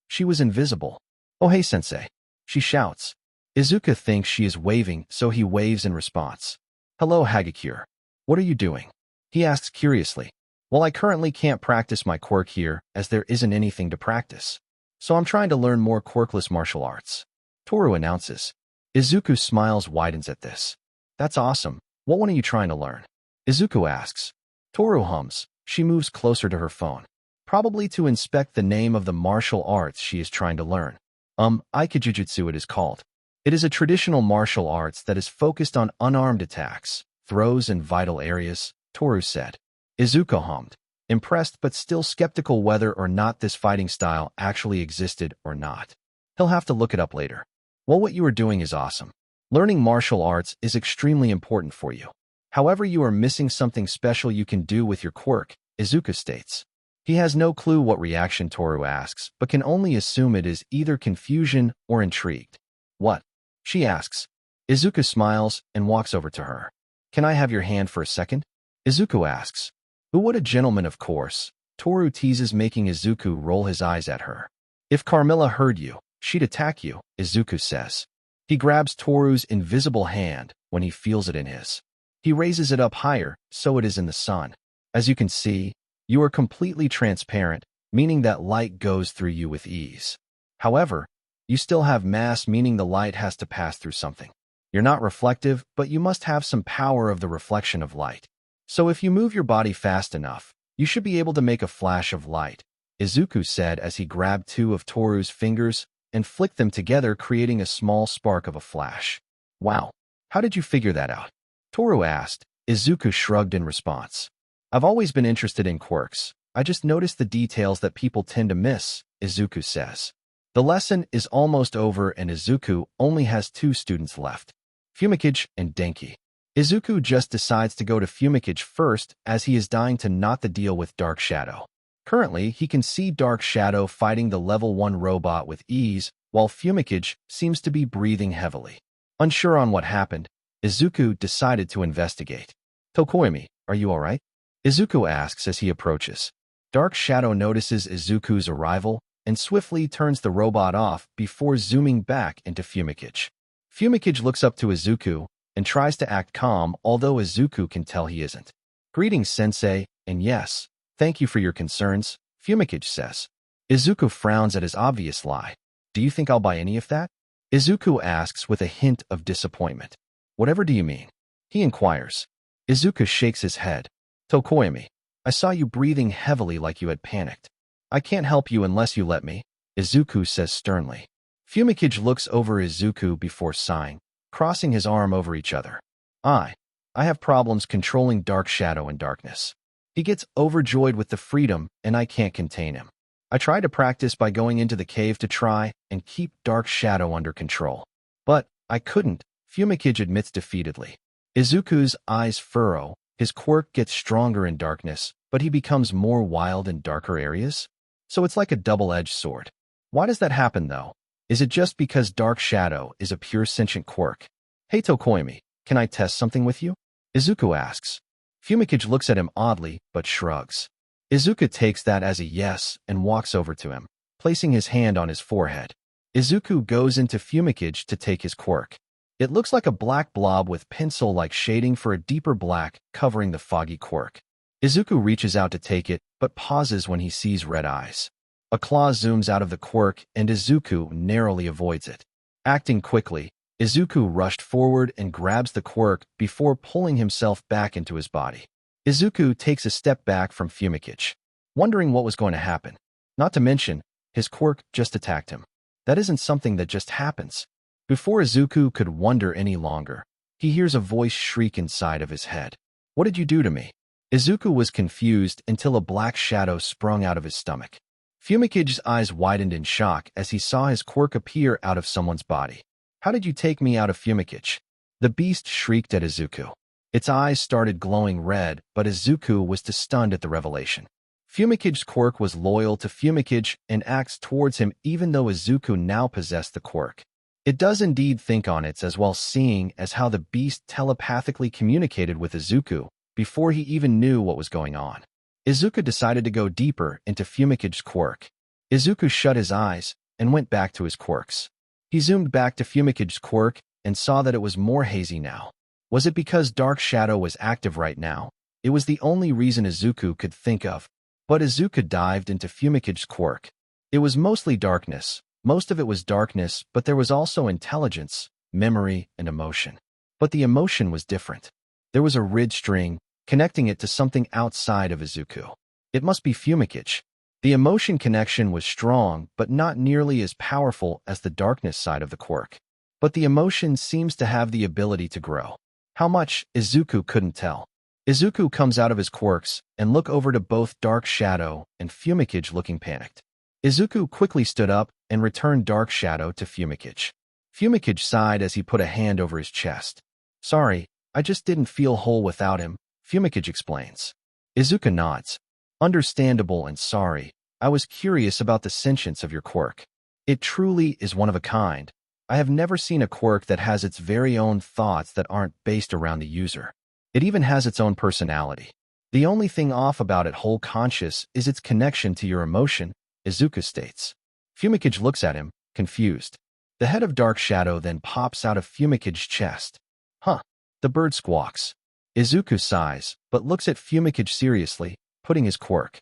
she was invisible. Oh hey sensei, she shouts. Izuku thinks she is waving, so he waves in response. Hello Hagakure. What are you doing? He asks curiously. Well, I currently can't practice my quirk here, as there isn't anything to practice. So I'm trying to learn more quirkless martial arts. Toru announces. Izuku's smiles widens at this. That's awesome. What one are you trying to learn? Izuku asks. Toru hums. She moves closer to her phone. Probably to inspect the name of the martial arts she is trying to learn. Aikijujutsu it is called. It is a traditional martial arts that is focused on unarmed attacks, throws, and vital areas, Toru said. Izuku hummed, impressed but still skeptical whether or not this fighting style actually existed or not. He'll have to look it up later. Well, what you are doing is awesome. Learning martial arts is extremely important for you. However, you are missing something special you can do with your quirk, Izuku states. He has no clue what reaction Toru asks, but can only assume it is either confusion or intrigued. What? She asks. Izuku smiles and walks over to her. Can I have your hand for a second? Izuku asks. Who would a gentleman, of course. Toru teases, making Izuku roll his eyes at her. If Carmilla heard you, she'd attack you, Izuku says. He grabs Toru's invisible hand when he feels it in his. He raises it up higher, so it is in the sun. As you can see, you are completely transparent, meaning that light goes through you with ease. However, you still have mass, meaning the light has to pass through something. You're not reflective, but you must have some power of the reflection of light. So if you move your body fast enough, you should be able to make a flash of light, Izuku said as he grabbed two of Toru's fingers and flicked them together, creating a small spark of a flash. Wow, how did you figure that out? Toru asked. Izuku shrugged in response. I've always been interested in quirks. I just noticed the details that people tend to miss, Izuku says. The lesson is almost over and Izuku only has 2 students left, Fumikage and Denki. Izuku just decides to go to Fumikage first as he is dying to knot the deal with Dark Shadow. Currently, he can see Dark Shadow fighting the level 1 robot with ease, while Fumikage seems to be breathing heavily. Unsure on what happened, Izuku decided to investigate. Tokoyami, are you alright? Izuku asks as he approaches. Dark Shadow notices Izuku's arrival and swiftly turns the robot off before zooming back into Fumikage. Fumikage looks up to Izuku and tries to act calm, although Izuku can tell he isn't. Greetings, Sensei, and yes, thank you for your concerns, Fumikage says. Izuku frowns at his obvious lie. Do you think I'll buy any of that? Izuku asks with a hint of disappointment. Whatever do you mean? He inquires. Izuku shakes his head. Tokoyami, I saw you breathing heavily like you had panicked. I can't help you unless you let me, Izuku says sternly. Fumikage looks over Izuku before sighing, crossing his arm over each other. I have problems controlling Dark Shadow and darkness. He gets overjoyed with the freedom, and I can't contain him. I tried to practice by going into the cave to try and keep Dark Shadow under control. But I couldn't, Fumikage admits defeatedly. Izuku's eyes furrow, his quirk gets stronger in darkness, but he becomes more wild in darker areas? So it's like a double-edged sword. Why does that happen, though? Is it just because Dark Shadow is a pure sentient quirk? Hey Tokoyami, can I test something with you? Izuku asks. Fumikage looks at him oddly, but shrugs. Izuku takes that as a yes and walks over to him, placing his hand on his forehead. Izuku goes into Fumikage to take his quirk. It looks like a black blob with pencil-like shading for a deeper black covering the foggy quirk. Izuku reaches out to take it, but pauses when he sees red eyes. A claw zooms out of the quirk, and Izuku narrowly avoids it. Acting quickly, Izuku rushed forward and grabs the quirk before pulling himself back into his body. Izuku takes a step back from Fumikage, wondering what was going to happen. Not to mention, his quirk just attacked him. That isn't something that just happens. Before Izuku could wonder any longer, he hears a voice shriek inside of his head. What did you do to me? Izuku was confused until a black shadow sprung out of his stomach. Fumikage's eyes widened in shock as he saw his quirk appear out of someone's body. How did you take me out of Fumikage? The beast shrieked at Izuku. Its eyes started glowing red, but Izuku was too stunned at the revelation. Fumikage's quirk was loyal to Fumikage and acts towards him even though Izuku now possessed the quirk. It does indeed think on it as well, seeing as how the beast telepathically communicated with Izuku before he even knew what was going on. Izuku decided to go deeper into Fumikage's quirk. Izuku shut his eyes and went back to his quirks. He zoomed back to Fumikage's quirk and saw that it was more hazy now. Was it because Dark Shadow was active right now? It was the only reason Izuku could think of. But Izuku dived into Fumikage's quirk. It was mostly darkness. Most of it was darkness, but there was also intelligence, memory, and emotion. But the emotion was different. There was a ridge string connecting it to something outside of Izuku. It must be Fumikage. The emotion connection was strong, but not nearly as powerful as the darkness side of the quirk. But the emotion seems to have the ability to grow. How much, Izuku couldn't tell. Izuku comes out of his quirks and look over to both Dark Shadow and Fumikage looking panicked. Izuku quickly stood up and returned Dark Shadow to Fumikage. Fumikage sighed as he put a hand over his chest. Sorry, I just didn't feel whole without him, Fumikage explains. Izuku nods. Understandable and sorry. I was curious about the sentience of your quirk. It truly is one of a kind. I have never seen a quirk that has its very own thoughts that aren't based around the user. It even has its own personality. The only thing off about it whole conscious is its connection to your emotion, Izuku states. Fumikage looks at him, confused. The head of Dark Shadow then pops out of Fumikage's chest. Huh. The bird squawks. Izuku sighs, but looks at Fumikage seriously, putting his quirk.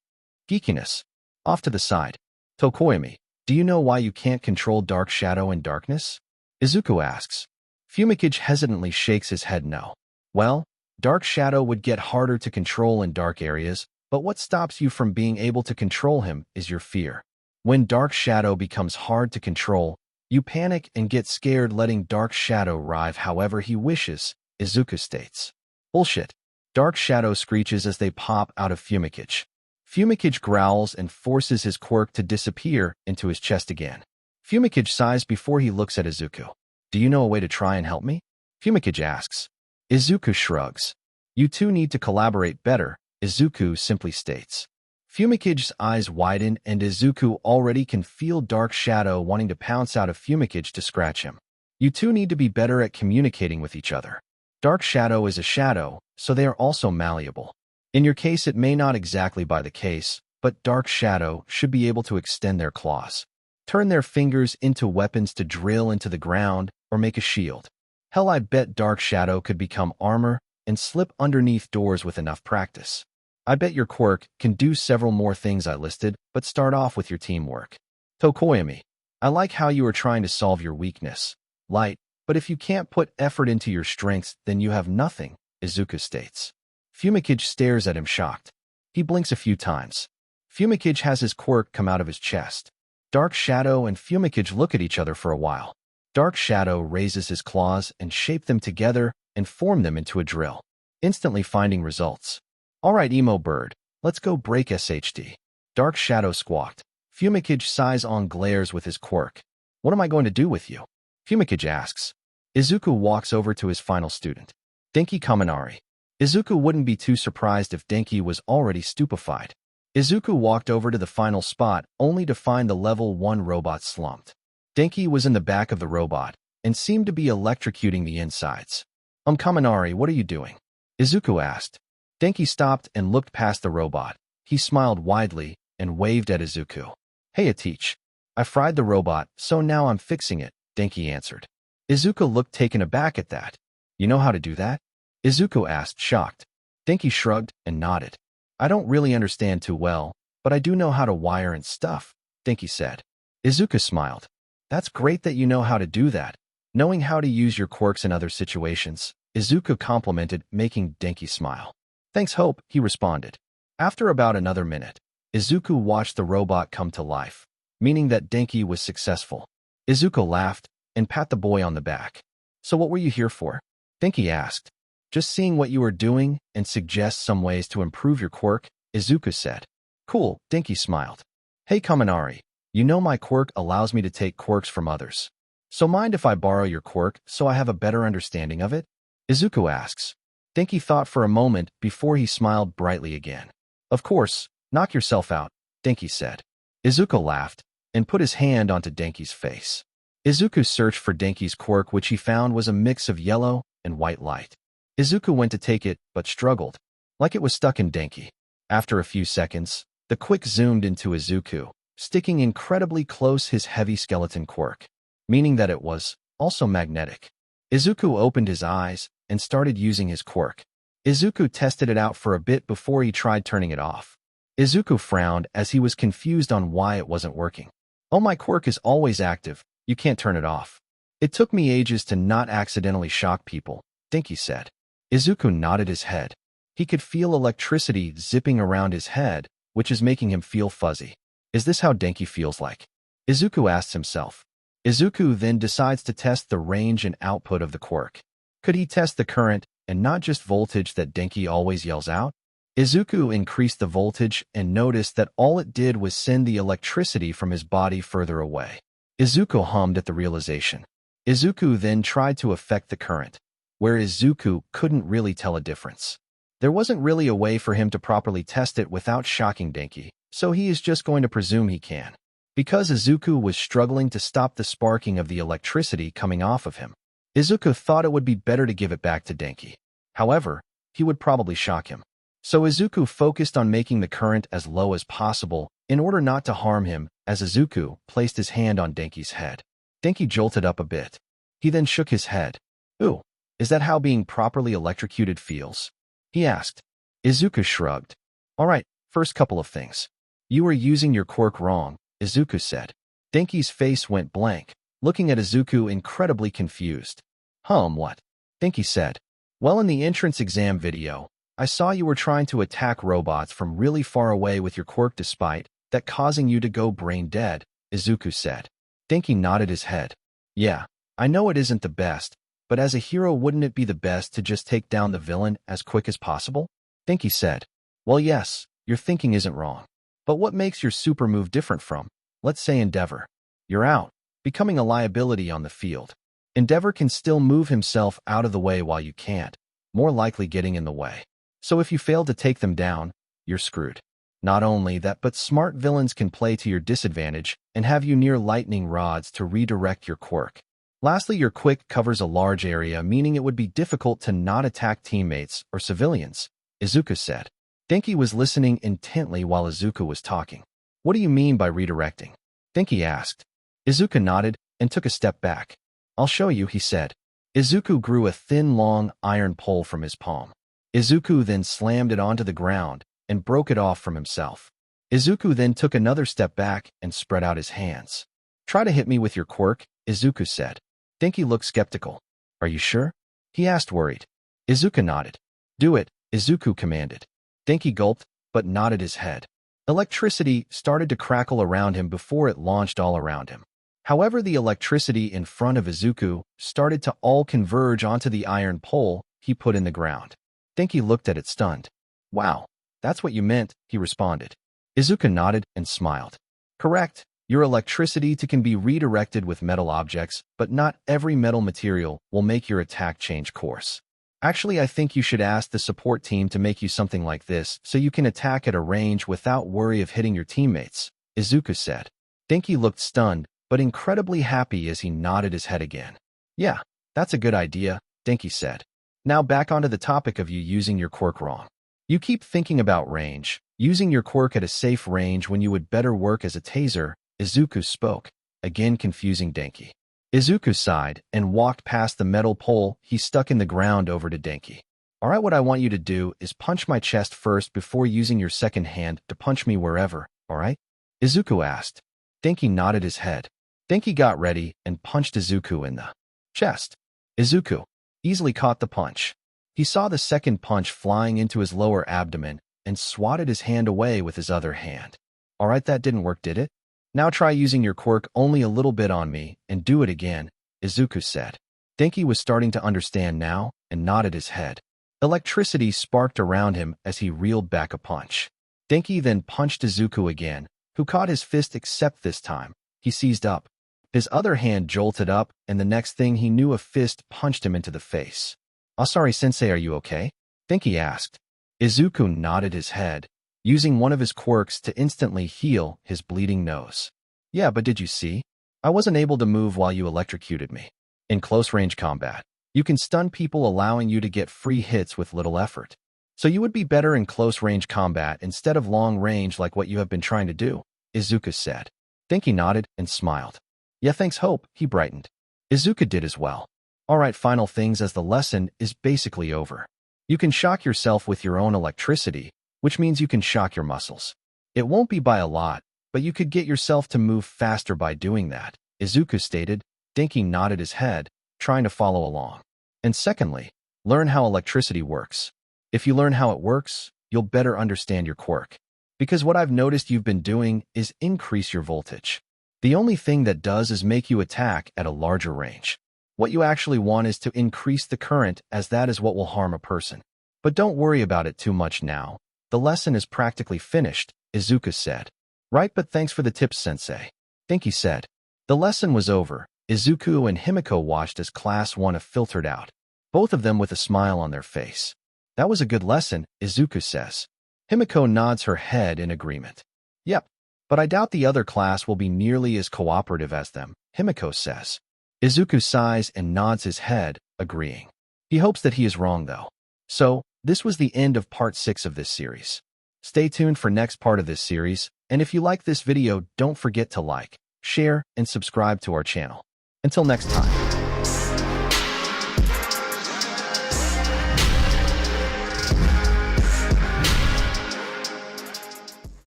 Geekiness. Off to the side. Tokoyami, do you know why you can't control Dark Shadow and darkness? Izuku asks. Fumikage hesitantly shakes his head no. Well, Dark Shadow would get harder to control in dark areas, but what stops you from being able to control him is your fear. When Dark Shadow becomes hard to control, you panic and get scared, letting Dark Shadow rive however he wishes, Izuku states. Bullshit. Dark Shadow screeches as they pop out of Fumikage. Fumikage growls and forces his quirk to disappear into his chest again. Fumikage sighs before he looks at Izuku. Do you know a way to try and help me? Fumikage asks. Izuku shrugs. You two need to collaborate better, Izuku simply states. Fumikage's eyes widen and Izuku already can feel Dark Shadow wanting to pounce out of Fumikage to scratch him. You two need to be better at communicating with each other. Dark Shadow is a shadow, so they are also malleable. In your case, it may not exactly be the case, but Dark Shadow should be able to extend their claws, turn their fingers into weapons to drill into the ground or make a shield. Hell, I bet Dark Shadow could become armor and slip underneath doors with enough practice. I bet your quirk can do several more things I listed, but start off with your teamwork. Tokoyami, I like how you are trying to solve your weakness. Light, but if you can't put effort into your strengths, then you have nothing, Izuku states. Fumikage stares at him shocked. He blinks a few times. Fumikage has his quirk come out of his chest. Dark Shadow and Fumikage look at each other for a while. Dark Shadow raises his claws and shape them together and form them into a drill, instantly finding results. All right, Emo Bird, let's go break SHD. Dark Shadow squawked. Fumikage sighs on glares with his quirk. What am I going to do with you? Fumikage asks. Izuku walks over to his final student, Denki Kaminari. Izuku wouldn't be too surprised if Denki was already stupefied. Izuku walked over to the final spot only to find the level 1 robot slumped. Denki was in the back of the robot and seemed to be electrocuting the insides. Kaminari, what are you doing? Izuku asked. Denki stopped and looked past the robot. He smiled widely and waved at Izuku. Hey, Atich. I fried the robot, so now I'm fixing it, Denki answered. Izuku looked taken aback at that. You know how to do that? Izuku asked, shocked. Denki shrugged and nodded. I don't really understand too well, but I do know how to wire and stuff, Denki said. Izuku smiled. That's great that you know how to do that. Knowing how to use your quirks in other situations, Izuku complimented, making Denki smile. Thanks, Hope, he responded. After about another minute, Izuku watched the robot come to life, meaning that Denki was successful. Izuku laughed and pat the boy on the back. So what were you here for? Denki asked. Just seeing what you were doing and suggest some ways to improve your quirk, Izuku said. Cool, Denki smiled. Hey, Kaminari, you know my quirk allows me to take quirks from others. So mind if I borrow your quirk so I have a better understanding of it? Izuku asks. Denki thought for a moment before he smiled brightly again. Of course, knock yourself out, Denki said. Izuku laughed and put his hand onto Denki's face. Izuku searched for Denki's quirk, which he found was a mix of yellow and white light. Izuku went to take it, but struggled, like it was stuck in Denki. After a few seconds, the quick zoomed into Izuku, sticking incredibly close his heavy skeleton quirk, meaning that it was also magnetic. Izuku opened his eyes and started using his quirk. Izuku tested it out for a bit before he tried turning it off. Izuku frowned as he was confused on why it wasn't working. Oh, my quirk is always active, you can't turn it off. It took me ages to not accidentally shock people, Denki said. Izuku nodded his head. He could feel electricity zipping around his head, which is making him feel fuzzy. Is this how Denki feels like? Izuku asks himself. Izuku then decides to test the range and output of the quirk. Could he test the current and not just voltage that Denki always yells out? Izuku increased the voltage and noticed that all it did was send the electricity from his body further away. Izuku hummed at the realization. Izuku then tried to affect the current, where Izuku couldn't really tell a difference. There wasn't really a way for him to properly test it without shocking Denki, so he is just going to presume he can. Because Izuku was struggling to stop the sparking of the electricity coming off of him, Izuku thought it would be better to give it back to Denki. However, he would probably shock him. So Izuku focused on making the current as low as possible in order not to harm him as Izuku placed his hand on Denki's head. Denki jolted up a bit. He then shook his head. Ooh, is that how being properly electrocuted feels? He asked. Izuku shrugged. All right, first couple of things. You are using your quirk wrong, Izuku said. Denki's face went blank, looking at Izuku incredibly confused. What? Denki said. Well, in the entrance exam video, I saw you were trying to attack robots from really far away with your quirk despite that causing you to go brain dead, Izuku said. Denki nodded his head. Yeah, I know it isn't the best, but as a hero wouldn't it be the best to just take down the villain as quick as possible? Denki said. Well, yes, your thinking isn't wrong. But what makes your super move different from, let's say, Endeavor? You're out. becoming a liability on the field. Endeavor can still move himself out of the way while you can't, more likely getting in the way. So if you fail to take them down, you're screwed. Not only that, but smart villains can play to your disadvantage and have you near lightning rods to redirect your quirk. Lastly, your quick covers a large area, meaning it would be difficult to not attack teammates or civilians, Izuku said. Denki was listening intently while Izuku was talking. What do you mean by redirecting? Denki asked. Izuku nodded and took a step back. I'll show you, he said. Izuku grew a thin, long iron pole from his palm. Izuku then slammed it onto the ground and broke it off from himself. Izuku then took another step back and spread out his hands. Try to hit me with your quirk, Izuku said. Denki looked skeptical. Are you sure? He asked, worried. Izuku nodded. Do it, Izuku commanded. Denki gulped, but nodded his head. Electricity started to crackle around him before it launched all around him. However, the electricity in front of Izuku started to all converge onto the iron pole he put in the ground. Denki looked at it stunned. Wow, that's what you meant, he responded. Izuku nodded and smiled. Correct, your electricity can be redirected with metal objects, but not every metal material will make your attack change course. Actually, I think you should ask the support team to make you something like this so you can attack at a range without worry of hitting your teammates, Izuku said. Denki looked stunned, but incredibly happy as he nodded his head again. Yeah, that's a good idea, Denki said. Now back onto the topic of you using your quirk wrong. You keep thinking about range, using your quirk at a safe range when you would better work as a taser, Izuku spoke, again confusing Denki. Izuku sighed and walked past the metal pole he stuck in the ground over to Denki. Alright, what I want you to do is punch my chest first before using your second hand to punch me wherever, alright? Izuku asked. Denki nodded his head. Denki got ready and punched Izuku in the chest. Izuku easily caught the punch. He saw the second punch flying into his lower abdomen and swatted his hand away with his other hand. Alright, that didn't work, did it? Now try using your quirk only a little bit on me and do it again, Izuku said. Denki was starting to understand now and nodded his head. Electricity sparked around him as he reeled back a punch. Denki then punched Izuku again, who caught his fist, except this time he seized up. His other hand jolted up, and the next thing he knew, a fist punched him into the face. Asari-sensei, are you okay? Denki asked. Izuku nodded his head, using one of his quirks to instantly heal his bleeding nose. Yeah, but did you see? I wasn't able to move while you electrocuted me. In close-range combat, you can stun people, allowing you to get free hits with little effort. So you would be better in close-range combat instead of long-range like what you have been trying to do, Izuku said. Denki nodded and smiled. Yeah, thanks, Hope, he brightened. Izuku did as well. Alright, final things, as the lesson is basically over. You can shock yourself with your own electricity, which means you can shock your muscles. It won't be by a lot, but you could get yourself to move faster by doing that, Izuku stated. Denki nodded his head, trying to follow along. And secondly, learn how electricity works. If you learn how it works, you'll better understand your quirk. Because what I've noticed you've been doing is increase your voltage. The only thing that does is make you attack at a larger range. What you actually want is to increase the current, as that is what will harm a person. But don't worry about it too much now. The lesson is practically finished, Izuku said. Right, but thanks for the tips, sensei, Denki said. The lesson was over. Izuku and Himiko watched as Class 1 filtered out, both of them with a smile on their face. That was a good lesson, Izuku says. Himiko nods her head in agreement. Yep, but I doubt the other class will be nearly as cooperative as them, Himiko says. Izuku sighs and nods his head, agreeing. He hopes that he is wrong, though. So, this was the end of Part 6 of this series. Stay tuned for next part of this series, and if you like this video, don't forget to like, share, and subscribe to our channel. Until next time.